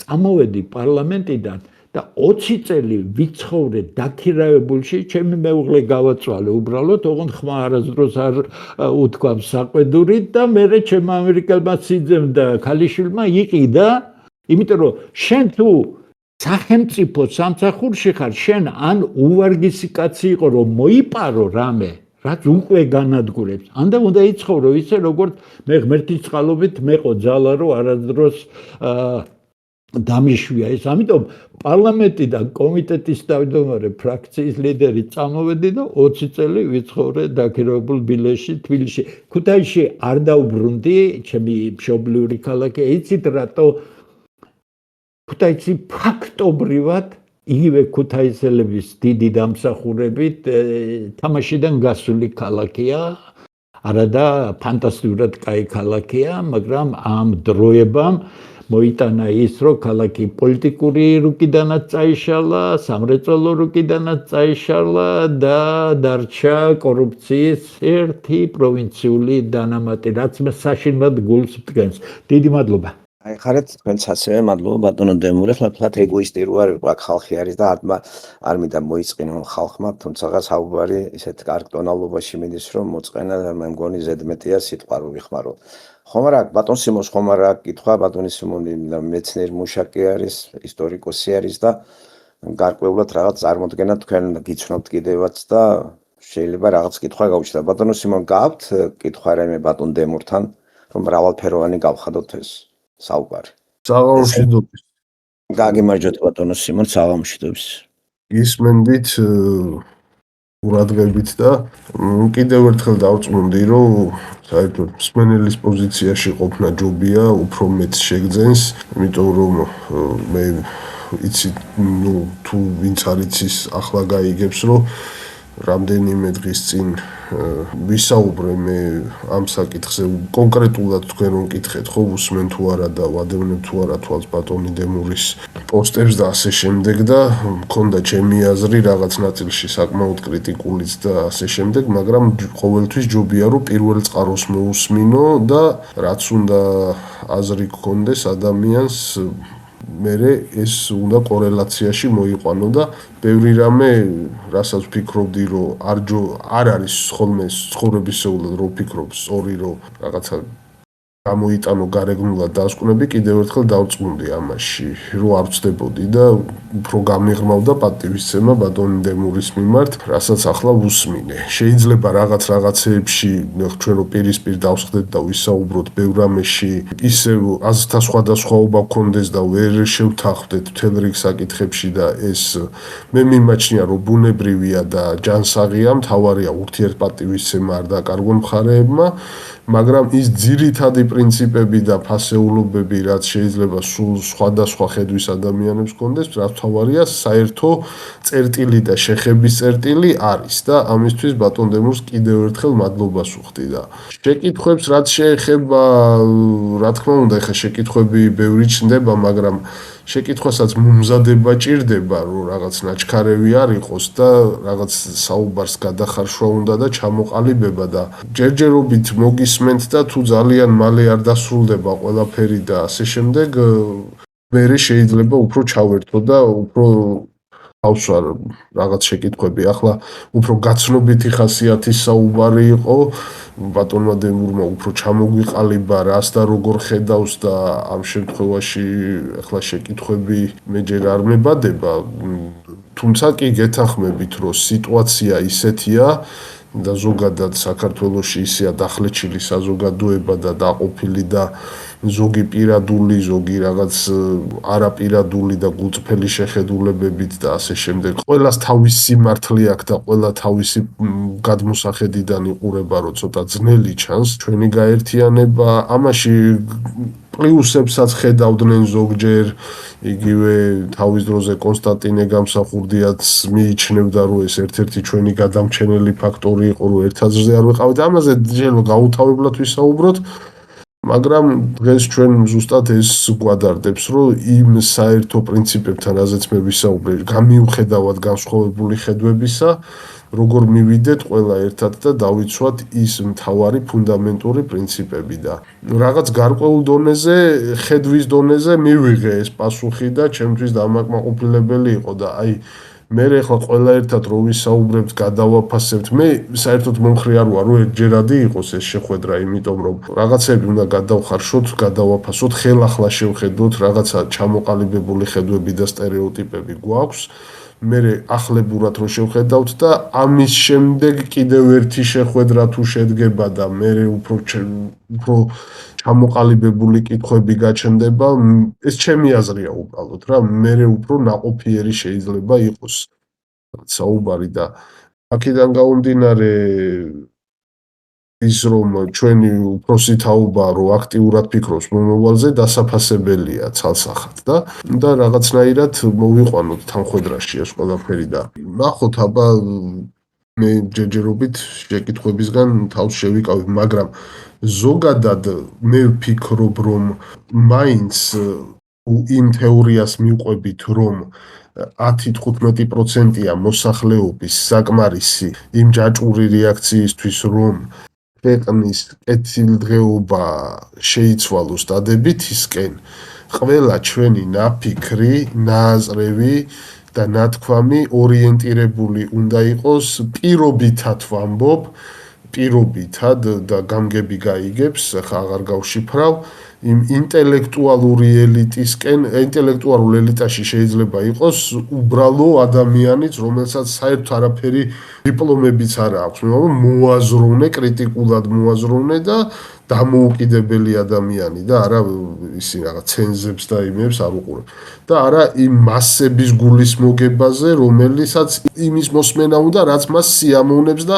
წამოვედი პარლამენტიდან და 20 წელი ვიცხოვრე დაქირავებულში, ჩემი მეუღლე გავაწვალე უბრალოდ, ოღონდ ხმა არასდროს არ უთქვა საყვედურით და მე ჩემ ამერიკელმა სიძემ და ქალიშვილმა იყიდა, იმიტომ რომ შენ თუ სახელმწიფო სამსახურში ხარ, შენ ან უვარგისი კაცი იყო რომ მოიპარო რამე, რაც უკვე განადგურებს. ანდა უნდა იცხოვრო ისე როგორც მე ღმერთის წყალობით მეყო ძალა რომ არასდროს დამიშვია ეს ამიტომ პარლამენტიდან კომიტეტის თავმჯდომარე ფრაქციის ლიდერი წამოვედი და 20 წელი ვიცხოვრე დაქირავებულ ბილეში თბილისში ქუთაისში არ დაუბრუნდი ჩემი მშობლიური ქალაქი იცით რატო ქუთაისი ფაქტობრივად იგივე ქუთაისელების დიდი დამსახურებით თამაშიდან გასული ქალაქია არადა ფანტასტიკურად კაი ქალაქია მაგრამ ამ დროებამ მოიტანა ის რომ ქალაქი პოლიტიკური რუკიდანაც წაიშალა, სამრეწველო რუკიდანაც წაიშალა და დარჩა კორუფციის ერთი პროვინციული დანამატი, რაც საშინლად გულს დგენს. დიდი მადლობა. აი ხარეთ თქვენც ასევე მადლობა ბატონო დემური, ხლათ ეგოისტი რო არის, რა ხალხი არის და არ მინდა მოიწყინო ხალხმა, თუმცა საუბარი ისეთ კარგ ტონალობაში მიდის რომ მოწყენა მე მგონი ზედმეტია სიტყვა რო ვიხმარო. ხომ არა ბატონ სიმონს ხომ არა კითხვა ბატონი სიმონი მეცნიერ მუშაკი არის ისტორიკოსი არის და გარკვეულად რაღაც წარმოდგენა თქვენ გიცნობთ კიდევაც და შეიძლება რაღაც კითხვა გაუჩნდა ბატონო სიმონ გაქვთ კითხვა რაიმე ბატონ დემურთან რომ მრავალფეროვანი გავხადოთ ეს საუბარი საღამოშიდობის გაგიმარჯვეთ ბატონო სიმონ საღამოშიდობის ისმენდით ურადღებით და კიდევ ერთხელ დავწმუნდი რომ საერთოდ მსმენელის პოზიციაში ყოფნა ჯობია უფრო მეც შეგძენს იმიტომ რომ მე იცი თუ ვინც არ იცის ახლა გაიგებს რომ რამდენიმე დღის წინ ვისაუბრე მე ამ საკითხზე კონკრეტულად თქვენ რომ კითხეთ ხო უსმენ თუ არა და ვადევნებ თუ არა თვალს ბატონი დემურის პოსტებს და ასე შემდეგ და მქონდა ჩემი აზრი რაღაც ნაწილში საკმაოდ კრიტიკულიც და ასე შემდეგ მაგრამ ყოველთვის ჯობია რომ პირველ წყაროს მოусმინო და რაც უნდა აზრი გქონდეს ადამიანს მერე ეს უნდა კორელაციაში მოიყვანო და ბევრი რამე რასაც ვფიქრობდი რომ არ არის ხოლმე ცხოვრებისეულად რომ ვფიქრობ სწორი რომ რაღაცა გამოიტანო გარეგნულად დასკვნები, კიდევ ერთხელ დავწუნდი ამაში, რომ არ ვწდებოდი და უფრო გამიღრმავდა პატივისცემა ბატონი დემურის მიმართ, რასაც ახლა ვუსმინე. შეიძლება რაღაცეებში ჩვენ რო პირისპირ დავსხდეთ და ვისაუბროთ ბევრ რამეში, ისევ აზრთა სხვადასხვაობა გქონდეს და ვერ შევთანხმდეთ მთელ რიგ საკითხებში და ეს მე მიმაჩნია, რომ ბუნებრივია და ჯანსაღია, მთავარია ურთიერთპატივისცემა არ დაკარგონ მხარეებმა. მაგრამ ის ძირითადი პრინციპები და ფასეულობები, რაც შეიძლება სულ სხვადასხვა ხედვის ადამიანებს გქონდეს, რაც თავარია საერთო წერტილი და შეხების წერტილი არის და ამისთვის ბატონ დემურს კიდევ ერთხელ მადლობას ვუხდი და შეკითხვებს რაც შეეხება, რა თქმა უნდა, ეხა შეკითხვები ბევრი ჩნდება, მაგრამ შეკითხვასაც მომზადება ჭირდება, რომ რაღაც ნაჩქარევი არ იყოს და რაღაც საუბარს გადახარშვა უნდა და ჩამოყალიბება და ჯერჯერობით მოგისმენთ და თუ ძალიან მალე არ დასრულდება ყველაფერი და ასე შემდეგ, მერე შეიძლება უფრო ჩავერთო და უფრო ავსვარ რაღაც შეკითხვები. ახლა უფრო გაცნობითი ხასიათის საუბარი იყო, ბატონმა დემურმა უფრო ჩამოგვიყალიბა რას და როგორ ხედავს და ამ შემთხვევაში ახლა შეკითხვები მე ჯერ არ მებადება, თუმცა კი გეთანხმებით, რომ სიტუაცია ისეთია და ზოგადად საქართველოში ისეა დახლეჩილი საზოგადოება და დაყოფილი და ზოგი პირადული, ზოგი რაღაც არაპირადული და გულწრფელი შეხედულებებით და ასე შემდეგ. ყველას თავისი სიმართლე აქვს და ყველა თავისი გადმოსახედიდან იყურება, რომ ცოტა ძნელი ჩანს ჩვენი გაერთიანება. ამაში პლუსებსაც ხედავდნენ ზოგჯერ, იგივე თავის დროზე კონსტანტინე გამსახურდიაც მიიჩნევდა, რომ ეს ერთ-ერთი ჩვენი გადამჩენელი ფაქტორი იყო, რომ ერთ აზრზე არ ვიყავით. ამაზე შეიძლება გაუთავებლად ვისაუბროთ. მაგრამ დღეს ჩვენ ზუსტად ეს გვადარდებს, რომ იმ საერთო პრინციპებთან, რაზეც მე ვისაუბრე, გამიუხედავად განსხვავებული ხედვებისა, როგორ მივიდეთ ყველა ერთად და დავიცვათ ის მთავარი ფუნდამენტური პრინციპები და რაღაც გარკვეულ დონეზე, ხედვის დონეზე მივიღე ეს პასუხი და ჩემთვის დამაკმაყოფილებელი იყო და აი მე ახლა ყველა ერთად რო ვისაუბრებთ, გადავაფასებთ, მე საერთოდ მომხრე არ ვარ, რომ ერთჯერადი იყოს ეს შეხვედრა, იმიტომ რომ რაღაცები უნდა გადავხარშოთ, გადავაფასოთ, ხელახლა შევხედოთ, რაღაცა ჩამოყალიბებული ხედვები და სტერეოტიპები გვაქვს. მე ახლებურად რო შევხედავთ და ამის შემდეგ კიდევ ერთი შეხვედრა თუ შედგება და მე უფრო ჩამოყალიბებული კითხვები გაჩნდება, ეს ჩემი აზრია უბრალოდ რა, მე უფრო ნაყოფიერი შეიძლება იყოს საუბარი და აქედან გამომდინარე ის რომ ჩვენი უფროსი თაობა რო აქტიურად ფიქრობს მომავალზე, დასაფასებელია ცალსახად და რაღაცნაირად მოვიყვანოთ თანხwebdriverში ეს ყველაფერი და ნახოთ აბა მე ჯერჯერობით შეკითხვებისგან თავს შევიკავებ, მაგრამ ზოგადად მე ვფიქრობ, რომ მაინც იმ თეორიას მივყვებით, რომ 10-15%-ია მოსახლეობის საკმარისი იმ ჯაჭვური რეაქციისთვის, რომ ქვეყნის კეთილდღეობა შეიცვალოს დადებითისკენ, ყველა ჩვენი ნაფიქრი, ნააზრევი და ნათქვამი ორიენტირებული უნდა იყოს პირობითად ვამბობ, პირობითად და გამგები გაიგებს, ხა აღარ გავშიფრავ, იმ ინტელექტუალური ელიტისკენ, ინტელექტუალურ ელიტაში შეიძლება იყოს უბრალო ადამიანიც, რომელსაც საერთოდ არაფერი დიპლომებიც არ აქვს, მაგრამ მოაზროვნე, კრიტიკულად მოაზროვნე და დამოუკიდებელი ადამიანი და არა ისი რაღაც ცენზებს და იმებს არ უყურებ. და არა იმ მასების გულისმოგებაზე, რომელიცაც იმის მოსმენა უნდა, რაც მას სიამოვნებს და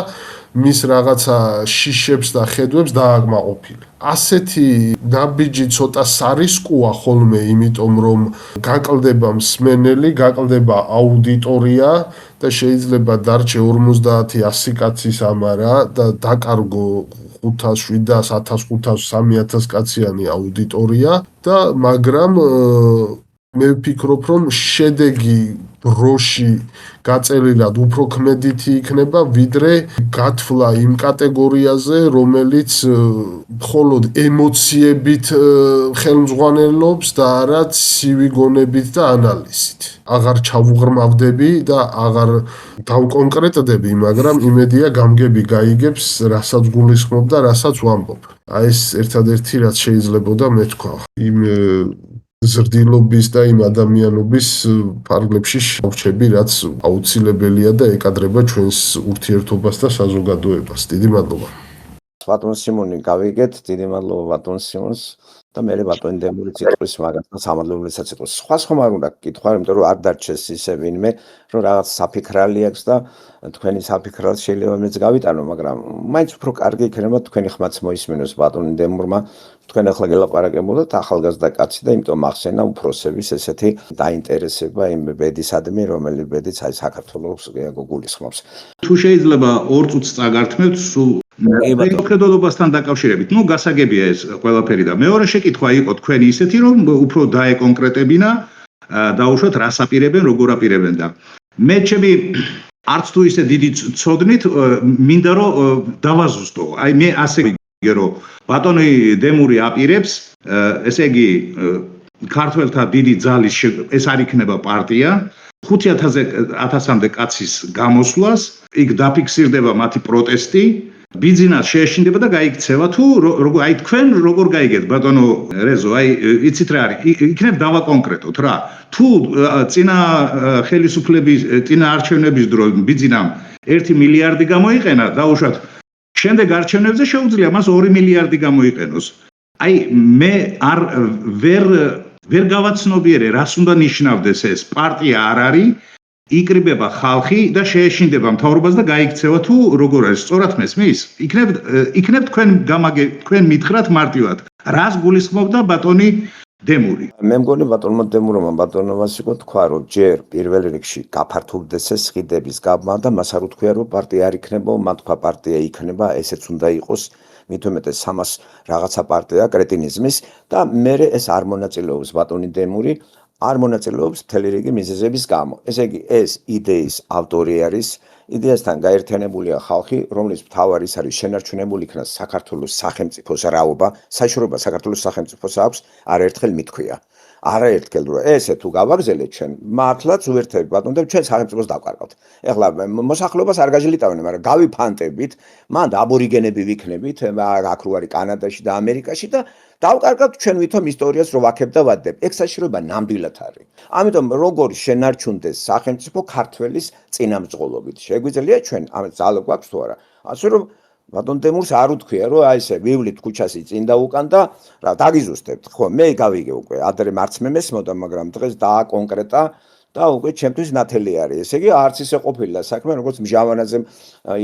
მის რაღაცა შიშებს და ხედვებს დააკმაყოფილებს. ასეთი ნაბიჯი ცოტა სარისკოა ხოლმე, იმიტომ რომ გაკლდება მსმენელი, გაკლდება აუდიტორია და შეიძლება დარჩე 50-100 კაცის ამარა და დაკარგო 500, 700, 1500, 3000 კაციანი აუდიტორია და მაგრამ მე ვფიქრობ, რომ შედეგი დროში გაწერილად უფრო ქმედითი იქნება, ვიდრე გათვლა იმ კატეგორიაზე, რომელიც მხოლოდ ემოციებით ხელმძღვანელობს და არა ცივი გონებით და ანალიზით. აღარ ჩავუღრმავდები და აღარ დავკონკრეტდები, მაგრამ იმედია გამგები გაიგებს, რასაც გულისხმობ და რასაც ვამბობ. აი ეს ერთადერთი რაც შეიძლებოდა მე თქვა. იმ ზრდილობის და იმ ადამიანობის ფარგლებში შევჩები, რაც აუცილებელია და ეკადრება ჩვენს ურთიერთობას და საზოგადოებას. დიდი მადლობა. ბატონ სიმონი გავიგეთ, დიდი მადლობა ბატონ სიმონს და მე ბატონ დემური ციტყვის მაგასთან სამადლობლესაც იყოს. სხვა ხომ არ უნდა გკითხვა, იმიტომ რომ არ დარჩეს ისე ვინმე, რომ რაღაც საფიქრალი აქვს და თქვენი საფიქრალს შეიძლება მეც გავიტანო, მაგრამ მაინც უფრო კარგი იქნება თქვენი ხმაც მოისმინოს ბატონ დემურმა. თქვენ ახლა გელაპარაკებოდათ ახალგაზრდა კაცი და იმიტომ მახსენა უფროსების ესეთი დაინტერესება იმ ბედისადმი, რომელიც ბედიც აი საქართველოს გულისხმობს. თუ შეიძლება 2 წუთს წაგართმევთ სულ მოქმედობასთან დაკავშირებით. გასაგებია ეს ყველაფერი და მეორე შეკითხვა იყო თქვენი ისეთი, რომ უფრო დაეკონკრეტებინა, დაუშვათ რას აპირებენ, როგორ აპირებენ და მე ჩემი არც თუ ისე დიდი ცოდნით მინდა რომ დავაზუსტო. აი მე ასე ვიგე რომ ბატონი დემური აპირებს, ესე იგი ქართველთა დიდი ძალის ეს არ იქნება პარტია 5,000-მდე კაცის გამოსვლას, იქ დაფიქსირდება მათი პროტესტი, ბიზნეს შეეშინდება და გაიქცევა თუ აი თქვენ როგორ გაიგეთ ბატონო რეზო, აი იცით რა არის, იქნებ დავაკონკრეტოთ რა. თუ წინა ხელისუფლების წინა არჩევნების დროს ბიზნესამ 1 მილიარდი გამოიყენა, დაუშვათ შემდეგ არჩევნებზე შეუძლია მას 2 მილიარდი გამოიყენოს. აი მე არ ვერ გავაცნობიერე რას უნდა ნიშნავდეს ეს პარტია არ არის, იკრიბება ხალხი და შეეშინდება მთავრობას და გაიქცევა თუ როგორ არის, სწორად მესმის? იქნებ თქვენ მითხრათ მარტივად რას გულისხმობდა ბატონი დემური? მე მგონი ბატონმა დემურმა ბატონობას იყო თქვა რომ ჯერ პირველ რიგში გაფართოვდეს ეს სყიდების გაბმა და მას არ უთქვია რომ პარტია არ იქნება, მათ თქვა პარტია იქნება, ესეც უნდა იყოს მით უმეტეს სამას რაღაცა პარტია კრეტინიზმის და მე ეს არ მონაწილეობს ბატონი დემური, არ მონაწილეობს მთელი რიგი მიზეზების გამო. ესე იგი ეს იდეის ავტორი არის, იდეასთან გაერთიანებულია ხალხი, რომლის მთავარი არის შენარჩუნებული იქნას საქართველოს სახელმწიფოს რაობა, საშუალება საქართველოს სახელმწიფოს აქვს, არაერთხელ მithქვია. არაერთხელ რომ ესე თუ გავაგზელეთ ჩვენ, მართლაც უერთდებით ბატონო და ჩვენ სახელმწიფოს დავკარგავთ. ეხლა მოსახლეობას არ გაჟილიტავენ, მაგრამ გავიფანტებით, მანდ აბორიგენები ვიქნებით, აქ რო არის კანადაში და ამერიკაში და დავკარგავთ ჩვენ ვითომ ისტორიას რო ვაქებ და ვადებ. ეგ საშიშროება ნამდვილად არის. ამიტომ როგორ შენარჩუნდეს სახელმწიფო ქართველის წინამძღოლობით. შეგვიძლია ჩვენ ამით ძალა გვაქვს თუ არა. ასე რომ ბატონ დემურს არ უთქვია რომ აი ესე ვივლით ქუჩასი წინ და უკან და რა დაგიზუსტებთ. ხო, მე გავიგე უკვე, ადრე მარც მე მესმოდა, მაგრამ დღეს დააკონკრეტა და უკვე ჩემთვის ნათელი არის. ესე იგი არც ისე ყოფილა საქმე, როგორც მჟავანაძემ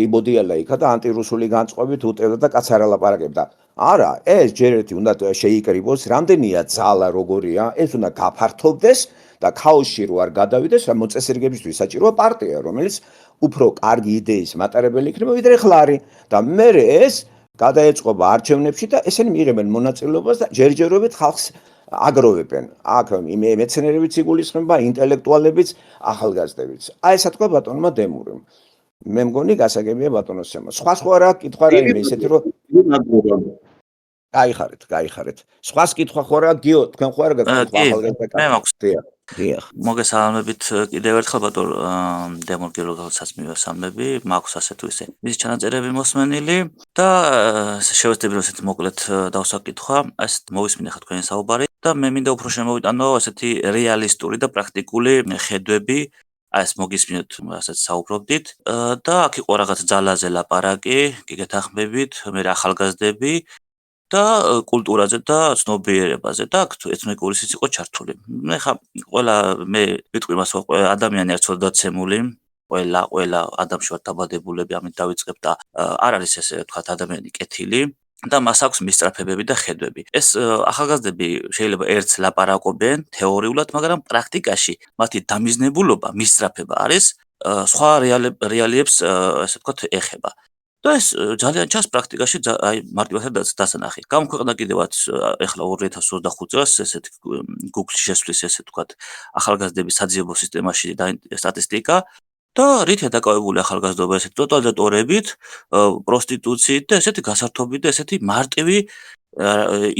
იბოდიალა იქა და ანტირუსული განწყობით უტევდა და კაც არ ალაპარაკებდა. არა, ეს ჯერ ერთი უნდა შეიკრიბოს, რამდენია ძალა როგორია, ეს უნდა გაფართოვდეს და ქაოსში რო არ გადავიდეს, რა მოწესრიგებისთვის საჭიროა პარტია, რომელიც უფრო კარგი იდეის მატარებელი იქნება, ვიდრე ხლა არის და მე ეს გადაეწყობა არჩევნებში და ესენი მიიღებენ მონაწილეობას და ჯერჯერობით ხალხს აგროვებენ. აქ მეცნიერებიც იგულისხმება, ინტელექტუალებიც, ახალგაზრდებიც. აი ესა თქვა ბატონმა დემურიმ. მე მგონი გასაგებია ბატონო სემო. სხვა რა კითხვა რა იმე ისეთი რომ გაიხარეთ. სხვას კითხვა ხო რა გიო, თქვენ ხო არ გაკითხვა ახალგაზრდა კაცს? მე მაქვს. დიახ. მოგესალმებით კიდევ ერთხელ ბატონ დემურ გილოგალსაც მივესალმები, მაქვს ასე თუ ისე. მისი ჩანაწერები მოსმენილი და შევეცდები რომ ესეთი მოკლედ დავსაკითხვა, ეს მოვისმინე ხა თქვენი საუბარი და მე მინდა უფრო შემოვიტანო ესეთი რეალისტური და პრაქტიკული ხედვები, აი ეს მოგისმინეთ, რასაც საუბრობდით და აქ იყო რაღაც ძალაზე ლაპარაკი, გიგეთახმებით, მე ახალგაზრდები და კულტურაზე და ცნობიერებაზე და აქ ეთნიკური სიც იყო ჩართული. მე ხა ყველა მე ვიტყვი მას ადამიანი არ ცოტა დაცემული, ყველა ადამიანში ვარ დაბადებულები, ამით დავიწყებ და არ არის ესე ვთქვათ ადამიანი კეთილი და მას აქვს მისწრაფებები და ხედვები. ეს ახალგაზრდები შეიძლება ერთს ლაპარაკობენ თეორიულად, მაგრამ პრაქტიკაში მათი დამიზნებულობა, მისწრაფება არის სხვა რეალიებს, ასე ვთქვათ, ეხება. და ეს ძალიან ჩანს პრაქტიკაში აი მარტივად დასანახი. გამოქვეყნდა კიდევაც ეხლა 2025 წელს ესეთი Google-ში შესვლის ესე თქვათ ახალგაზრდების საძიებო სისტემაში სტატისტიკა და რითია დაკავებული ახალგაზრდობა ესეთი ტოტალიზატორებით, პროსტიტუციით და ესეთი გასართობი და ესეთი მარტივი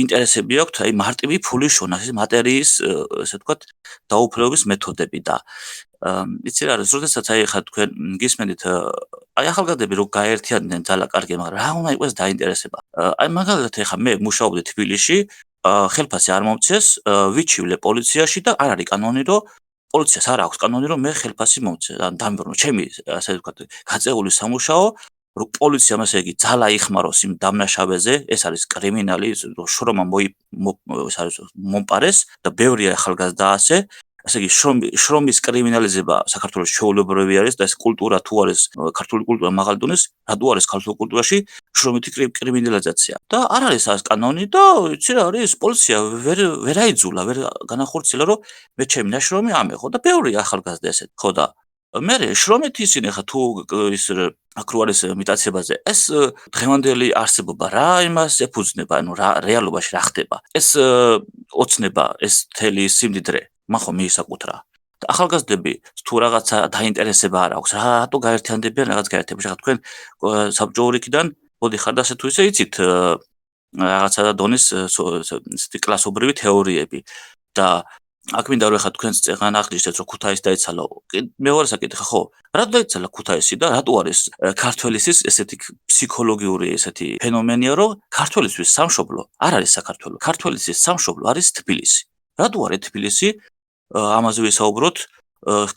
ინტერესები აქვთ, აი მარტივი ფულის შონა, ეს მატერიის ესე ვთქვათ დაუფლების მეთოდები და იცი რა არის, როდესაც აი ხა თქვენ გისმენთ აი ახალგაზრდები რო გაერთიანდნენ ძალა კარგი, მაგრამ რა უნდა იყოს დაინტერესება. აი მაგალითად ეხა მე მუშაობდი თბილისში, ხელფასი არ მომწეს, ვიჩივლე პოლიციაში და არ არის კანონი რომ პოლიციას არ აქვს კანონი რომ მე ხელფასი მომწე. დამბრუნო ჩემი ასე ვთქვათ გაწეული სამუშაო რომ პოლიციამ ასე იგი ძალა იხმაროს იმ დამნაშავეზე, ეს არის კრიმინალი, შრომა მომპარეს და ბევრი ახალგაზრდა ასე იგი შრომის კრიმინალიზება საქართველოს ჩვეულებრივი არის და ეს კულტურა თუ არის ქართული კულტურა მაღალ დონეს, რატო არის ქართულ კულტურაში შრომითი კრიმინალიზაცია. და არ არის ეს კანონი და იცი რა არის პოლიცია ვერ აიძულა, ვერ განახორციელა რომ მე ჩემი ნაშრომი ამეღო და ბევრი ახალგაზრდა ესეთ. ხო და მე შრომით ისინი ხა თუ ის აქ რო არის მიტაციებაზე ეს დღევანდელი არსებობა რა იმას ეფუძნება, ანუ რა რეალობაში რა ხდება. ეს ოცნება, ეს თელი სიმდიდრე მახო მიისაკუთრა. ახალგაზრდები თუ რაღაცა დაინტერესება არ აქვს, რატო გაერთიანდებიან რაღაც გაერთიანებაში. ხა თქვენ საბჭოურიკიდან მოდიხარ და ასე თუ ისე იცით რაღაცა დონის კლასობრივი თეორიები და აქ მინდა რომ ხა თქვენს წეგან აღნიშნეთ რომ ქუთაისი დაიცალა. მეორე საკითხი ხო, რატო დაიცალა ქუთაისი და რატო არის ქართველისთვის ესეთი ფსიქოლოგიური ესეთი ფენომენია რომ ქართველისთვის სამშობლო არ არის საქართველო. ქართველისთვის სამშობლო არის თბილისი. რატო არის თბილისი? ამაზე ვისაუბროთ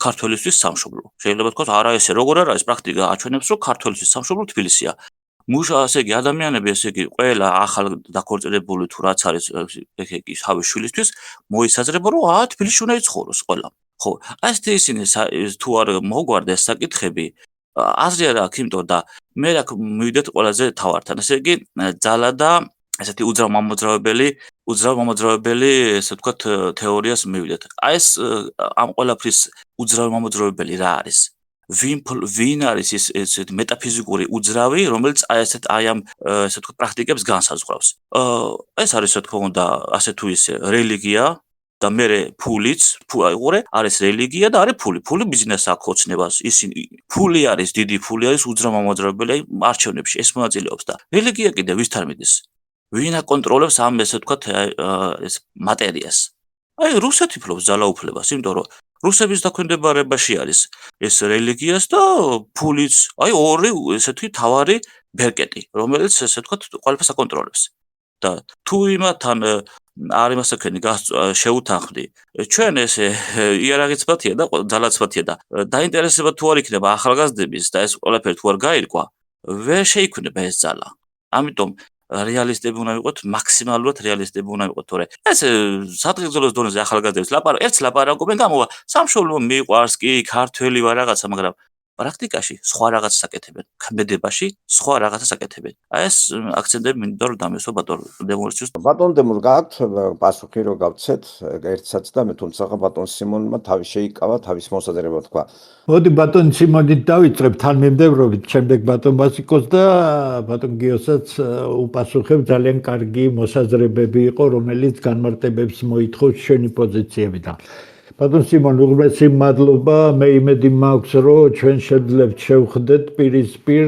ქართველისთვის სამშობლო. შეიძლება თქვათ არა ესე როგორ არა ეს პრაქტიკა აჩვენებს რომ ქართველისთვის სამშობლო თბილისია. მუშა ასე იგი ადამიანები ესე იგი ყველა ახალ დაქორწინებული თუ რაც არის ესე იგი თავი შვილისთვის მოისაზრება რომ თბილისში უნდა იცხოვროს ყველა. ხო, ეს ისინი თუ არ მოგვარდა ეს საკითხები აზრი არ აქვს, იმიტომ და მე რა მივიდეთ ყველაზე თავართან. ესე იგი ძალა და ესეთი უძრავმამოძრავებელი ესე ვთქვათ თეორიას მივიდეთ. აი ეს ამ ყველაფრის უძრავმამოძრავებელი რა არის? ვინ არის ეს ესეთი მეტაფიზიკური უძრავი, რომელიც აი ამ ესე ვთქვათ პრაქტიკებს განსაზღვრავს. ეს არის რა თქმა უნდა ასე თუ ისე რელიგია და მერე ფულიც, აიღურე, არის რელიგია და არის ფული. ფული ბიზნესს აქვს ოცნებას. ისინი ფული არის, დიდი ფული არის უძრავმამოძრავებელი არჩევნებში ეს მონაწილეობს და რელიგია კიდე ვისთან მიდის? ვინ აკონტროლებს ამ ესე ვთქვათ ეს მატერიას? აი რუსეთი ფლობს ძალაუფლებას, იმიტომ რომ რუსების დაქვემდებარებაში არის ეს რელიგიას და ფულიც, აი ორი ესეთი თავარი ბერკეტი, რომელიც ესე ვთქვათ ყველაფერს აკონტროლებს. და თუ იმათთან არ იმასაკენი შეუთანხმდი, ჩვენ ესე იარაღიც ბათია და ძალაც ბათია და დაინტერესება თუ არ იქნება ახალგაზრდების და ეს ყველაფერი თუ არ გაირკვა, ვერ შეიქმნება ეს ძალა. ამიტომ რეალისტები უნდა ვიყოთ, მაქსიმალურად რეალისტები უნდა ვიყოთ, თორე ეს სადღეგრძელოს დონეზე ახალგაზრდებს ერთს ლაპარაკობენ, გამოვა სამშობლო მიყვარს კი, ქართველი ვარ რაღაცა, მაგრამ პრაქტიკაში სხვა რაღაცას აკეთებენ, ქმედებაში სხვა რაღაცას აკეთებენ. აი ეს აქცენტები მინდა რომ დამესვა ბატონ დემურჩის. ბატონ დემურ გაქვთ პასუხი რომ გავცეთ ერთსაც და მე თუმცა ბატონ სიმონმა თავი შეიკავა, თავის მოსაზრება თქვა. მოდი ბატონ სიმონით დავიწყებ თანმიმდევრობით, შემდეგ ბატონ ბასიკოს და ბატონ გიოსაც უპასუხებ. ძალიან კარგი მოსაზრებები იყო, რომელიც განმარტებებს მოითხოვს შენი პოზიციებიდან. ბატონ სიმონ, უღრმესი მადლობა. მე იმედი მაქვს, რომ ჩვენ შევძლებთ შევხვდეთ პირისპირ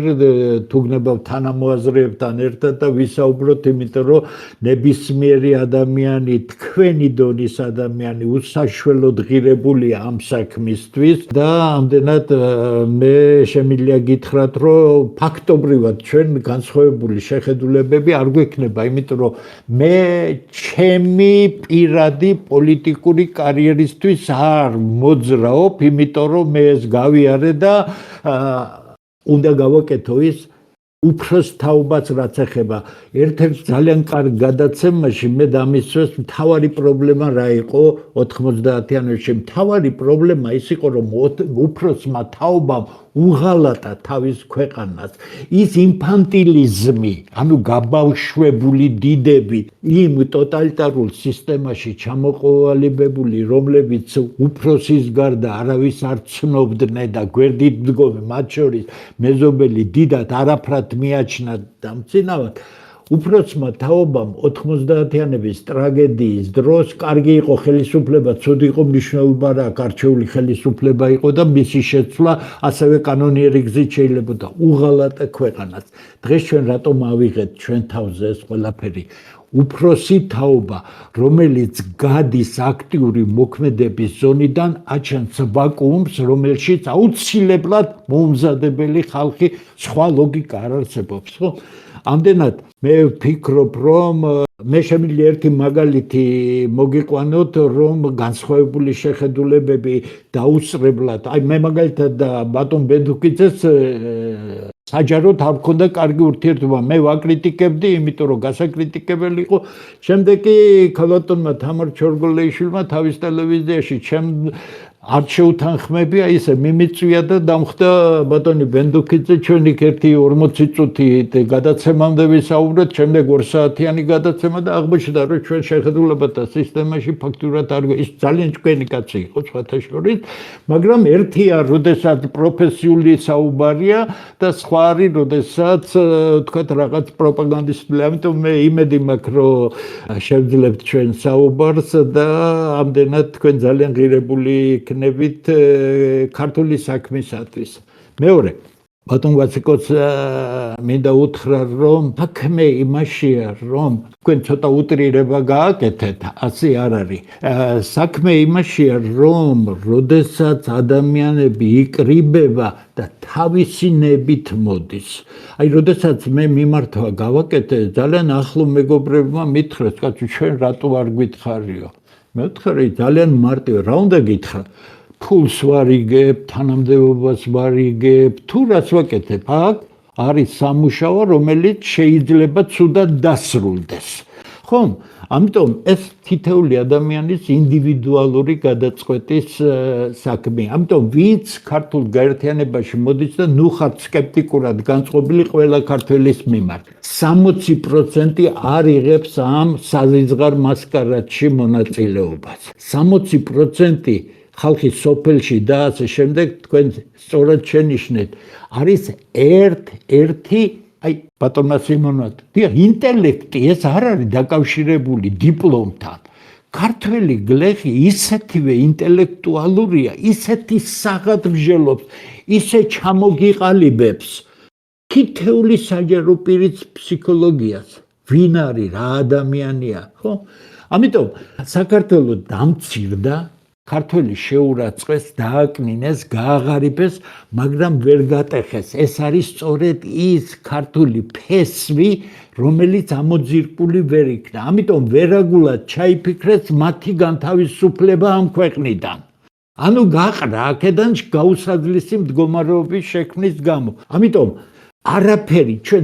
თუგნებავ თანამოაზრეებთან ერთად და ვისაუბროთ, იმიტომ რომ ნებისმიერი ადამიანი, თქვენი დონის ადამიანი უსაშველოდ ღირებულია ამ საქმისთვის და ამდენად მე შემიძლია გითხრათ, რომ ფაქტობრივად ჩვენ განსხვავებული შეხედულებები არ გვექნება, იმიტომ რომ მე ჩემი პირადი პოლიტიკური კარიერისთვის არ მოძრაობ, იმიტომ რომ მე ეს გავიარე და უნდა გავაკეთო ის უფროს თაობაც რაც ეხება. ერთ-ერთ ძალიან კარგ გადაცემაში მე დამისვეს მთავარი პრობლემა რა იყო 90-იანებში. მთავარი პრობლემა ის იყო, რომ უფროსმა თაობამ უღალატა თავის ქვეყანას, ის ინფანტილიზმი, ანუ გაბავშვებული დიდები იმ ტოტალიტარულ სისტემაში ჩამოყალიბებული, რომლებიც უფროსის გარდა არავის არ ცნობდნენ და გვერდით მდგომი, მათ შორის მეზობელი დიდად არაფრად მიაჩნდა და მწინავად უფროსმა თაობამ 90-იანების ტრაგედიის დროს კარგი იყო ხელისუფლება, ცუდი იყო მნიშვნელობა რა, გარჩეული ხელისუფლება იყო და მისი შეცვლა ასევე კანონიერი გზით შეიძლებოდა უღალატა ქვეყანას. დღეს ჩვენ რატომ ავიღეთ ჩვენ თავზე ეს ყველაფერი? უფროსი თაობა, რომელიც გადის აქტიური მოქმედების ზონიდან, აჩენს ვაკუუმს, რომელშიც აუცილებლად მოუმზადებელი ხალხი, სხვა ლოგიკა არ არსებობს, ხო? ამდენად მე ვფიქრობ, რომ მე შემიძლია ერთი მაგალითი მოგიყვანოთ, რომ განსხვავებული შეხედულებები დაუსწრებლად, აი მე მაგალითად ბატონ ბენდუკიძეს საჯაროდ არ მქონდა კარგი ურთიერთობა, მე ვაკრიტიკებდი, იმიტომ რომ გასაკრიტიკებელი იყო. შემდეგ კი ქალბატონმა თამარ ჩორგოლეიშვილმა თავის ტელევიზიაში არ შეუთანხმებია, ისე მიმიწვია და დამხვდა ბატონი ბენდუკიძე, ჩვენ იქ ერთი 40 წუთი გადაცემამდე ვისაუბრეთ, შემდეგ 2 საათიანი გადაცემა და აღმოჩნდა, რომ ჩვენ შეხედულებათა სისტემაში ფაქტურად არ ის ძალიან ჭკვიანი კაცი იყო სხვათა შორის, მაგრამ ერთია, როდესაც პროფესიული საუბარია და სხვა არის, როდესაც თქვათ რაღაც პროპაგანდისტული, ამიტომ მე იმედი მაქვს, რომ შევძლებთ ჩვენ საუბარს და ამდენად თქვენ ძალიან ღირებული იქნებით ქართული საქმისათვის. მეორე, ბატონ ვაციკოს მინდა უთხრა, რომ საქმე იმაშია, რომ თქვენ ცოტა უტრირება გააკეთეთ, ასე არ არის. საქმე იმაშია, რომ როდესაც ადამიანები იკრიბება და თავისი ნებით მოდის. აი, როდესაც მე მიმართვა გავაკეთე, ძალიან ახლო მეგობრებმა მითხრეს, კაცო, ჩვენ რატო არ გითხარიო? მე ვთქვი, ძალიან მარტივ, რა უნდა გითხრა? ფულს ვარიგებ, თანამდებობას ვარიგებ, თუ რაც ვაკეთებ, აქ არის სამუშაო, რომელიც შეიძლება ცუდად დასრულდეს. ხომ? ამიტომ ეს თითეული ადამიანის ინდივიდუალური გადაწყვეტის საქმეა. ამიტომ ვინც ქართულ გაერთიანებაში მოდის და ნუ ხართ სკეპტიკურად განწყობილი ყველა ქართველის მიმართ. 60% არ იღებს ამ საზიზღარ მასკარადში მონაწილეობას. 60% ხალხი სოფელში და ასე შემდეგ, თქვენ სწორად შენიშნეთ, არის ერთ-ერთი აი ბატონმა სიმონმა, ინტელექტი ეს არ არის დაკავშირებული დიპლომთან. ქართველი გლეხი ისეთივე ინტელექტუალურია, ისეთი საღად მსჯელობს, ისე ჩამოგიყალიბებს თითეული საჯარო პირის ფსიქოლოგიას. ვინ არის, რა ადამიანია, ხო? ამიტომ საქართველოს დამცირდა, ქართველი შეურაცხეს, დააკნინეს, გააღარიბეს, მაგრამ ვერ გატეხეს. ეს არის სწორედ ის ქართული ფესვი, რომელიც ამოძირკული ვერ იქნა. ამიტომ ვერაგულად ჩაიფიქრეს მათი განთავისუფლება ამ ქვეყნიდან. ანუ გაყრა აქედან გაუსაძლისი მდგომარეობის შექმნის გამო. ამიტომ არაფერი ჩვენ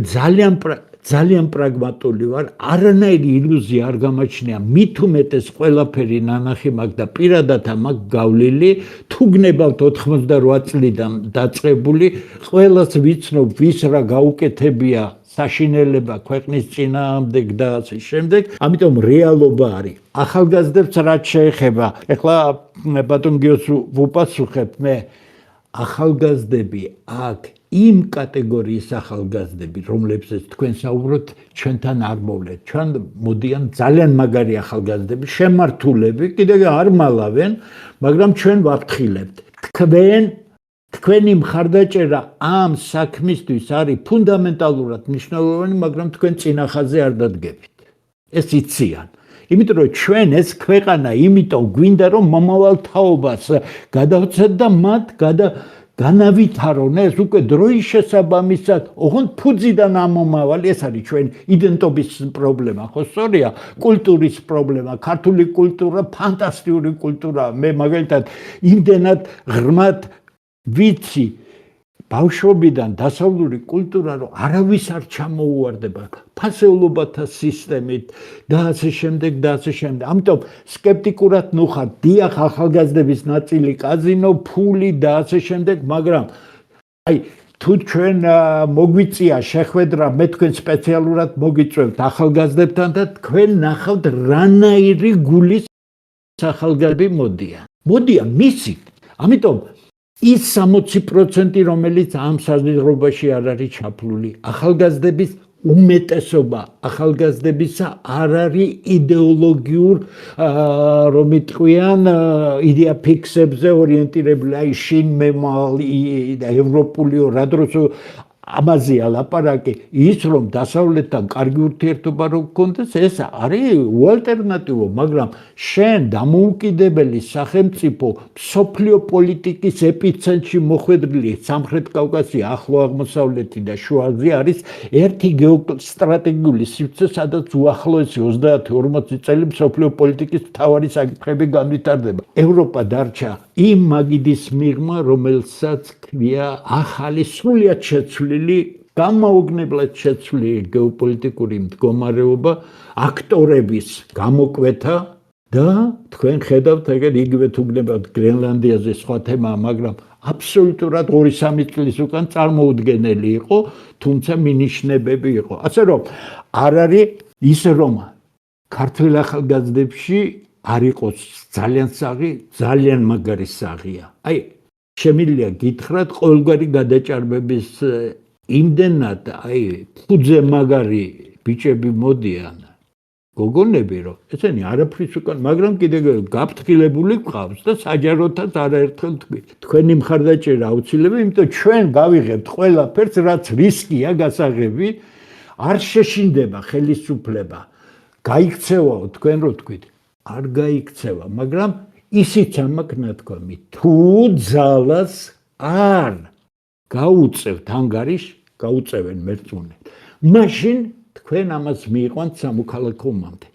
ძალიან პრაგმატული ვარ, არანაირი ილუზია არ გამაჩნია, მით უმეტეს ყველაფერი ნანახი მაქვს და პირადად მაქვს გავლილი, თუ გნებავთ 88 წლიდან დაწყებული, ყველას ვიცნობ, ვის რა გაუკეთებია საშინელება ქვეყნის წინააღმდეგ და ასე შემდეგ. ამიტომ რეალობა არის. ახალგაზრდებს რაც შეეხება, ეხლა ბატონ გიოს ვუპასუხებ მე, ახალგაზრდები აქ იმ კატეგორიის ახალგაზრდები, რომლებსაც თქვენ საუბრობთ, ჩვენთან არ მოვლეთ. ჩვენ მოდიან ძალიან მაგარი ახალგაზრდები, შემართულები, კიდევ არ მალავენ, მაგრამ ჩვენ ვაფრთხილებთ. თქვენი მხარდაჭერა ამ საქმისთვის არის ფუნდამენტალურად მნიშვნელოვანი, მაგრამ თქვენ წინახაზე არ დადგებით. ეს იციან. იმიტომ რომ ჩვენ ეს ქვეყანა, იმიტომ გვინდა რომ მომავალ თაობას გადავცეთ და მათ განავითარონ ეს უკვე დროის შესაბამისად, ოღონდ ფუძიდან ამომავალი, ეს არის ჩვენ იდენტობის პრობლემა, ხო სწორია? კულტურის პრობლემა, ქართული კულტურა ფანტასტიკური კულტურაა. მე მაგალითად იმდენად ღრმად ვიცი ბავშვობიდან დასავლური კულტურა, რომ არავის არ ჩამოუვარდება ფასეულობათა სისტემით და ასე შემდეგ და ასე შემდეგ. ამიტომ სკეპტიკურად ნუხარ, დიახ, ახალგაზრდების ნაწილი კაზინო, ფული და ასე შემდეგ, მაგრამ აი თუ ჩვენ მოგვიწია შეხვედრა მე თქვენ სპეციალურად მოგიწევთ ახალგაზრდებთან და თქვენ ნახავთ რანაირი გულის ახალგაზრდები მოდიან მისი ამიტომ ის 60% რომელიც ამ საზრდოობაში არ არის ჩაფლული ახალგაზრდების უმეტესობა ახალგაზრდებისა არ არის იდეოლოგიურ რომ იტყვიან იდეა ფიქსებზე ორიენტირებული აი შინ მემალი ევროპულიო რა დროს ამაზეა ლაპარაკი ის რომ დასავლეთთან კარგი ურთიერთობა რო გქონდეს ეს არის უალტერნატივო მაგრამ შენ დამოუკიდებელი სახელმწიფო სოფლიო პოლიტიკის ეპიცენტრში მოხვედრილი სამხრეთ კავკასია ახლო აღმოსავლეთი და შუა აზია არის ერთი გეოსტრატეგიული სივრცე სადაც უახლოესი 30-40 წელი სოფლიო პოლიტიკის მთავარი საკითხები განვითარდება ევროპა დარჩა იმ მაგიდის მიღმა რომელსაც ქვია ახალი სრულიად შეცვლილი გამაოგნებლად შეცვლილი გეოპოლიტიკური მდგომარეობა აქტორების გამოკვეთა და თქვენ ხედავთ ეგერ იგივე თუ გნებავთ გრენლანდიაზე სხვა თემაა მაგრამ აბსოლუტურად 2-3 წლის უკან წარმოუდგენელი იყო თუმცა მინიშნებები იყო ასე რომ არ არის ის რომ ქართველ ახალგაზრდებში არ იყოს ძალიან საღი ძალიან მაგარი საღია აი შემიძლია გითხრათ ყოველგვარი გადაჭარბების იმდენად აი ფუძე მაგარი ბიჭები მოდიან გოგონები რომ ესენი არაფრის უკან მაგრამ კიდევ გაფრთხილებული ყავს და საჯაროთაც არაერთხელ თქვენი მხარდაჭერა აუცილებელი იმიტომ ჩვენ გავიღებთ ყველაფერს რაც რისკია გასაღები არ შეშინდება ხელისუფლება გაიქცევაო თქვენ რო თქვით არ გაიქცევა მაგრამ ისიც ამაქვს ნათქვამი თუ ძალას არ გაუწევთ ანგარიშ გაუწევენ მერწმუნედ მაშინ თქვენ ამას მიიყვანთ სამოქალაქო ომამდე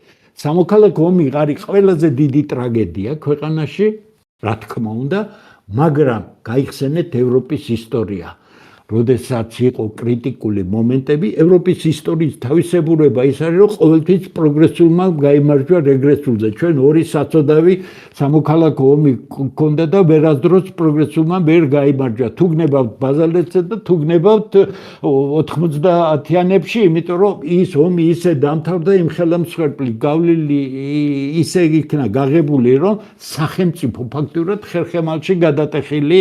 სამოქალაქო ომი არის ყველაზე დიდი ტრაგედია ქვეყანაში რა თქმა უნდა მაგრამ გაიხსენეთ ევროპის ისტორია როდესაც იყო კრიტიკული მომენტები ევროპის ისტორიის თავისებურება ის არის რომ ყოველთვის პროგრესულმა გაიმარჯვა რეგრესულზე ჩვენ ორი საწოდავი სამოქალაქო ომი გქონდა და ვერასდროს პროგრესულმა ვერ გაიმარჯვა თუ გნებავთ ბაზალეთზე და თუ გნებავთ 90-იანებში იმიტომ რომ ის ომი ისე დამთავრდა იმ ხელმსხვერპლი გავლილი ისე იქნა გაღებული რომ სახელმწიფო ფაქტურად ხერხემალში გადატეხილი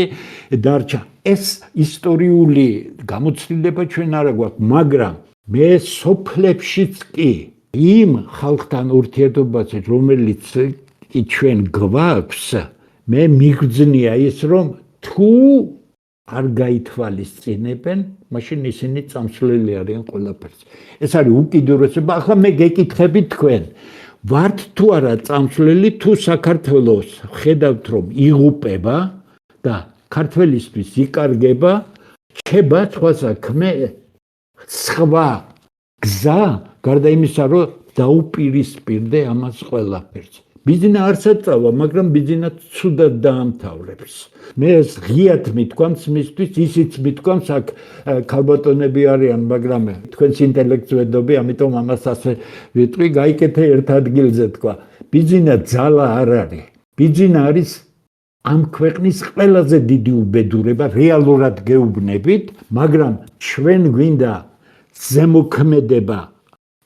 დარჩა ეს ისტორიული გამოცდილება ჩვენ არა გვაქვს, მაგრამ მე სოფლებშიც კი იმ ხალხთან ურთიერთობაზე, რომელიც კი ჩვენ გვაქვს, მე მიგრძნია ის, რომ თუ არ გაითვალისწინებენ, მაშინ ისინი წამსვლელი არიან ყველაფერს. ეს არის უკიდურესობა. ახლა მე გეკითხებით თქვენ, ვართ თუ არა წამსვლელი, თუ საქართველოს ხედავთ რომ იღუპება და ქართველისთვის იკარგება, რჩება სხვა საქმე, სხვა გზა, გარდა იმისა, რომ დაუპირისპირდე ამას ყველაფერს. ბიძინა არ საწავა, მაგრამ ბიძინა ცუდად დაამთავრებს. მე ეს ღიად მithქვამს მისთვის, ისიც მithქვამს, აქ ქალბატონები არიან, მაგრამ თქვენს ინტელექტს ვედობი, ამიტომ ამას ასე ვიტყვი, გაიკეთე ერთ ადგილზე თქვა. ბიძინა ძალა არ არის. ბიძინა არის ამ ქვეყნის ყველაზე დიდი უბედურება, რეალურად გეუბნებით, მაგრამ ჩვენ გვინდა ზემოქმედება,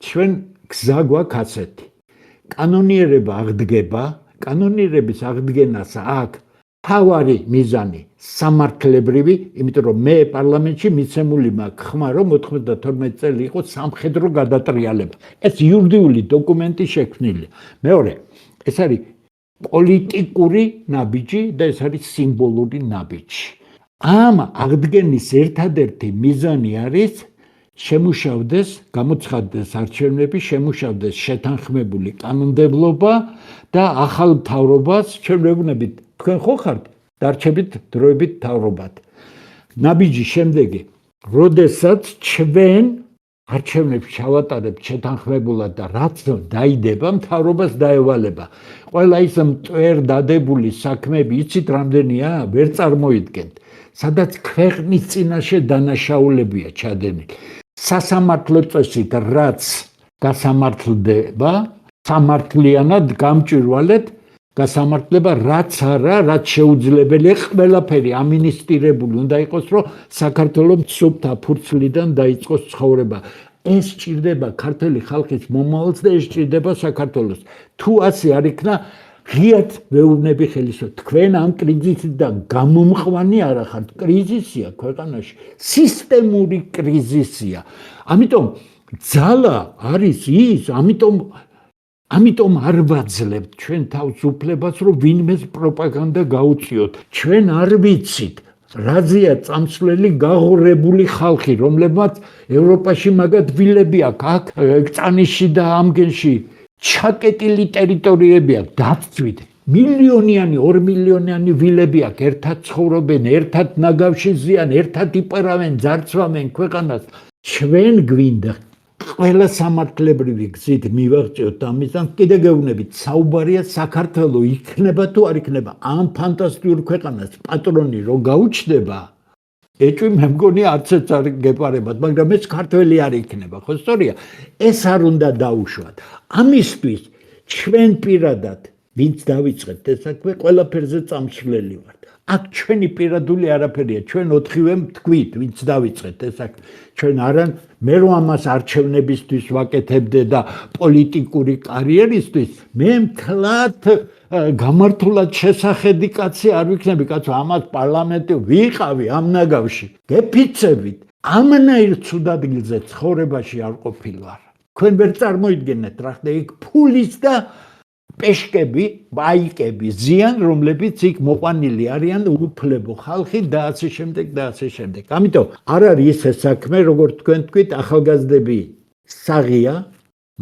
ჩვენ გზა გვაქვს ასეთი. კანონიერება აღდგება, კანონიერების აღდგენას აქ თავარი მიზანი სამართლებრივი, იმიტომ რომ მე პარლამენტში მიცემული მაქვს ხმა, რომ 92 წელი იყო სამხედრო გადატრიალება. ეს იურიდიული დოკუმენტი შექმნილია. მეორე, ეს არის პოლიტიკური ნაბიჯი და ეს არის სიმბოლური ნაბიჯი. ამ აღდგენის ერთადერთი მიზანი არის შემუშავდეს, გამოცხადდეს არჩევნები, შემუშავდეს შეთანხმებული კანონმდებლობა და ახალ მთავრობას ჩვენ ვეუბნებით, თქვენ ხო ხართ დარჩებით დროებით მთავრობად. ნაბიჯი შემდეგი, როდესაც ჩვენ არჩევნებს ჩავატარებთ შეთანხმებულად და რაც დაიდება, მთავრობას დაევალება. ყველა ის მტვერ დადებული საქმეები, იცით რამდენია, ვერ წარმოიდგენთ. სადაც ქვეყნის წინაშე დანაშაულებია ჩადენილი. სასამართლო წესით რაც გასამართლდება, სამართლიანად გამჭვირვალეთ გასამართლება რაც არა, რაც შეუძლებელია, ყველაფერი ამინისტირებული უნდა იყოს, რომ საქართველოს სუფთა ფურცლიდან დაიწყოს ცხოვრება. ეს ჭირდება ქართული ხალხის მომავალს და ეს ჭირდება საქართველოს. თუ ასე არ იქნა, ღიად ვეუბნები ხელისუფლებას. თქვენ ამ კრიზისიდან გამომყვანი არ ახართ. კრიზისია ქვეყანაში, სისტემური კრიზისია. ამიტომ ძალა არის ის, ამიტომ არ ვაძლევთ ჩვენ თავს უფლებას, რომ ვინმეს პროპაგანდა გაუწიოთ. ჩვენ არ ვიცით, რაზეა წამსვლელი გაღურებული ხალხი, რომლებმაც ევროპაში მაგათ ვილები აქვს, აქ წანიში და ამგენში ჩაკეტილი ტერიტორიები აქვს, დაცვით. მილიონიანი, 2 მილიონიანი ვილები აქვს, ერთად ცხოვრობენ, ერთად ნაგავში ზიან, ერთად იპარავენ, ძარცვამენ ქვეყანას. ჩვენ გვინდა ყველა სამართლებრივი გზით მივაღწიოთ ამისთან, კიდე გეუბნებით, საუბარია საქართველოს იქნება თუ არ იქნება ამ ფანტასტიკურ ქვეყანას პატრონი რო გაუჩნდება, ეჭვი მე მგონი არცეც არ გეპარებათ, მაგრამ ეს ქართველი არ იქნება, ხო სწორია? ეს არ უნდა დაუშვათ. ამისთვის ჩვენ პირადად, ვინც დავიწყეთ ეს საქმე, ყველაფერზე წამსვლელი ვართ. აქ ჩვენი პირადული არაფერია, ჩვენ 4-ვე თქვით, ვინც დავიწყეთ ეს საქმე. ჩვენ არან მე რომ ამას არჩევნებისთვის ვაკეთებდე და პოლიტიკური კარიერისთვის, მე მთლად გამართულად შესახედი კაცი არ ვიქნები, კაცო, ამას პარლამენტი ვიყავი ამ ნაგავში. გეფიცებით, ამნაირ ცუდ ადგილზე ცხოვრებაში არ ყოფილვარ. თქვენ ვერ წარმოიდგენთ რა ხდება იქ ფულის და პეშკები, ბაიკები ზიან, რომლებიც იქ მოყვანილი არიან უფლებო ხალხი და ასე შემდეგ და ასე შემდეგ. ამიტომ არ არის ეს საქმე, როგორც თქვენ თქვით, ახალგაზრდები საღია,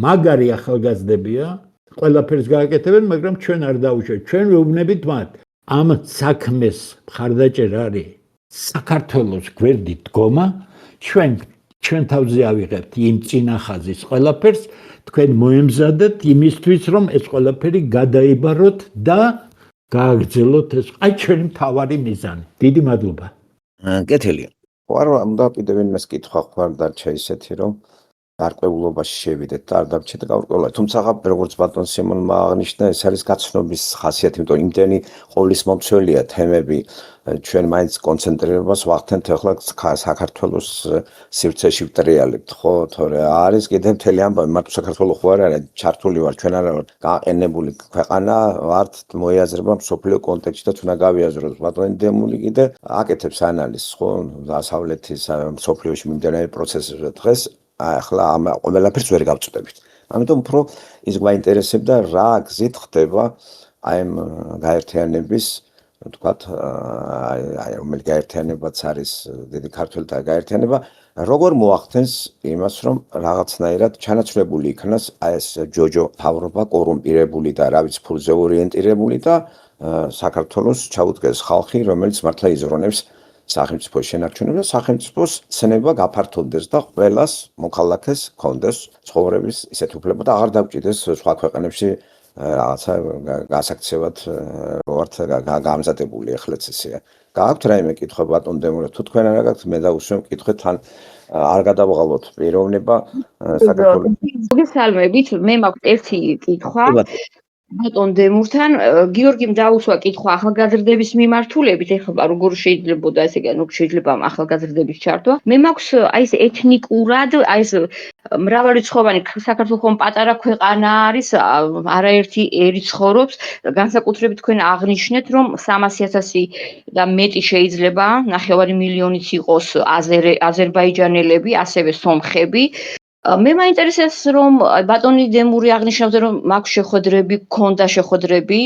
მაგარი ახალგაზრდებია, ყველაფერს გააკეთებენ, მაგრამ ჩვენ არ დაუშვებთ. ჩვენ ვეუბნებით მათ, ამ საქმეს მხარდაჭერა არის საქართველოს გვერდით დგომა, ჩვენ თავზე ავიღებთ იმ წინახაზის ყველაფერს, თქვენ მოემზადეთ იმისთვის, რომ ეს ყველაფერი გადაიბაროთ და გააგრძელოთ ეს აი ჩვენი მთავარი მიზანი. დიდი მადლობა. კეთილია. არ უნდა კიდევ ვინმეს კითხვა ხარ დარჩა ისეთი, რომ გარკვეულობაში შევიდეთ და არ დავჭეთ გაურკვევლა. თუმცა როგორც ბატონ სიმონმა აღნიშნა, ეს არის გაცნობის ხასიათი, იმიტომ რომ იმდენი ყოვლის მომცველია თემები, ჩვენ მაინც კონცენტრირებას ვახდენთ ახლა საქართველოს სივრცეში ვტრიალებთ, ხო, თორე არის კიდევ მთელი ამბავი, მარტო საქართველოს ხო არ არის, ჩართული ვარ, ჩვენ არ ვართ გაყენებული ქვეყანა, ვართ მოიაზრება მსოფლიო კონტექსტში და თუ უნდა გავიაზროთ, ბატონი დემული კიდე აკეთებს ანალიზს, ხო, დასავლეთის მსოფლიოში მიმდინარე პროცესებზე დღეს ახლა ამ ყველაფერს ვერ გავწვდებით. ამიტომ უფრო ის გვაინტერესებდა რა გზით ხდება აი ამ გაერთიანების, თქვათ, აი რომელი გაერთიანებაც არის დიდი ქართველთა გაერთიანება, როგორ მოახდენს იმას, რომ რაღაცნაირად ჩანაცვლებული იქნას აი ეს ჯოჯო თავრობა, კორუმპირებული და რა ვიცი ფულზე ორიენტირებული და საქართველოს ჩაუდგეს ხალხი, რომელიც მართლა იზრუნებს სახელმწიფოს შენარჩუნებას, სახელმწიფოს ცნება გაფართოვდეს და ყველას მოქალაქეს კონდეს ცხოვრების ისეთ უფლება და აღარ დავჭიდეს სხვა ქვეყანებში რაღაცა გასაქცევად ვართ გამზადებული ახლაც ისეა. გააქვთ რაიმე კითხვა ბატონ დემურა, თუ თქვენ არ გაქვთ, მე დავუსვენ კითხვით, თან არ გადავღალოთ პიროვნება საქართველოს. მოგესალმებით, მე მაქვს ერთი კითხვა. ბატონ დემურთან, გიორგიმ დაუსვა კითხვა ახალგაზრდების მიმართულებით, ეხლა როგორ შეიძლებოდა ესე შეიძლება ახალგაზრდების ჩართვა. მე მაქვს აი ეს ეთნიკურად, აი ეს მრავალრიცხოვანი საქართველოს ხომ პატარა ქვეყანა არის, არაერთი ერი ცხოვრობს, განსაკუთრებით თქვენ აღნიშნეთ, რომ 300,000 და მეტი შეიძლება, 9 მილიონიც იყოს აზერბაიჯანელები, ასევე სომხები. მე მაინტერესებს, რომ ბატონი დემური აღნიშნავდა, რომ მაქვს შეხვედრები, გქონდა შეხვედრები,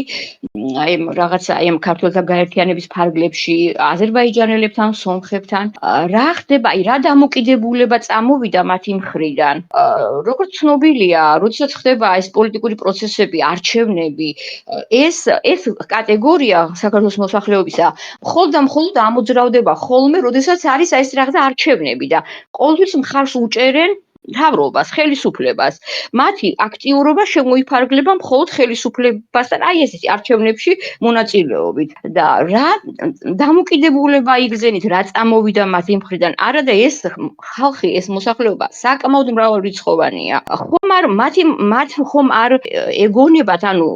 აი რაღაცა აი ამ ქართველთა გაერთიანების ფარგლებში აზერბაიჯანელებთან, სომხებთან. რა ხდება, აი რა დამოკიდებულება წამოვიდა მათი მხრიდან? როგორც ცნობილია, როდესაც ხდება ეს პოლიტიკური პროცესები, არჩევნები, ეს კატეგორია საქართველოს მოსახლეობისა მხოლოდ ამოძრავდება ხოლმე, როდესაც არის აი ეს რაღაცა არჩევნები და ყოველთვის მხარს უჭერენ მთავრობას, ხელისუფლებას. მათი აქტიურობა შემოიფარგლება მხოლოდ ხელისუფლებასთან, აი ესეთი არჩევნებში მონაწილეობით. და რა დამოკიდებულება იგზენით, რა წამოვიდა მათი მხრიდან? არა და ეს ხალხი, ეს მოსახლეობა საკმაოდ მრავალრიცხოვანია. ხომ არ მათ ხომ არ ეგონებათ, ანუ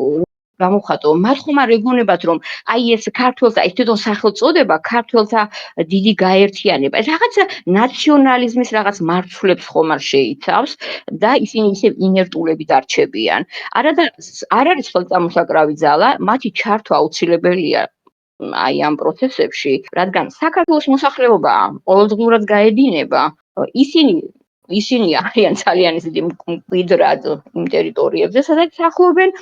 გამოვხატო, მათ ხომ არ ეგონებათ, რომ აი ეს ქართველთა ეს თვითონ სახელწოდება, ქართველთა დიდი გაერთიანება, ეს რაღაცა ნაციონალიზმის რაღაც მარცვლებს ხომ არ შეიცავს და ისინი ისევ ინერტულებით არჩებიან. არ არის ხელწამოსაკრავი ძალა, მათი ჩართვა აუცილებელია აი ამ პროცესებში, რადგან საქართველოს მოსახლეობა ყოველდღიურად გაედინება, ისინი არიან ძალიან ისეთი მკვიდრად იმ ტერიტორიებზე, სადაც სახლობენ,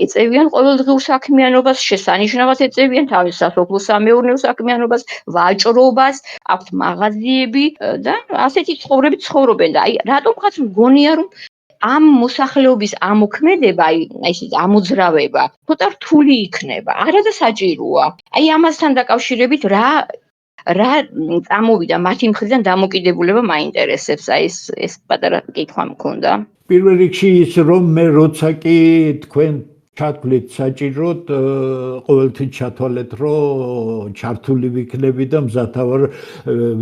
ეწევიან ყოველდღიურ საქმიანობას, შესანიშნავად ეწევიან თავის სასოფლო-სამეურნეო საქმიანობას, ვაჭრობას, აქვთ მაღაზიები და ასეთი ცხოვრებით ცხოვრობენ და აი რატომღაც მგონია, რომ ამ მოსახლეობის ამოქმედება, აი ესე ამოძრავება, ცოტა რთული იქნება, არა და საჭიროა. აი ამასთან დაკავშირებით რა წამოვიდა მათი მხრიდან დამოკიდებულება მაინტერესებს, აი ეს პატარა კითხვა მქონდა. პირველ რიგში ის რომ მე როცა კი თქვენ ჩათვლით საჭიროდ ყოველთვის ჩათვალეთ რომ ჩართული ვიქნები და მზათა ვარ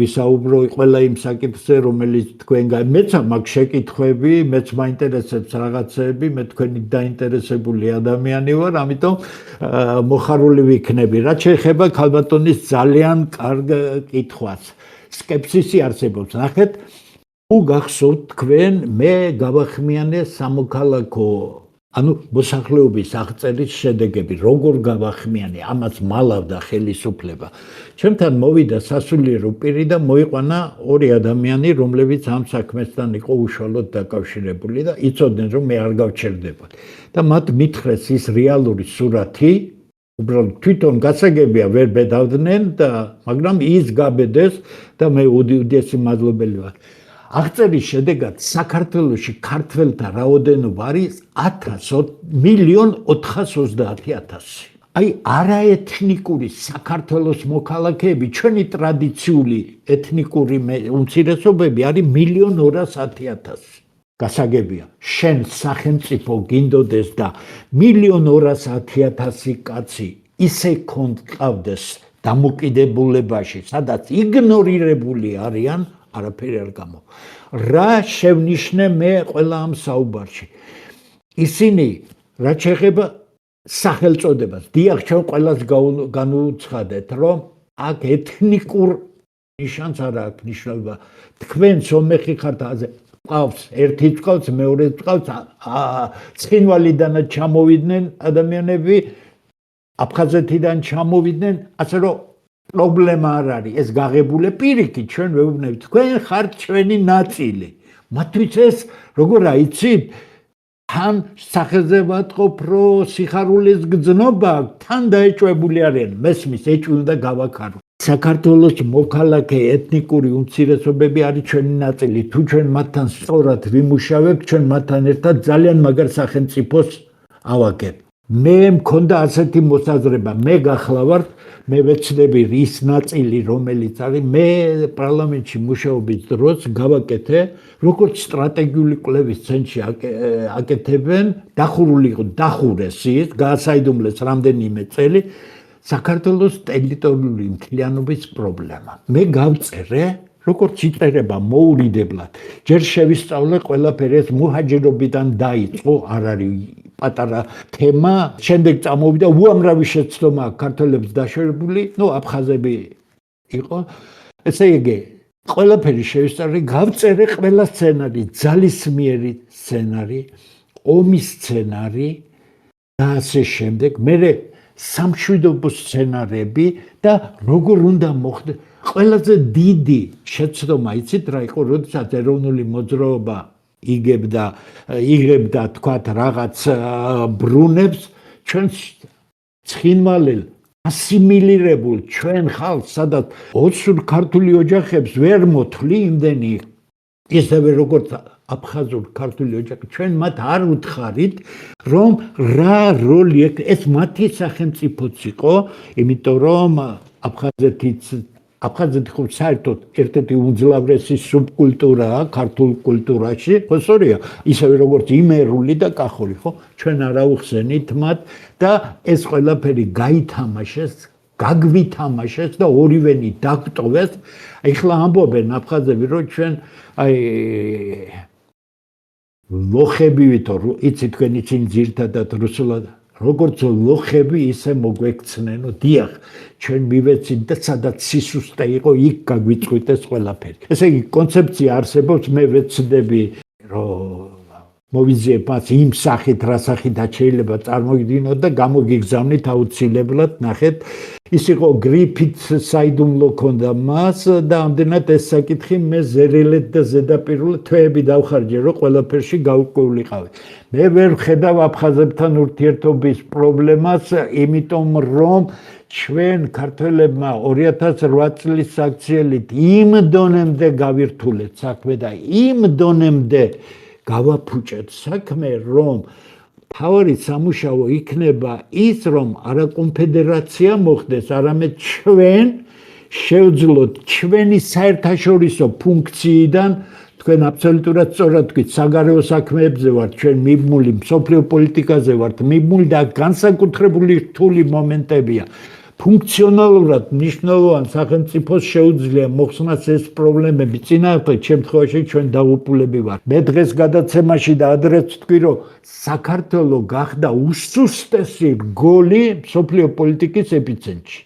ვისაუბრო ყველა იმ საკითხზე რომელიც თქვენ მეც მაქვს შეკითხვები მეც მაინტერესებს რაღაცები მე თქვენი დაინტერესებული ადამიანი ვარ ამიტომ მოხარული ვიქნები რაც შეეხება ქალბატონის ძალიან კარგ კითხვას სკეპსისი არსებობს ნახეთ თუ გახსოვთ თქვენ მე გავახმიანე სამოქალაქო ანუ მოსახლეობის აღწერის შედეგები როგორ გავახმიანე ამას მალავდა ხელისუფლება ჩემთან მოვიდა სასულიერო პირი და მოიყვანა ორი ადამიანი რომლებიც ამ საქმესთან იყო უშუალოდ დაკავშირებული და იცოდნენ რომ მე არ გავჩერდებოდი და მათ მითხრეს ის რეალური სურათი უბრალოდ თვითონ გასაგებია ვერ ბედავდნენ და მაგრამ ის გაბედეს და მე უდიდესი მადლობელი ვარ აღწერის შედეგად საქართველოში ქართველთა რაოდენობა არის 1,430,000. აი არაეთნიკური საქართველოს მოქალაქეები, ჩვენი ტრადიციული ეთნიკური უმცირესობები არის 1,210,000. გასაგებია, შენ სახელმწიფო გინდოდეს და 1,210,000 კაცი ისე კონტყავდეს დამოკიდებულებაში, სადაც იგნორირებული არიან არაფერი არ გამო. რა შევნიშნე მე ყველა ამ საუბარში. ისინი რაც შეეხება სახელწოდებას, დიახ, ჩვენ ყველას განუცხადეთ, რომ აქ ეთნიკურ ნიშანს არ აქვს ნიშნულობა. თქვენ სომეხი ხართ აზე ყავს, ერთი ყავს, მეორე ყავს, ცხინვალიდანაც ჩამოვიდნენ ადამიანები, აფხაზეთიდან ჩამოვიდნენ, ასე რომ პრობლემა არ არის, ეს გაღებულე პირიქით ჩვენ ვეუბნებით, თქვენ ხართ ჩვენი ნაწილი. მათთვის ეს როგორ აიცით? თან სახელზე ვატყობ, რომ სიხარულის გრძნობა თან დაეჭვებული არიან, მესმის ეჭვი უნდა გავაქარო. საქართველოს მოქალაქე ეთნიკური უმცირესობები არის ჩვენი ნაწილი. თუ ჩვენ მათთან სწორად ვიმუშავებთ, ჩვენ მათთან ერთად ძალიან მაგარ სახელმწიფოს ავაგებთ. მე მქონდა ასეთი მოსაზრება, მე გახლავართ, მე ვეცდები ის ნაწილი, რომელიც არის, მე პარლამენტში მუშაობის დროს გავაკეთე, როგორც სტრატეგიული კვლევის ცენტრში აკეთებენ, დახურეს ის, გაასაიდუმლეს რამდენიმე წელი, საქართველოს ტერიტორიული მთლიანობის პრობლემა. მე გავწერე, როგორც იწერება მოურიდებლად, ჯერ შევისწავლე ყველაფერი ეს მუჰაჯირობიდან დაიწყო, არ არის პატარა თემა, შემდეგ წამოვიდა უამრავი შეცდომა ქართველებს დაშორებული, აფხაზები იყო. ესე იგი, ყველაფერი შევისწავლე, გავწერე ყველა სცენარი, ძალისმიერი სცენარი, ომის სცენარი და ასე შემდეგ. მე სამშვიდობო სცენარები და როგორ უნდა მოხდეს. ყველაზე დიდი შეცდომა იცით რა იყო, როდესაც ეროვნული მოძრაობა იღებდა თქვათ რაღაც ბრუნებს ჩვენ ცხინვალელ ასიმილირებულ ჩვენ ხალხს სადაც ოცურ ქართული ოჯახებს ვერ მოთვლი იმდენი ისევე როგორც აფხაზურ ქართული ოჯახი ჩვენ მათ არ უთხარით რომ რა როლი ეს მათი სახელმწიფოც იყო იმიტომ რომ აფხაზეთი ხო საერთოდ ერთ-ერთი უმძლავრესი სუბკულტურაა ქართულ კულტურაში, ხო სწორია, ისევე როგორც იმერული და კახური, ხო? ჩვენ არ აუხსენით მათ და ეს ყველაფერი გაითამაშეს, გაგვითამაშეს და ორივენი დაგტოვეს. ეხლა ამბობენ აფხაზები, რომ ჩვენ აი ლოხები ვითო, იცი თქვენ იცინი ძირთადად რუსულად როგორც ლოხები ისე მოგვექცნენო, დიახ, ჩვენ მივეცით და სადაც სისუსტე იყო, იქ გაგვიწყვიტეს ყველაფერი. ესე იგი, კონცეფცია არსებობს, მე ვეცდები, რომ მოვიზიებ მას იმ სახით, რა სახითაც შეიძლება წარმოგიდგინოთ და გამოგიგზავნით აუცილებლად, ნახეთ, ის იყო გრიფითს საიდუმლო ქონდა მას და ამდენად ეს საკითხი მე ზერელეთ და ზედაპირულად თვეები დავხარჯე, რომ ყველაფერში გავკვეულიყავი. მე ვერ ვხედავ აფხაზებთან ურთიერთობის პრობლემას, იმიტომ რომ ჩვენ ქართველებმა 2008 წლის საქციელით იმ დონემდე გავირთულეთ საქმე და იმ დონემდე გავაფუჭეთ საქმე, რომ თავი სამუშაო იქნება ის, რომ არა კონფედერაცია მოხდეს, არამედ ჩვენ შევძლოთ ჩვენი საერთაშორისო ფუნქციიდან, თქვენ აბსოლუტურად სწორად თქვით, საგარეო საქმეებზე ვართ, ჩვენ მიბმული, მსოფლიო პოლიტიკაზე ვართ მიბმული და განსაკუთრებული რთული მომენტებია. ფუნქციონალურად მნიშვნელოვან სახელმწიფოს შეუძლია მოხსნას ეს პრობლემები. წინააღმდეგ შემთხვევაში ჩვენ დაღუპულები ვართ. მე დღეს გადაცემაში და ადრეც ვთქვი, რომ საქართველო გახდა უსუსტესი რგოლი მსოფლიო პოლიტიკის ეპიცენტრში.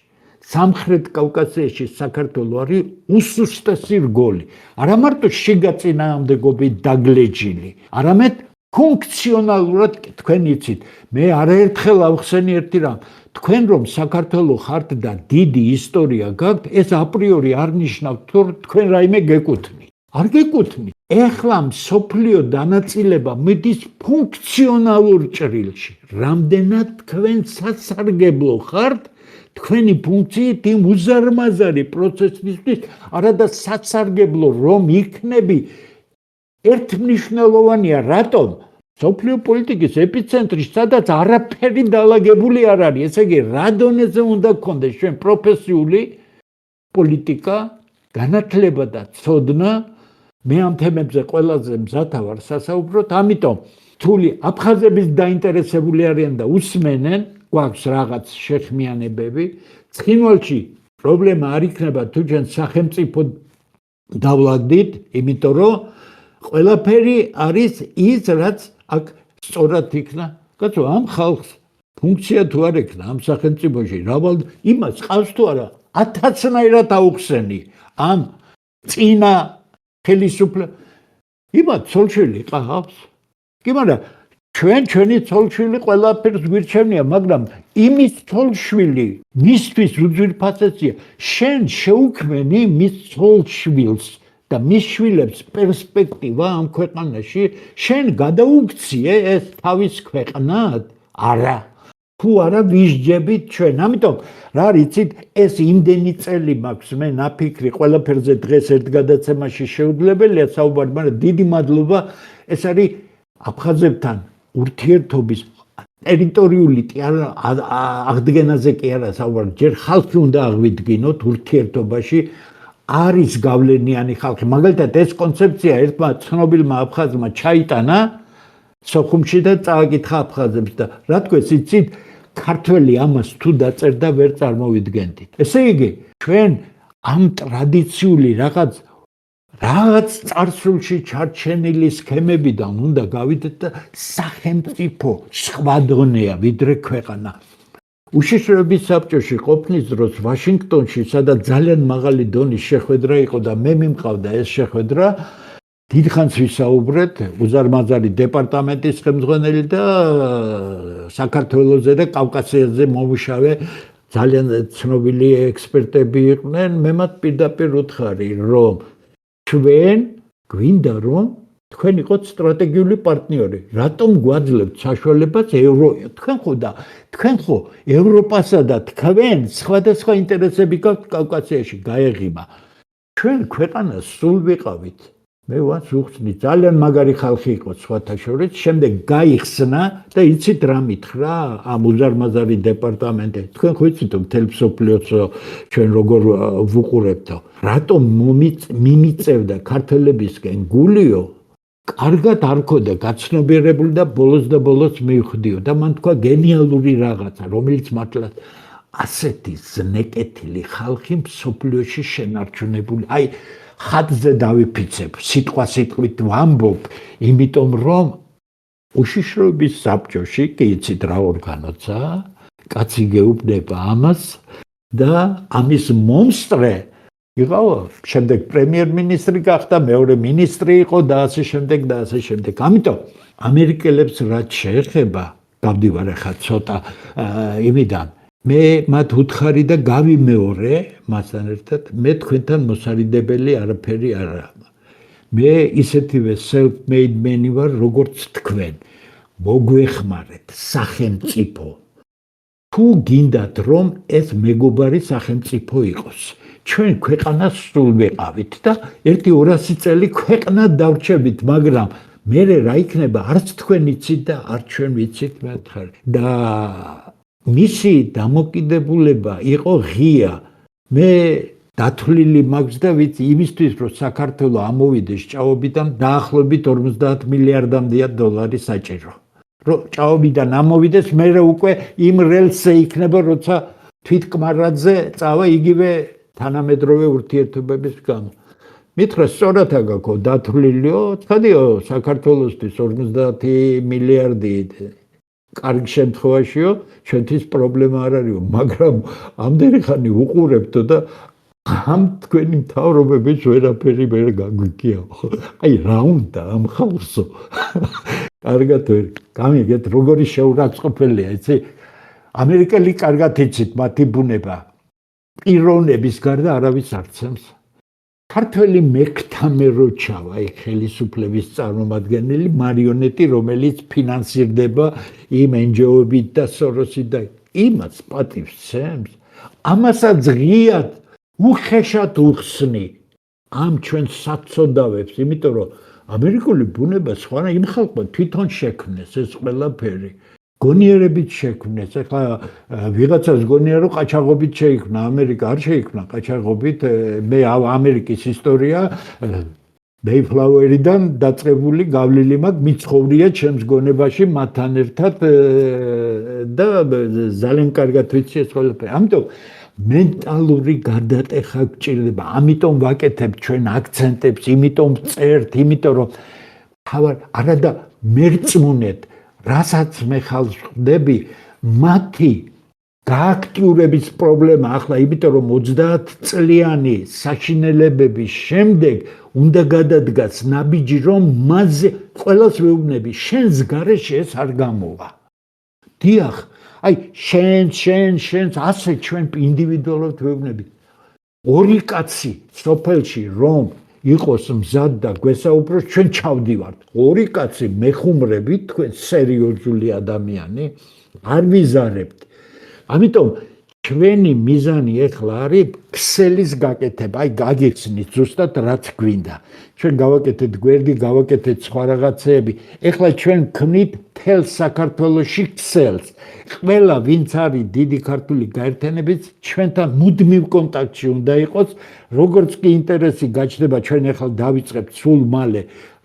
სამხრეთ კავკასიაში საქართველო არის უსუსტესი რგოლი. არა მარტო შიგა წინააღმდეგობით დაგლეჯილი, არამედ ფუნქციონალურად თქვენ იცით. მე არაერთხელ ავხსენი ერთი რამ. თქვენ რომ საქართველო ხართ და დიდი ისტორია გაქვთ, ეს აპრიორი არ ნიშნავს, რომ თქვენ რაიმე გეკუთვნით. არ გეკუთვნით. ეხლა მსოფლიო დანაწილება მიდის ფუნქციონალურ ჭრილში. რამდენად თქვენ სასარგებლო ხართ, თქვენი ფუნქციით იმ უზარმაზარი პროცესისთვის, არადა სასარგებლო რომ იქნები ერთმნიშვნელოვანია, რატომ? მსოფლიო პოლიტიკის ეპიცენტრი, სადაც არაფერი დალაგებული არ არის. ესე იგი, რა დონეზე უნდა გქონდეს ჩვენ პროფესიული პოლიტიკა, განათლება და ცოდნა. მე ამ თემებზე ყველაზე მზათა ვარ სასაუბროთ, ამიტომ თული აფხაზების დაინტერესებული არიან და უსმენენ, გვაქვს რაღაც შეხმიანებები. ცხინვალში პრობლემა არ იქნება თუ ჩვენ სახელმწიფო დავლაგდით, იმიტომ რომ ყველაფერი არის ის, რაც აქ სწორად იქნა. კაცო, ამ ხალხს ფუნქცია თუ არ ექნა ამ სახელმწიფოში, რავალ იმას ყავს თუ არა, 1000-ნაირად აუხსენი ამ წინა ხელისუფლებას. იმათ ცოლშვილი ყავს. კი, მაგრამ ჩვენი ცოლშვილი ყველაფერს გვირჩევნია, მაგრამ იმის ცოლშვილი მისთვის უძვირფასია. შენ შეუქმენი მის ცოლშვილს და მის შვილებს პერსპექტივა ამ ქვეყანაში, შენ გადაუქციე ეს თავის ქვეყნად? არა. თუ არა ვისჯებით ჩვენ. ამიტომ რა იცით, ეს იმდენი წელი მაქვს მე ნაფიქრი ყველაფერზე დღეს ერთ გადაცემაში შეუძლებელია საუბარი, მაგრამ დიდი მადლობა. ეს არის აფხაზებთან ურთიერთობის ტერიტორიული აღდგენაზე კი არა საუბარი, ჯერ ხალხი უნდა აღვიდგინოთ ურთიერთობაში. არის გავლენიანი ხალხი. მაგალითად ეს კონცეფცია ერთმა ცნობილმა აფხაზმა ჩაიტანა სოხუმში და წააკითხა აფხაზებს და რა თქვენს იცით, ქართველი ამას თუ დაწერდა ვერ წარმოვიდგენდით. ესე იგი, ჩვენ ამ ტრადიციული რაღაც წარსულში ჩარჩენილი სქემებიდან უნდა გავიდეთ და სახელმწიფო სხვა დონეა ვიდრე ქვეყანა. უშიშროების საბჭოში ყოფნის დროს ვაშინგტონში, სადაც ძალიან მაღალი დონის შეხვედრა იყო და მე მიმყავდა ეს შეხვედრა, დიდხანს ვისაუბრეთ, უზარმაზარი დეპარტამენტის ხელმძღვანელი და საქართველოზე და კავკასიაზე მომუშავე ძალიან ცნობილი ექსპერტები იყვნენ. მე მათ პირდაპირ ვუთხარი, რომ ჩვენ გვინდა რომ თქვენ იყოთ სტრატეგიული პარტნიორი. რატომ გვაძლევთ საშუალებას თქვენ ხო ევროპასა და თქვენ სხვადასხვა ინტერესები გაქვთ კავკასიაში გაეღიმა. ჩვენ ქვეყანას სულ ვიყავით. მე ვარ უხსნი, ძალიან მაგარი ხალხი იყო სხვათა შორის, შემდეგ გაიხსნა და იცით რა მითხრა ამ უზარმაზარი დეპარტამენტი. თქვენ ხო იცით რომ მთელ მსოფლიოს ჩვენ როგორ ვუყურებთო. რატომ მიმიწევდა ქართველებისკენ გულიო? კარგად არ ქონდა გაცნობიერებული და ბოლოს მივხვდიო და მან თქვა გენიალური რაღაცა, რომელიც მართლაც ასეთი ზნეკეთილი ხალხი მსოფლიოში შენარჩუნებული. აი, ხატზე დავიფიცებ, სიტყვით ვამბობ, იმიტომ რომ უშიშროების საბჭოში კი იცით რა ორგანოცა, კაცი გეუბნება ამას და ამის მომსწრე იყო შემდეგ პრემიერ-მინისტრი გახდა, მეორე მინისტრი იყო და ასე შემდეგ და ასე შემდეგ. ამიტომ ამერიკელებს რაც შეეხება, გავდივარ ახლა ცოტა იმიდან, მე მათ უთხარი და გავიმეორე მასთან ერთად, მე თქვენთან მოსარიდებელი არაფერი არა. მე ისეთივე self-made man ვარ, როგორც თქვენ. მოგვეხმარეთ სახელმწიფო. თუ გინდათ რომ ეს მეგობარი სახელმწიფო იყოს. ჩვენ ქვეყანას სულ ვეყავით და 1-200 წელი ქვეყნა დავრჩებით, მაგრამ მე რა იქნება, არც თქვენ იცით და არც ჩვენ ვიცით მეთქარი. და მისი დამოკიდებულება იყო ღია. მე დათვლილი მაქვს და ვიცი იმისთვის რომ საქართველოს ამოვიდეს ჭაობიდან დაახლოებით 50 მილიარდამდეა დოლარი საჭირო. რომ ჭაობიდან ამოვიდეს, მე უკვე იმ რელსზე იქნება, როცა თვითკმარადზე წავა იგივე თანამედროვე ურთიერთობების გამო. მითხრა სწორად აგაკო დათვლილიო, ცხადიო საქართველოსთვის 50 მილიარდი კარგ შემთხვევაშიო, ჩვენთვის პრობლემა არ არისო, მაგრამ ამდენი ხანი უყურებდო და ამ თქვენი მთავრობების ვერაფერი ვერ გაგვიგიაო. აი რა უნდა ამ ხალხსო. კარგად ვერ გამიგეთ როგორი შეურაცხყოფელია, იცი? ამერიკელი კარგად იცით მათი ბუნება. პიროვნების გარდა არავის არ ცემს. ქართველი მექთამე რო ჩავა, აი ხელისუფლების წარმომადგენელი მარიონეტი, რომელიც ფინანსირდება იმ NGO-ებით და სოროსით და იმას პატივს ცემს. ამასაც ღიად უხეშად უხსნი ამ ჩვენ საწოდავებს, იმიტომ რომ ამერიკული ბუნება სხვა იმ ხალხმა თვითონ შექმნეს ეს ყველაფერი. გონიერებით შექმნეს. ახლა ვიღაცას გონია რომ ყაჩაღობით შეიქმნა, ამერიკა არ შეიქმნა ყაჩაღობით. მე ამერიკის ისტორია მეიფლაუერიდან დაწყებული გავლილი მაქვს, მიცხოვრია ჩემს გონებაში მათთან ერთად და ძალიან კარგად ვიცი ეს ყველაფერი. ამიტომ მენტალური გარდატეხა გჭირდება. ამიტომ ვაკეთებ ჩვენ აქცენტებს, იმიტომ წერთ, იმიტომ რომ არადა მერწმუნეთ რასაც მე ხალხს ხვდები, მათი გააქტიურების პრობლემა ახლა, იმიტომ რომ 30 წლიანი საშინელებების შემდეგ უნდა გადადგას ნაბიჯი, რომ მასზე ყველას ვეუბნები, შენს გარეშე ეს არ გამოვა. დიახ, აი შენს ასე ჩვენ ინდივიდუალურად ვეუბნები. ორი კაცი სოფელში რომ იყოს მზად და გვესაუბროს, ჩვენ ჩავდივართ. ორი კაცი მეხუმრებით, თქვენ სერიოზული ადამიანი არ ვიზარებთ. ამიტომ ჩვენი მიზანი ახლა არის ქსელის გაკეთება, აი გაგიხსნით ზუსტად რაც გვინდა. ჩვენ გავაკეთეთ გვერდი, გავაკეთეთ სხვა რაღაცეები. ახლა ჩვენ ქმნით მთელ საქართველოში ქსელს. ყველა ვინც არის დიდი ქართული გაერთიანებით, ჩვენთან მუდმივ კონტაქტში უნდა იყოს, როგორც კი ინტერესი გაჩნდება, ჩვენ ახლა დავიწყებთ სულ მალე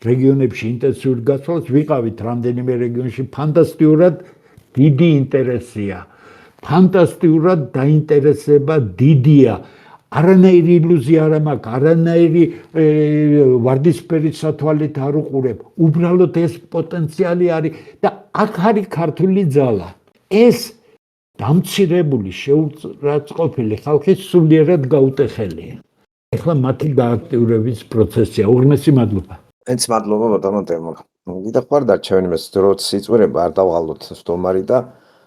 რეგიონებში ინტენსიურ გასვლას, ვიყავით რამდენიმე რეგიონში, ფანტასტიკურად დიდი ინტერესია. ფანტასტიკურად დაინტერესება დიდია. არანაირი ილუზია არ მაქვს, არანაირი ვარდისფერი სათვალით არ უყურებ. უბრალოდ ეს პოტენციალი არის და აქ არის ქართული ძალა. ეს დამცირებული შეურაცხყოფილი ხალხი სულიერად გაუტეხელია. ახლა მათი გააქტიურების პროცესია. უღრმესი მადლობა. ენც მადლობა ბატონო დემო. გიდა ხარ და ჩვენ იმას დროც იწურება არ დავღალოთ სტომარი და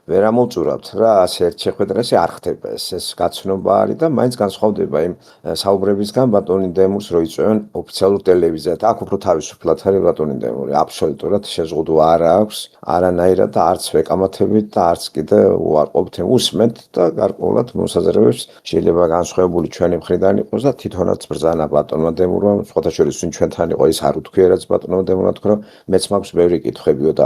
ვერ ამოვწურავთ რა, ასე ერთ შეხვედრაში არ ხდება ეს გაცნობა არის და მაინც განსხვავდება იმ საუბრებისგან ბატონი დემურს რო იწვევენ ოფიციალურ ტელევიზიაზე. აქ უფრო თავისუფლად არის ბატონი დემური, აბსოლუტურად შეზღუდვა არ აქვს, არანაირად და არც ვეკამათებით და არც კიდე უარყოფთ, უსმენთ და გარკვეულად მოსაზრებებს შეიძლება განსხვავებული ჩვენი მხრიდან იყოს და თვითონაც ბრძანა ბატონმა დემურმა, სხვათა შორის ვინ ჩვენთან იყო ის არ უთქვია რაც ბატონმა დემურმა თქვა, რომ მეც მაქვს ბევრი კითხვებიო და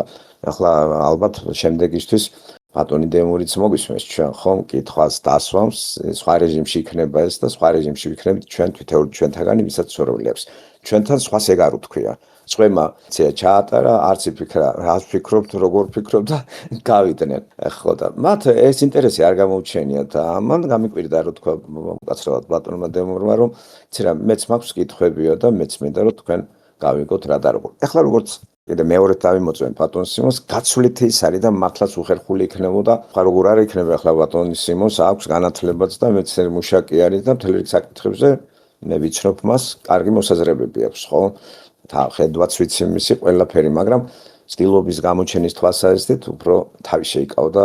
ახლა ალბათ შემდეგისთვის ბატონი დემურიც მოგვისმენს ჩვენ ხომ კითხვას დასვამს, სხვა რეჟიმში იქნება ეს და სხვა რეჟიმში ვიქნებით ჩვენ თითოეული ჩვენთაგანი ვისაც სურვილებს. ჩვენთან სხვას ეგ არ უთქვია. წვემა ჩაატარა, არც იფიქრა, რას ფიქრობთ, როგორ ფიქრობთ და გავიდნენ. ხო და მათ ეს ინტერესი არ გამოუჩენია და ამან გამიკვირდა რომ თქვა უკაცრავად ბატონმა დემურმა რომ ცირა მეც მაქვს კითხვებიო და მეც მინდა რომ თქვენ გავიგოთ რა და როგორ. ახლა როგორც კიდე მეორედ დავიმოწმენ ბატონ სიმონს, გაცვლით ის არის და მართლაც უხერხული იქნებოდა. ხა როგორ არ იქნება ახლა ბატონ სიმონს აქვს განათლებაც და მეცნიერ მუშაკი არის და მთელი რიგი საკითხებზე მე ვიცნობ მას, კარგი მოსაზრებები აქვს, ხო? ხედვაც ვიცი მისი ყველაფერი, მაგრამ ცდილობის გამოჩენის თვალსაზრისით უფრო თავი შეიკავდა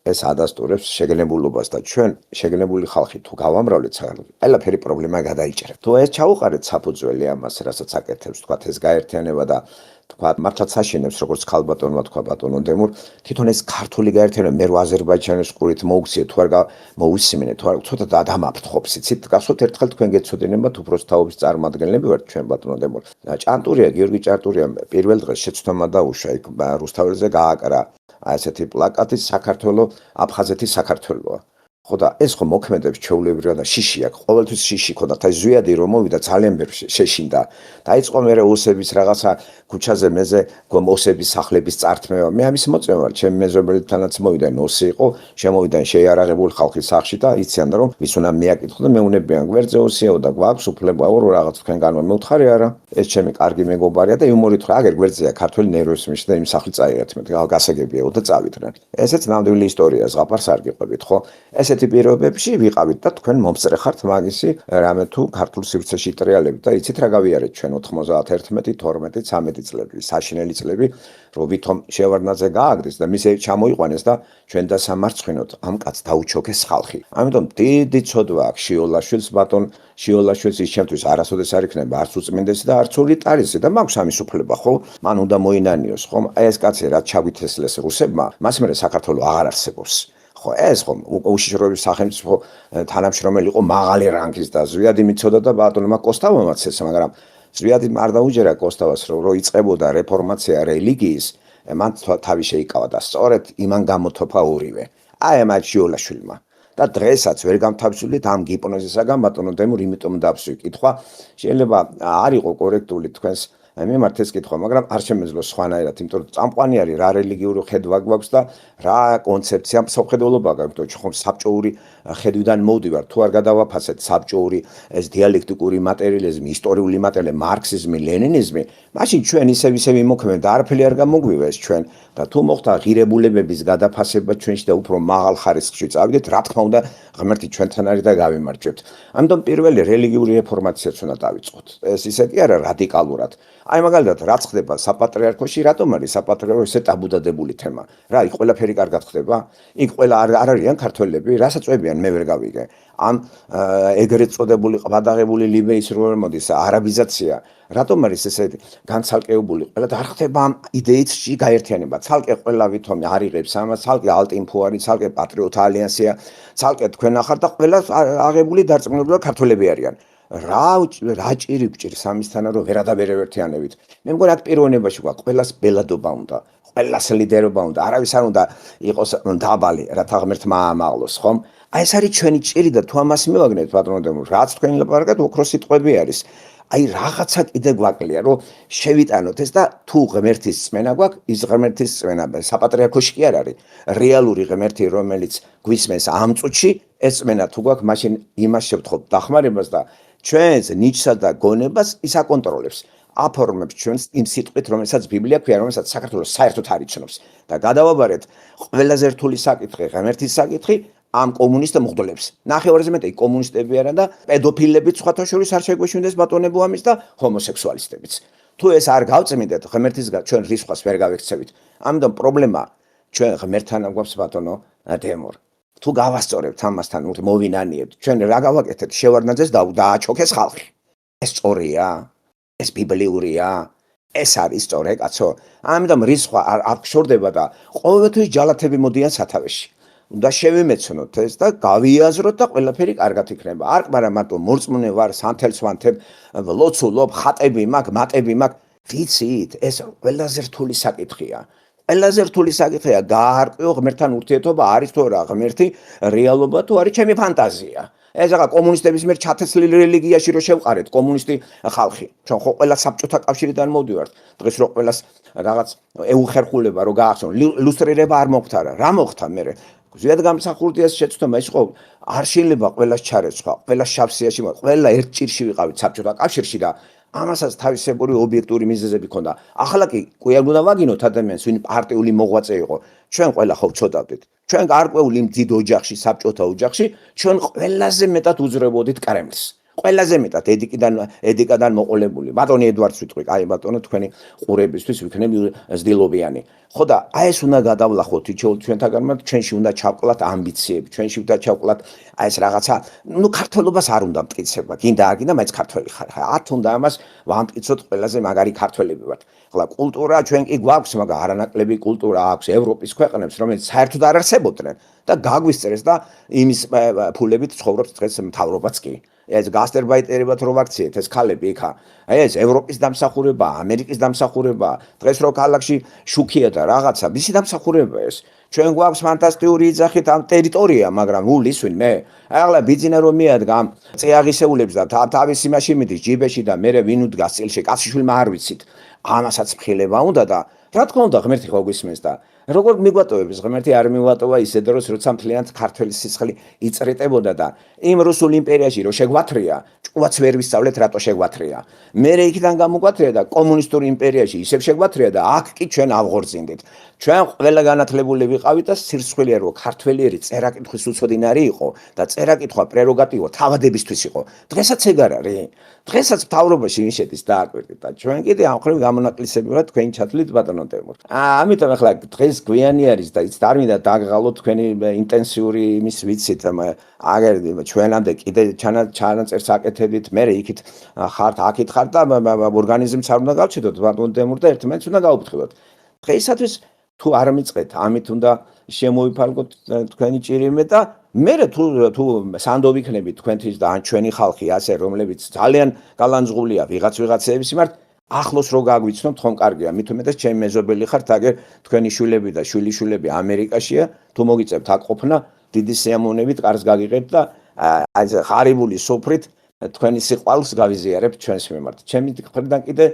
ეს ადასტურებს შეგნებულობას და ჩვენ შეგნებული ხალხი თუ გავამრავლეთ ყველაფერი პრობლემა გადაიჭერეთ. თუ ეს ჩაუყარეთ საფუძველი ამას, რასაც აკეთებს, თქვა ეს გაერთიანება და თქვა მართლაც აშენებს როგორც ქალბატონმა თქვა ბატონო დემურ, თვითონ ეს ქართული გაერთიანება მე რო აზერბაიჯანის ყურით მოუქციე თუ არ მოусმინე თუ არ ცოტა დამაფრთხობს, იცით, გასვოთ ერთხელ თქვენ გეცოდინებათ უბრალოდ თაობის წარმომადგენლები ვართ ჩვენ ბატონო დემურ. ჭანტურია, გიორგი ჭანტურია პირველ დღეს შეცდომა დაუშვა იქ რუსთაველზე გააკრა ასეთი პლაკატი საქართველოს აფხაზეთის საქართველოა. ხო და ეს ხო მოქმედებს ჩვეულებრივად და შიში აქვს, ყოველთვის შიში ქონდა, და ზვიადი რომ მოვიდა ძალიან ბევრ შეშინდა. დაიწყო მე ოსების რაღაცა ქუჩაზე მეზე ოსების სახლების წართმევა. მე ამის მოწმე ვარ, ჩემი მეზობელთანაც მოვიდა ოსი იყო, შემოვიდა შეიარაღებული ხალხის სახლში და იციან რომ ვის უნდა მეაკითხო და მეუნებიან გვერდზე ოსიაო და გვაქვს უფლებაო რომ რაღაც თქვენგანმა მეუთხარი არა. ეს ჩემი კარგი მეგობარია და იუმორით რა აგერ გვერდზეა ქართული ნერვოსმიში და იმ სახლი წაიღეთ მე გასაგებიაო და წავიდნენ. ესეც ნამდვილი ისტორია ზღაპარს არ გიყვებით, ხო? ესეთი პირობებში ვიყავით და თქვენ მომწრე ხართ მაგისი რამე თუ ქართულ სივრცეში ტრიალებით და იცით რა გავიარეთ ჩვენ 91, 12, 13 წლები, საშინელი წლები, რომ ვითომ შევარდნაძე გააგდეს და მის ჩამოიყვანეს და ჩვენ დასამარცხინოთ ამ კაცს დაუჩოქეს ხალხი. ამიტომ დიდი ცოდვა აქვს შიოლაშვილს ბატონ შიოლაშვილს ის ჩემთვის არასოდეს არ იქნება არც უწმინდესი და არც ულიტარისი და მაქვს ამის უფლება, ხო? მან უნდა მოინანიოს, ხო? აი ეს კაცი რაც ჩავითესლეს რუსებმა, მას მერე საქართველოს აღარ არსებობს. ხო ეს ხო უშიშროების სახელმწიფო თანამშრომელი იყო მაღალი რანგის და ზვიადი მიცოდა და ბატონმა კოსტავამაც ეს, მაგრამ ზვიადი არ დაუჯერა კოსტავას რომ იწყებოდა რეფორმაცია რელიგიის, მან თავი შეიკავა და სწორედ იმან გამოთოფა ორივე. აი ამ შიოლაშვილმა და დღესაც ვერ გამთავისუფლეთ ამ გიპნოზისაგან ბატონო დემურ, იმიტომ დავსვი კითხვა, შეიძლება არ იყო კორექტული თქვენს მიმართ ეს კითხვა, მაგრამ არ შემეძლო სხვანაირად, იმიტომ რომ წამყვანი არის რა რელიგიური ხედვა გვაქვს და რა კონცეფცია მსოფლმხედველობა გვაქვს, ხომ საბჭოური ხედვიდან მოვდივარ, თუ არ გადავაფასეთ საბჭოური ეს დიალექტიკური მატერიალიზმი, ისტორიული მატერიალიზმი, მარქსიზმი, ლენინიზმი, მაშინ ჩვენ ისევ იმოქმედეთ და არაფერი არ გამოგვივა ეს ჩვენ და თუ მოხდა ღირებულებების გადაფასება ჩვენში და უფრო მაღალ ხარისხში წავიდეთ, რა თქმა უნდა, ღმერთი ჩვენთან არის და გავიმარჯვებთ. ამიტომ პირველი რელიგიური რეფორმაციაც უნდა დავიწყოთ. ეს ისე კი არა რადიკალურად. აი მაგალითად რაც ხდება საპატრიარქოში, რატომ არის საპატრიარქო ესე ტაბუდადებული თემა? რა, იქ ყველაფერი კარგად ხდება? იქ ყველა არ არიან ქართველები, რასაც წვებიან მე ვერ გავიგე. ამ ეგრეთ წოდებული ყბადაღებული ლიბეის რო მოდის არაბიზაცია, რატომ არის ესე განცალკეებული ყველა და არ ხდება ამ იდეითში გაერთიანება? ცალკე ყველა ვითომ არიღებს ამას, ცალკე ალტინფო არის, ცალკე პატრიოტთა ალიანსია, ცალკე თქვენ ახართ და ყველა აღებული დარწმუნებული ქართველები არიან. რა ჭირი გჭირს ამისთანა რომ ვერადაბერ ერთიანებით. მე მგონი აქ პიროვნებაში გვაქვს ყველას ბელადობა უნდა, ყველას ლიდერობა უნდა, არავის არ უნდა იყოს დაბალი, რათა ღმერთმა ამაღლოს, ხომ? აი ეს არის ჩვენი ჭირი და თუ ამას მივაგნეთ ბატონო დემურ, რაც თქვენ ლაპარაკობთ, ოქროს სიტყვები არის. აი რაღაცა კიდე გვაკლია რომ შევიტანოთ ეს და თუ ღმერთის წმენა გვაქვს, ის ღმერთის წმენა საპატრიარქოში კი არ არის. რეალური ღმერთი რომელიც გვისმენს ამ წუთში, ეს წმენა თუ გვაქვს, მაშინ იმას შევთხოვთ დახმარებას და ჩვენს ნიჭსა და გონებას ის აკონტროლებს. აფორმებს ჩვენს იმ სიტყვით, რომელსაც ბიბლია ქვია, რომელსაც საქართველოს საერთოდ არ იცნობს და გადავაბარეთ ყველაზე რთული საკითხი, ღმერთის საკითხი ამ კომუნისტ მღვდლებს. ნახევარზე მეტი კომუნისტები არა და პედოფილებიც სხვათა შორის არ შეგვეშინდეს ბატონებო ამის და ჰომოსექსუალისტებიც. თუ ეს არ გავწმინდეთ ღმერთისგან, ჩვენ რისხვას ვერ გავექცევით. ამიტომ პრობლემა ჩვენ ღმერთთან გვაქვს ბატონო დემურ. თუ გავასწორებთ ამასთან მოვინანიებთ, ჩვენ რა გავაკეთეთ? შევარდნაძეს დააჩოქეს ხალხი. ეს სწორია? ეს ბიბლიურია? ეს არის სწორი კაცო? ამიტომ რისხვა არ გშორდება და ყოველთვის ჯალათები მოდიან სათავეში. უნდა შევიმეცნოთ ეს და გავიაზროთ და ყველაფერი კარგად იქნება. არ ყარა მარტო მორწმუნე ვარ, სანთელს ვანთებ, ლოცულობ, ხატები მაქვს, მატები მაქვს. ვიცით, ეს ყველაზე რთული საკითხია. ყველაზე რთული საკითხია გაარკვიო ღმერთთან ურთიერთობა არის თუ არა ღმერთი რეალობა თუ არის ჩემი ფანტაზია. ეს რაღაც კომუნისტების მიერ ჩათესლილი რელიგიაში რო შევყარეთ კომუნისტი ხალხი. ჩვენ ხო ყველა საბჭოთა კავშირიდან მოვდივართ. დღეს რო ყველას რაღაც ეუხერხულება რო გაახსნო, ლუსტრირება არ მოხდარა. რა მოხდა მერე? ზედ გამსახურდიას შეცდომა ის ხო არ შეიძლება ყველას ჩარეცხვა, ყველა შავსიაში, ყველა ერთ ჭირში ვიყავით საბჭოთა კავშირში და ამასაც თავისებური ობიექტური მიზეზები ჰქონდა. ახლა კი არ უნდა ვაგინოთ ადამიანს, ვინ პარტიული მოღვაწე იყო. ჩვენ ყველა ხო ვწოდავდით. ჩვენ გარკვეული იმ დიდ ოჯახში, საბჭოთა ოჯახში, ჩვენ ყველაზე მეტად უძრებოდით კრემლს. ყველაზე მეტად ედიკადან მოყოლებული. ბატონი ედვარდს ვიტყვი, აი ბატონო თქვენი ყურებისთვის ვიქნები ზდილობიანი. ხო და აი ეს უნდა გადავლახოთ ჩვენთაგანმა, ჩვენში უნდა ჩავკლათ ამბიციები, ჩვენში უნდა ჩავკლათ აი ეს რაღაცა, ქართველობას არ უნდა მტკიცება, გინდა არ გინდა, მაინც ქართველი ხარ. ათ უნდა ამას ვამტკიცოთ, ყველაზე მაგარი ქართველები ვართ. ახლა კულტურა ჩვენ კი გვაქვს, მაგრამ არანაკლები კულტურა აქვს ევროპის ქვეყნებს, რომელიც საერთოდ არ არსებობდნენ და გაგვისწრეს და იმის ფულებით ცხოვრობს დღეს მთავრობაც კი. ეს გასტერბაიტერებად რო ვაქციეთ ეს ქალები იქა. აი ეს ევროპის დამსახურება, ამერიკის დამსახურება, დღეს რო ქალაქში შუქია და რაღაცა, მისი დამსახურება ეს. ჩვენ გვაქვს ფანტასტიკური იძახით ამ ტერიტორია, მაგრამ ულისვინ მე. ახლა ბიძინა რომ მიადგა ამ წეაღისეულებს და თავის იმაში მიდის ჯიბეში და მე ვინ უდგას წილში, კაცშვილმა არ ვიცით. ამასაც მხილება უნდა და რა თქმა უნდა ღმერთი ხო გვისმენს და როგორ მიგვატოვებს ღმერთი არ მიგვატოვა ისე დროს როცა მთლიანად ქართველის სიცხლე იწრიტებოდა და იმ რუსულ იმპერიაში რო შეგვათრია ჭკუაც ვერ ვისწავლეთ რატო შეგვათრია მე იქიდან გამოგვათრია და კომუნისტურ იმპერიაში ისევ შეგვათრია და აქ კი ჩვენ ავღორძინდით ჩვენ ყველა განათლებული ვიყავით და სირცხვილია რომ ქართველიერი წერა-კითხვის უცოდინარი იყო და წერა-კითხვა პრეროგატივა თავადებისთვის იყო დღესაც ეგ არ არის დღესაც მთავრობაში ვინ შედის დააკვირდით და ჩვენ კიდე ამ ხრივ გამონაკლისები ვართ თქვენი ჩათვლით ბატონო დემურ ამიტომ ახლა დღეს გვიანი არის და იც არ მინდა დაგღალოთ თქვენი ინტენსიური იმის ვიცით აგერ ჩვენამდე კიდე ჩანაწერს აკეთებით მე იქით ხართ აქეთ ხართ და ორგანიზმს არ უნდა გავჩიდოთ ბატონო დემურ და ერთმანეთს უნდა გაუფრთხილოთ დღეისათვის თუ არ მიწყეთ ამით უნდა შემოიფარგოთ თქვენი ჭირიმე და მე თუ სანდო ვიქნებით თქვენთვის და ან ჩვენი ხალხი ასე რომლებიც ძალიან გალანძღულია ვიღაცების მიმართ ახლოს რო გაგვიცნობთ ხომ კარგია მით უმეტეს ჩემი მეზობელი ხართ აგერ თქვენი შვილები და შვილიშვილები ამერიკაშია თუ მოგიწევთ აქ ყოფნა დიდი სიამოვნებით კარს გაგიღებთ და აი ღარიბული სოფრით თქვენი სიყვარულს გავიზიარებთ ჩვენს მიმართ ჩემი მხრიდან კიდე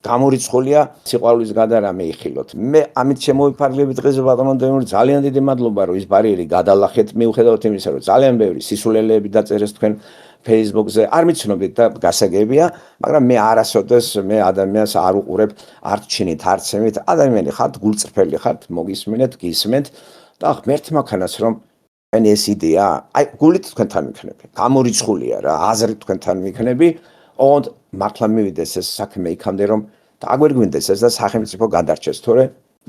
გამორიცხულია სიყვარულის გადარა მეიხილოთ მე ამით შემოვიფარგლებით დღეს ბატონო დემურ ძალიან დიდი მადლობა რომ ის ბარიერი გადალახეთ მიუხედავად იმისა რომ ძალიან ბევრი სისულელეები დაწერეს თქვენ Facebook-ზე არ მიცნობთ და გასაგებია მაგრამ მე არასოდეს მე ადამიანს არ უყურებ არ ჩინით არ ცემით ადამიანი ხართ გულწრფელი ხართ მოგისმენთ გისმენთ და ღმერთი მაქანას რომ ეს იდეა აი გულით თქვენთან ვიქნები გამორიცხულია რა აზრით თქვენთან ვიქნები ოღონდ მართლა მივიდეს ეს საქმე იქამდე რომ დაგვერგვინდეს ეს და სახელმწიფო გადარჩეს თორე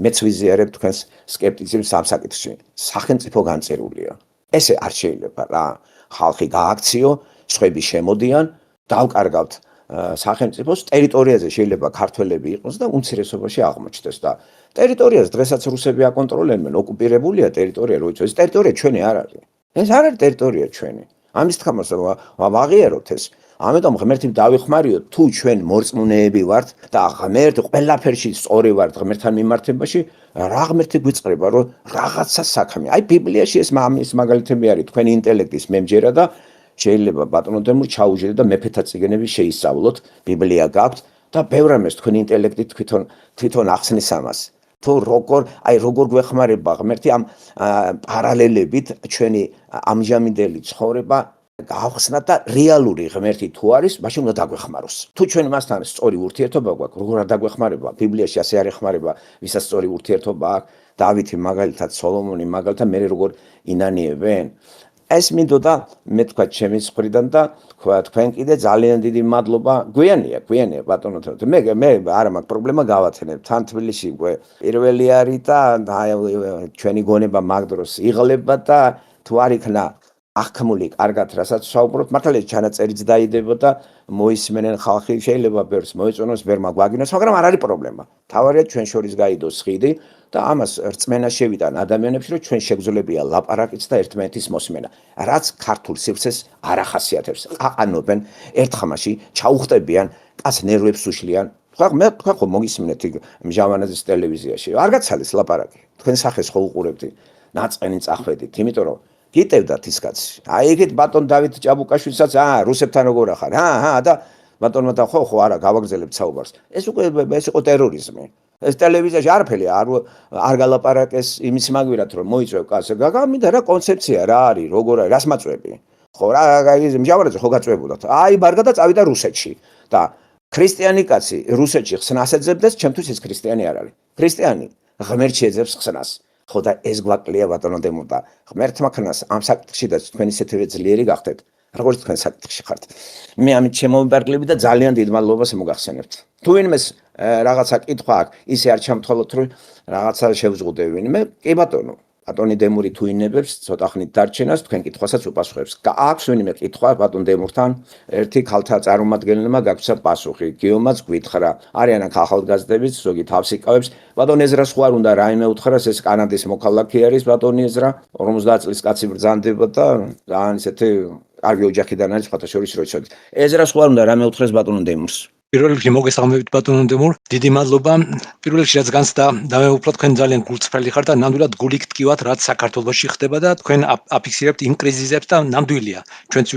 მეც ვიზიარებ თქვენს სკეპტიციზმს ამ საკითხში სახელმწიფო განწერულია ესე არ შეიძლება რა ხალხი გააქციო სხვები შემოდიან დავკარგავთ სახელმწიფოს ტერიტორიაზე შეიძლება ქართველები იყოს და უმცირესობაში აღმოჩნდეს და ტერიტორიას დღესაც რუსები აკონტროლებენ ოკუპირებულია ტერიტორია რო იცი ეს ტერიტორია ჩვენი არ არის ეს არ არის ტერიტორია ჩვენი ამის თქმას ვაღიაროთ ეს ამიტომ ღმერთი დავიხმარიოთ თუ ჩვენ მორწმუნეები ვართ და ღმერთი ყველაფერში სწორი ვართ ღმერთთან მიმართებაში რა ღმერთი გვიწყრება რომ რაღაცა საქმე აი ბიბლიაში ეს მაგალითები არის თქვენი ინტელექტის მემჯერა და შეიძლება ბატონო დემურ ჩაუჯდეთ და მეფეთა წიგნები შეისწავლოთ ბიბლია გაქვთ და ბევრ ამას თქვენი ინტელექტი თვითონ ახსნის ამას თუ როგორ გვეხმარება ღმერთი ამ პარალელებით ჩვენი ამჟამინდელი ცხოვრება გავხსნათ და რეალური ღმერთი თუ არის, მაშინ უნდა დაგვეხმაროს. თუ ჩვენ მასთან სწორი ურთიერთობა გვაქვს, როგორ არ დაგვეხმარება? ბიბლიაში ასე არ ეხმარება, ვისაც სწორი ურთიერთობა აქვს, დავითი მაგალითად, სოლომონი მაგალითად, მე როგორ ინანიებენ? ეს მინდოდა მე თქვა ჩემი მხრიდან და თქვენ კიდე ძალიან დიდი მადლობა. გვიანია ბატონო თორე მე არა მაქვს პრობლემა გავათენებ. თან თბილისში პირველი არის და ჩვენი გონება მაგ დროს იღლება და თუ არ იქნა ახმული კარგად რასაც საუბრობთ მართალია ჩანაწერიც დაიდებოდა მოისმენენ ხალხი შეიძლება ბევრს მოეწონოს ბევრმა გვაგინოს მაგრამ არ არის პრობლემა თავარია ჩვენ შორის გაიდოს ხიდი და ამას რწმენა შევიტან ადამიანებში რომ ჩვენ შეგვძლებია ლაპარაკიც და ერთმანეთის მოსმენა რაც ქართულ სივრცეს არ ახასიათებს აყანობენ ერთხმაში ჩაუხტებიან კაც ნერვებს უშლიან თქვენ ხო მოგისმენთ მჟავანაძის ტელევიზიაში არ გაცალეს ლაპარაკი თქვენ სახეს ხო უყურებთ ნაწყენი წახვედით იმიტომ რომ გიტევდათ ის კაცი. აი ეგეთ ბატონ დავით ჭაბუკაშვილსაც რუსებთან როგორ ახარ? და ბატონმა და ხო არა გავაგზავნებთ საუბარს. ეს იყო ტერორიზმი. ეს ტელევიზიაში არაფერი არ გალაპარაკეს იმის მაგვირად რომ მოიწვევ კაცს. გამინდა რა კონცეფცია რა არის, როგორ არის, რას მაწვევი? ხო რა მჟავანაძე ხო გაწვევებოდათ. აი ბარგა და წავიდა რუსეთში და ქრისტიანი კაცი რუსეთში ხსნას ეძებდეს, ჩემთვის ის ქრისტიანი არ არის. ქრისტიანი ღმერთში ეძებს ხსნას. ხო და ეს გვაკლია ბატონო დემურდა. ღმერთმა ხნას ამ საკითხში და თქვენ ისეთივე ძლიერი გახდეთ. როგორც თქვენ საკითხში ხართ. მე ამით შემოვიბარგლები და ძალიან დიდ მადლობას მოგახსენებთ. თუ ვინმეს რაღაცა კითხვა აქვს, ისე არ ჩამთვალოთ, რომ რაღაცა შევზღუდე ვინმე. კი ბატონო, ბატონი დემური თუ ინებებს, ცოტა ხნით დარჩენას, თქვენ კითხვასაც უპასუხებს. აქვს ვინმე კითხვა ბატონ დემურთან, ერთი ქალთა წარმომადგენელმა გაგვცა პასუხი. გიომაც გვითხრა, არიან აქ ახალგაზრდებიც, ზოგი თავს იკავებს. ბატონ ეზრას ხო არ უნდა რაიმე უთხრას, ეს კანადის მოქალაქე არის ბატონი ეზრა, 50 წლის კაცი ბრძანდება და ძალიან ისეთი კარგი ოჯახიდან არის, სხვათა შორის რო იცოდეთ. ეზრას ხო არ უნდა რამე უთხრეს ბატონ დემურს. პირველ რიგში მოგესალმებით ბატონო დემურ, დიდი მადლობა. პირველ რიგში რაც განცდა და მე უფრო თქვენ ძალიან გულწრფელი ხართ და ნამდვილად გულით ტკივათ რაც საქართველოში ხდება და თქვენ აფიქსირებთ იმ კრიზისებს და ნამდვილია. ჩვენც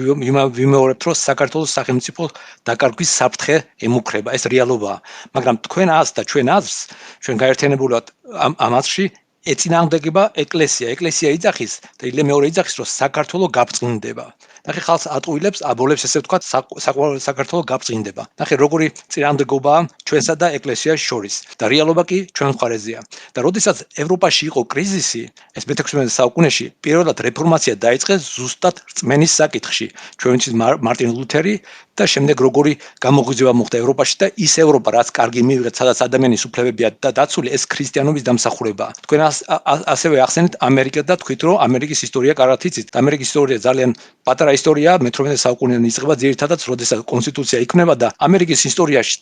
ვიმეორებთ რომ საქართველოს სახელმწიფო დაკარგვის საფრთხე ემუქრება, ეს რეალობაა. მაგრამ თქვენ ას და ჩვენ ას, ჩვენ გაერთიანებულად ამ აზრში ეწინააღმდეგება ეკლესია. ეკლესია იძახის და ილე მეორე იძახის რომ საქართველო გაბწყინდება. ნახე ხალხს ატყუილებს, აბოლებს ესე ვთქვათ, საქართველო გაბწყინდება. ნახე როგორი წინააღმდეგობაა ჩვენსა და ეკლესიას შორის და რეალობა კი ჩვენ მხარეზეა. და როდესაც ევროპაში იყო კრიზისი, ეს მე-16 საუკუნეში პირველად რეფორმაცია დაიწყეს ზუსტად რწმენის საკითხში. ჩვენ ვიცით მარტინ ლუთერი და შემდეგ როგორი გამოღვიძება მოხდა ევროპაში და ის ევროპა რაც კარგი მივიღეთ, სადაც ადამიანის უფლებებია და დაცული, ეს ქრისტიანობის დამსახურებაა. თქვენ ასევე ახსენეთ ამერიკა და თქვით რომ ამერიკის ისტორია კარგად იცით. ამერიკის ისტორია ძალიან პატარა ისტორია მე-18 საუკუნიდან იწყება ძირითადად, როდესაც კონსტიტუცია იქმნება და ამერიკის ისტორიაში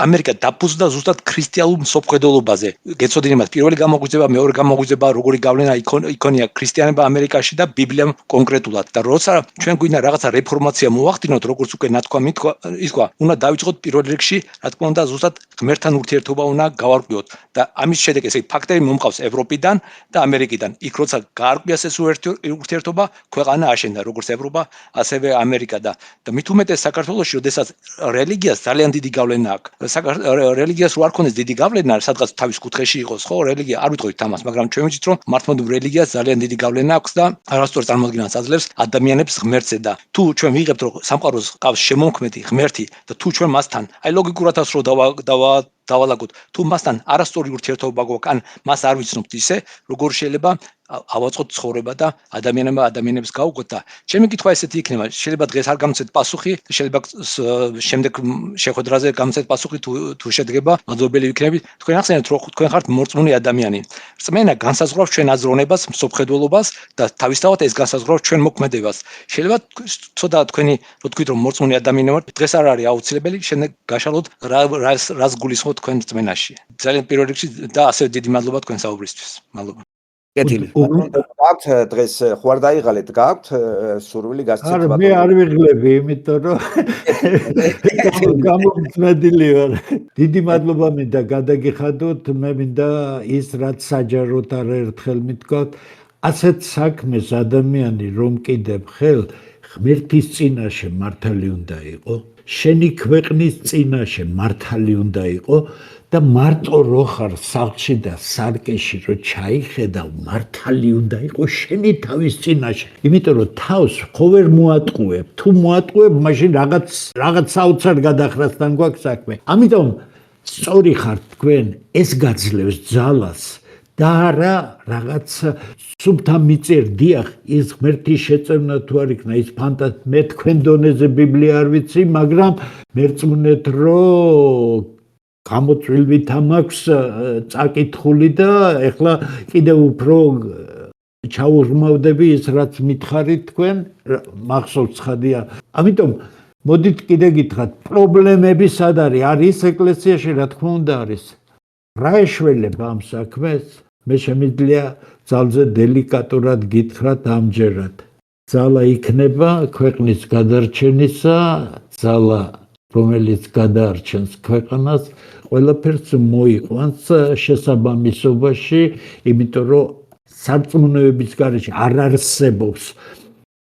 ამერიკა დაფუძნდა ზუსტად ქრისტიანულ მსოფლმხედველობაზე. გეცოდინე იმას, პირველი გამოღვიძება, მეორე გამოღვიძება, როგორი გავლენა იქონია ქრისტიანობა ამერიკაში და ბიბლიამ კონკრეტულად. და როცა ჩვენ გვინდა რაღაცა რეფორმაცია მოვახდინოთ, როგორც უკვე ნათქვა ისქვა, უნდა დავიწყოთ პირველ რიგში, რა თქმა უნდა, ზუსტად ღმერთთან ურთიერთობა უნდა გავარკვიოთ და ამის შედეგ ესე ფაქტები მომყავს ევროპიდან და ამერიკიდან. იქ როცა გაარკვიას ეს ურთიერთობა, ქვეყანა აშენდა როგორც ევროპა, ასევე ამერიკა და მით უმეტეს საქართველოში, როდესაც რელიგიას ძალიან დიდი გავლენა აქვს. რელიგიას რო არ ქონდეს დიდი გავლენა, სადღაც თავის კუთხეში იყოს, ხო, რელიგია არ ვიტყვით ამას, მაგრამ ჩვენ ვიცით, რომ მართლმადიდებლურ რელიგიას ძალიან დიდი გავლენა აქვს და არასწორ წარმოადგენას აძლევს ადამიანებს ღმერთზე და თუ ჩვენ ვიღებთ, რომ სამყაროს ყავს შემოქმედი ღმერთი და თუ ჩვენ მასთან, აი ლოგიკურადაც რო დავალაგოთ, თუ მასთან არასწორი ურთიერთობა გვაქვს, ან მას არ ვიცნობთ ისე, როგორ შეიძლება ავაწყოთ ცხოვრება და ადამიანებს გავუგოთ და ჩემი კითხვა ესეთი იქნება, შეიძლება დღეს არ გამცეთ პასუხი, შეიძლება შემდეგ შეხვედრაზე გამცეთ პასუხი თუ შედგება, მადლობელი ვიქნებით. თქვენ ახსენეთ, რომ თქვენ ხართ მორწმუნე ადამიანი. რწმენა განსაზღვრავს ჩვენ აზროვნებას, მსოფლმხედველობას და თავისთავად ეს განსაზღვრავს ჩვენ მოქმედებას. შეიძლება ცოტა თქვენი რო თქვით, რომ მორწმუნე ადამიანი ვართ, დღეს არ არის აუცილებელი, შემდეგ გაშალოთ რას გულისხმობთ თქვენ რწმენაში. ძალიან პირველ რიგში და ასევე დიდი მადლობა თქვენ საუბრისთვის. მადლობა. კეთილი. გაქვთ დღეს ხო არ დაიღალეთ, გაქვთ სურვილი გასცეთ ბატონო? მე არ ვიღლები, იმიტომ რომ გამომწმედილი ვარ. დიდი მადლობა მინდა გადაგიხადოთ, მე მინდა ის რაც საჯაროდ არაერთხელ მithქვათ, ასეთ საქმეს ადამიანი რომ კიდებ ხელ ღმერთის წინაშე მართალი უნდა იყო, შენი ქვეყნის წინაშე მართალი უნდა იყო და მარტო რო ხარ სახლში და სარკეში რო ჩაიხედავ მართალი უნდა იყოს შენი თავის წინაშე. იმიტომ რომ თავს ხო ვერ მოატყუებ. თუ მოატყუებ, მაშინ რაღაც საოცარ გადახრასთან გვაქვს საქმე. ამიტომ სწორი ხართ თქვენ, ეს გაძლევს ძალას და არა რაღაც სუბთა მიწერ დიახ, ის ღმერთის შეწევნა თუ არ იქნა, ის ფანტასტიკა. მე თქვენ დონეზე ბიბლია არ ვიცი, მაგრამ მერწმუნეთ რომ გამოწვილვით ამაქვს წაკითხული და ეხლა კიდევ უფრო ჩაურმავდები ის რაც მითხარით თქვენ, მახსოვს ცხადია. ამიტომ მოდით კიდე გითხრათ, პრობლემები სად არის? არის ეკლესიაში, რა თქმა უნდა არის. რა ეშველება ამ საქმეს? მე შემიძლია ძალზე დელიკატურად გითხრათ ამჯერად. ძალა იქნება ქვეყნის გადარჩენისა, ძალა რომელიც გადაარჩენს ქვეყანას, ყველაფერს მოიყვანს შესაბამისობაში, იმიტომ რომ სარწმუნოების გარეშე არ არსებობს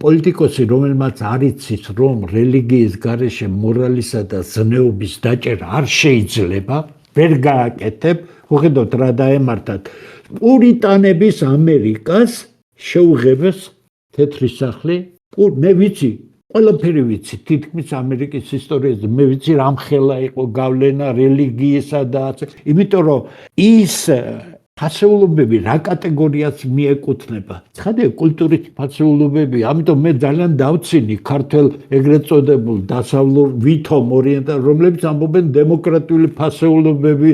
პოლიტიკოსი, რომელმაც არ იცის, რომ რელიგიის გარეშე მორალისა და ზნეობის დაჭერა არ შეიძლება, ვერ გააკეთებ, ხედავთ რა დაემართათ. პურიტანების ამერიკას შეუღებეს თეთრი სახლი, მე ვიცი, ყველაფერი ვიცი, თითქმის ამერიკის ისტორიაზე მე ვიცი რამ ხელა იყო გავლენა რელიგიისა და ასე. იმიტომ რომ ის ფასეულობები რა კატეგორიას მიეკუთვნება? ცხადია, კულტურის ფასეულობები, ამიტომ მე ძალიან დავცინი ქართველ ეგრეთ წოდებულ დასავლურ ვითომ ორიენტალ, რომლებიც ამბობენ დემოკრატიული ფასეულობები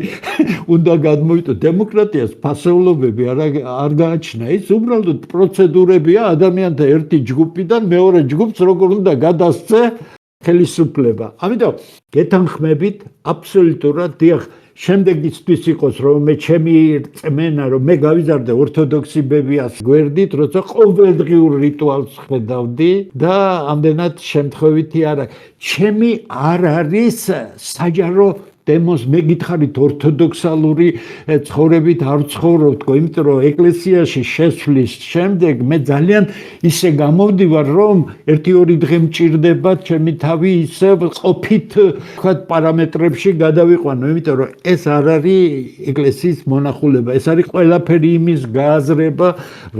უნდა გადმოიტო. დემოკრატიას ფასეულობები არ გააჩნია, ის უბრალოდ პროცედურებია ადამიანთა ერთი ჯგუფიდან მეორე ჯგუფს როგორ უნდა გადასცე ხელისუფლება. ამიტომ გეთანხმებით აბსოლუტურად დიახ შემდეგისთვის იყოს რომ მე ჩემი წმენა რომ მე გავიზარდე ორთოდოქსი ბებიას გვერდით, როცა ყოველდღიურ რიტუალს ხედავდი და ამდენად შემთხვევითი არა. ჩემი არ არის საჯარო დემოს მე გითხარით ორთოდოქსალური ცხოვრებით არ ცხოვრობთ, იმიტომ რომ ეკლესიაში შესვლის შემდეგ მე ძალიან ისე გამოვდივარ, რომ 1-2 დღე მჭირდება ჩემი თავი ისე ყოფით ვთქვათ პარამეტრებში გადავიყვანო, იმიტომ რომ ეს არ არის ეკლესიის მონახულება, ეს არის ყველაფერი იმის გააზრება,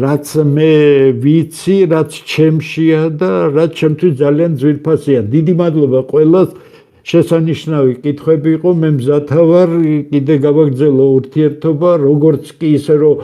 რაც მე ვიცი, რაც ჩემშია და რაც ჩემთვის ძალიან ძვირფასია. დიდი მადლობა ყველას. შესანიშნავი კითხვები იყო, მე მზათა ვარ კიდე გავაგრძელო ურთიერთობა, როგორც კი ისე რომ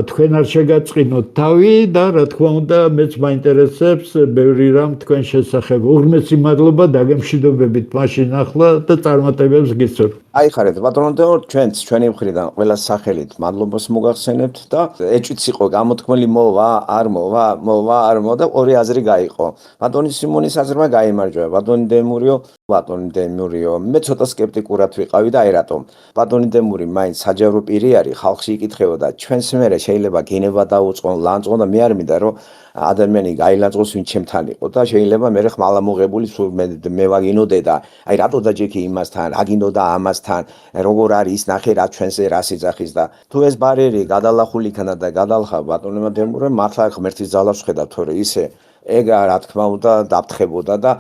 თქვენ არ შეგაწყინოთ თავი და რა თქმა უნდა მეც მაინტერესებს ბევრი რამ თქვენ შესახებ. უღრმესი მადლობა დაგემშვიდობებით მაშინ ახლა და წარმატებებს გისურვებთ. აიხარეთ ბატონო დეო, ჩვენი მხრიდან ყველა სახელით მადლობას მოგახსენებთ და ეჭვიც იყო გამოთქმელი მოვა, არ მოვა, მოვა, არ მოვა და ორი აზრი გაიყო. ბატონი სიმონის აზრმა გაიმარჯვა, ბატონი დემურიო, მე ცოტა სკეპტიკურად ვიყავი და აი რატომ. ბატონი დემური მაინც საჯარო პირი არის, ხალხში იკითხებოდა, ჩვენს მერე შეიძლება გენება დაუწყონ, ლანწყონ და მე არ მინდა რომ ადამიანი გაილანწყოს ვინ ჩემთან იყო და შეიძლება მე ხმალა მოღებული სულ მე ვაგინოდე და აი რატო დაჯექი იმასთან, რა გინდოდა ამასთან, როგორ არის ის ნახე რა ჩვენზე რა სიძახის და თუ ეს ბარიერი გადალახული იქნა და გადალახა ბატონმა დემურემ მართლა ღმერთის ძალას ვხედავ თორე ისე ეგა რა თქმა უნდა დაფრთხებოდა და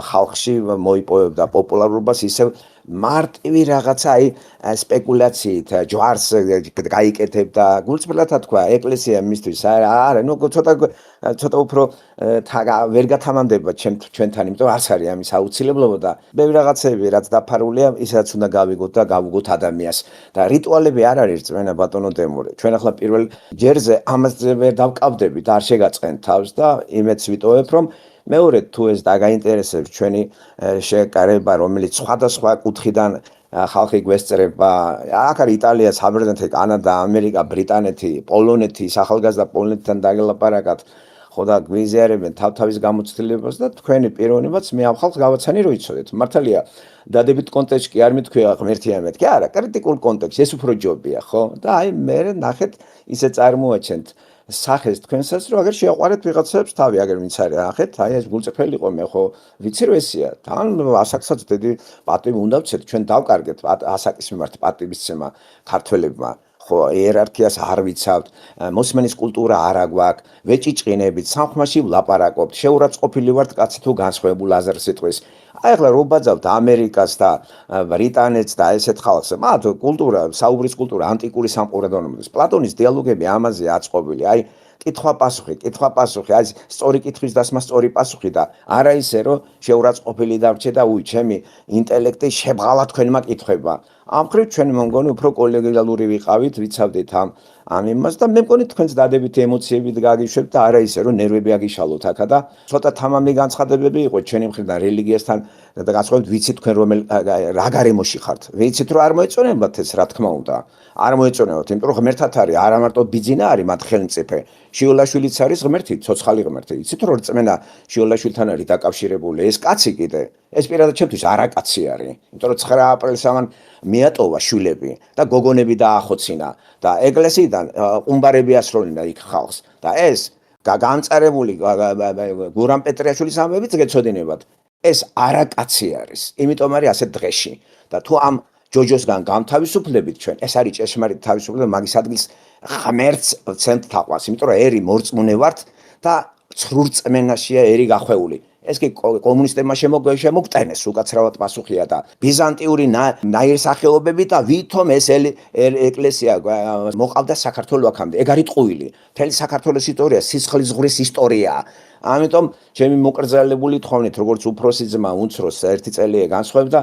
ხალხში მოიპოვებდა პოპულარობას ისევ მარტივი რაღაცა აი სპეკულაციით ჯვარს გაიკეთებდა გულწრფელად თქვა ეკლესია მისთვის არა ნუ ცოტა უფრო ვერ გათამამდება ჩვენთან იმიტომ არც არის ამის აუცილებლობა და ბევრი რაღაცები რაც დაფარულია ისაც უნდა გავიგოთ და გავუგოთ ადამიანს და რიტუალები არ არის წმენა ბატონო დემური ჩვენ ახლა პირველ ჯერზე ამაზე ვერ დავკავდებით არ შეგაწყენ თავს და იმეც ვიტოვებ რომ მეორე თუ ეს დაგაინტერესებს ჩვენი შეკარება რომელიც სხვადასხვა კუთხიდან ხალხი გვესწრება აქ არის იტალია, საბერძნეთი, კანადა, ამერიკა, ბრიტანეთი, პოლონეთი, ახალგაზრდა პოლონეთთან დაგელაპარაკათ ხო და გვიზიარებენ თავთავის გამოცდილებას და თქვენი პიროვნებაც მე ამ ხალხს გავაცანი რომ იცოდეთ მართალია დადებით კონტექსტი არ მithქვია ღმერთი ამეთ კი არა კრიტიკულ კონტექსტი ეს უფრო ჯობია ხო და აი მე ნახეთ ისე წარმოაჩენთ სახეს თქვენსაც რომ აგერ შეაყვარეთ ვიღაცებს თავი აგერ ვინც არის ახეთ აი ეს გულწრფელი იყო მე ხო ვიცი რომ ესია თან ასაკსაც დიდი პატივი უნდა ვცეთ ჩვენ დავკარგეთ ასაკის მიმართ პატივისცემა ქართველებმა ხო იერარქიას არ ვიცავთ მოსმენის კულტურა არ აგვაქვს ვეჭიჭყინებით სამხმაში ვლაპარაკობთ შეურაცხყოფილი ვართ კაცი თუ განსხვავებულ აზრს იტყვის აი ახლა რო ბაძავთ ამერიკას და ბრიტანეთს და ესეთ ხალხს მათ კულტურა საუბრის კულტურა ანტიკური სამყურადღებოების პლატონის დიალოგები ამაზე აწყობილი აი კითხვა-პასუხი აი სწორი კითხვის დასმა სწორი პასუხი და არა ისე რომ შეურაცხყოფილი დავრჩე და უი ჩემი ინტელექტი შებღალა თქვენმა კითხვებმა ამ ხრივ ჩვენ მოგონი უფრო კოლეგიალური ვიყავით ვიცავდით ამ იმას და მე მგონი თქვენს დადებითი ემოციებით გაგიშვებთ და არა ისე რომ ნერვები აგიშალოთ აქა და ცოტა თამამი განცხადებები იყო ჩვენი მხრიდან რელიგიასთან და განსხვავებით ვიცით თქვენ რა გარემოში ხართ ვიცით რომ არ მოეწონებათ ეს რა თქმა უნდა არ მოეწონებათ იმიტომ რომ ღმერთად არის არა მარტო ბიძინა არის მათ ხელმწიფე შიოლაშვილიც არის ღმერთი ცოცხალი ღმერთი იცით რომ წმენა შიოლაშვილთან არის დაკავშირებული ეს კაცი კიდე ეს პირადად ჩემთვის არა კაცი არის იმიტომ რომ 9 აპრილს ამან მიატოვა შვილები და გოგონები დაახოცინა და ეკლესიიდან ყუმბარები ასრულებდა იქ ხალხს და ეს გამწარებული გურამ პეტრიაშვილის ამბებიც გეცოდინებათ ეს არა კაცი არის იმიტომ არის ასეთ დღეში და თუ ამ ჯოჯოსგან გამთავისუფლებით ჩვენ ეს არის ჭეშმარიტ თავისუფლება მაგის ადგილს ღმერთს ვცემთ თაყვანს იმიტომ რომ ერი მორწმუნე ვართ და ცრურ წმენაშია ერი გახვეული ეს კი კომუნისტებმა შემოგტენეს უკაცრავად პასუხია და ბიზანტიური ნაირსახეობები და ვითომ ეს ეკლესია მოყავდა საქართველოს აქამდე. ეგ არის ტყუილი. მთელი საქართველოს ისტორია სისხლის ზღვრის ისტორიაა. ამიტომ ჩემი მოკრძალებული თხოვნით, როგორც უფროსი ძმა უმცროს ერთი წელია განსხვავდა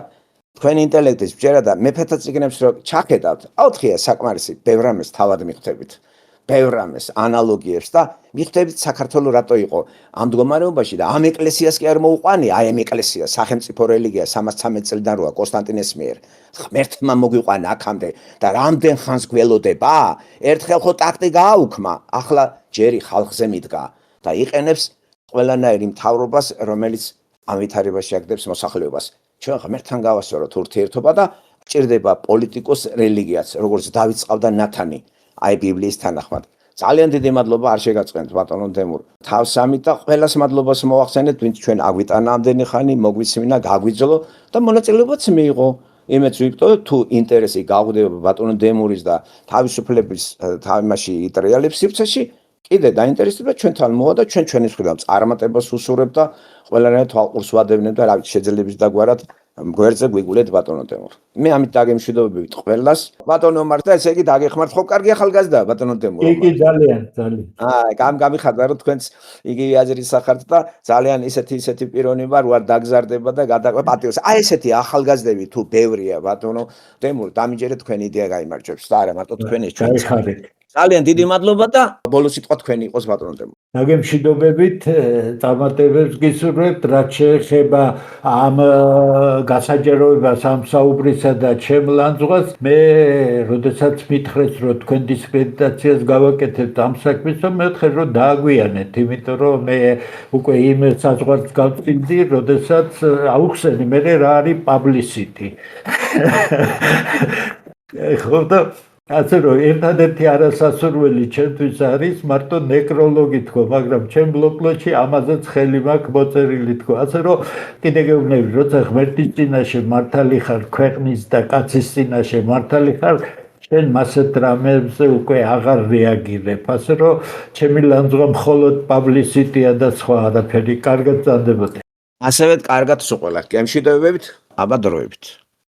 თქვენი ინტელექტის ბჭერა და მეფეთა წიგნებს რო ჩახედავთ, აუთხია საკმარისი ბევრ რამეს თავად მიხვდებით. ბევრ რამეს ანალოგიებს და მიხვდებით საქართველოს რატო იყო ამ მდგომარეობაში და ამ ეკლესიას კი არ მოუყვანია, აი ამ ეკლესიას სახელმწიფო რელიგია 313 წლიდან როა კონსტანტინეს მიერ. ღმერთმა მოგვიყვანა აქამდე და რამდენ ხანს გველოდება? ერთხელ ხო ტაქტიკა აუქმა, ახლა ჯერი ხალხზე მიდგა და იყენებს ყველანაირ მთავრობას, რომელიც ამ ვითარებაში აგდებს მოსახლეობას. ჩვენ ღმერთთან გავასწოროთ ურთიერთობა და გჭირდება პოლიტიკოს რელიგიაც, როგორც დავით წყავდა ნათანი, აი ბიბლიის თანახმად. ძალიან დიდი მადლობა არ შეგაწყენთ ბატონო დემურ. თავსამით და ყველას მადლობას მოახსენეთ, ვინც ჩვენ აგვიტანა ამდენი ხანი, მოგვისმინა, გაგვიძლო და მონაწილეობაც მიიღო. იმეც ვიტყოდეთ, თუ ინტერესი გაგვდება ბატონო დემურის და თავისუფლების თამაში იტრიალებს სივრცეში, კიდე დაინტერესდება ჩვენთან მოვა და ჩვენის მხრიდან წარმატებას უსურებ და ყველანაირ თვალყურს ვადევნებ და რა ვიცი შეძლებს დაგვარად გვერდზე გვიგულეთ ბატონო დემურ. მე ამით დაგემშვიდობებით ყველას. ბატონო მართა, ესე იგი დაგეხმართ ხო კარგი ახალგაზრდა ბატონო დემურ. კი, ძალიან. გამიხარდა რომ თქვენც იგივე აზრის სახართ და ძალიან ისეთი პიროვნი ვარ, ვარ დაგზარდება და პატიოს. აი ესეთი ახალგაზრდები თუ ბევრია ბატონო დემურ, დამიჯერეთ თქვენი იდეა გაიმარჯვებს და არა მარტო თქვენი ჩვენც. ძალიან დიდი მადლობა და ბოლო სიტყვა თქვენი იყოს ბატონო დემურ. დაგემშვიდობებით, წარმატებებს გისურვებთ, რაც შეეხება ამ გასაჯეროებას ამ საუბრისა და ჩემ ლანძღვას. მე როდესაც მითხრეს, რომ თქვენ დისკრედიტაციას გავაკეთებთ ამ საქმეს, მეთქე რომ დააგვიანეთ, იმიტომ რომ მე უკვე იმ საზღვარს გავწინდი, როდესაც აუხსენი მე რა არის publicity. ხო და ასე რომ ერთადერთი არასასურველი ჩემთვის არის მარტო ნეკროლოგი თქო, მაგრამ ჩემ ბლოკნოტში ამაზეც ხელი მაქვს მოწერილი თქო. ასე რომ კიდე გეუბნები, როცა ღმერთის წინაშე მართალი ხარ, ქვეყნის და კაცის წინაშე მართალი ხარ, შენ მასეთ რამებზე უკვე აღარ რეაგირებ. ასე რომ ჩემი ლანძღვა მხოლოდ publicity-ა და სხვა არაფერი. კარგად წამდებოდე. ასევე კარგად სულ ყველა. გემშვიდობებით, აბა დროებით.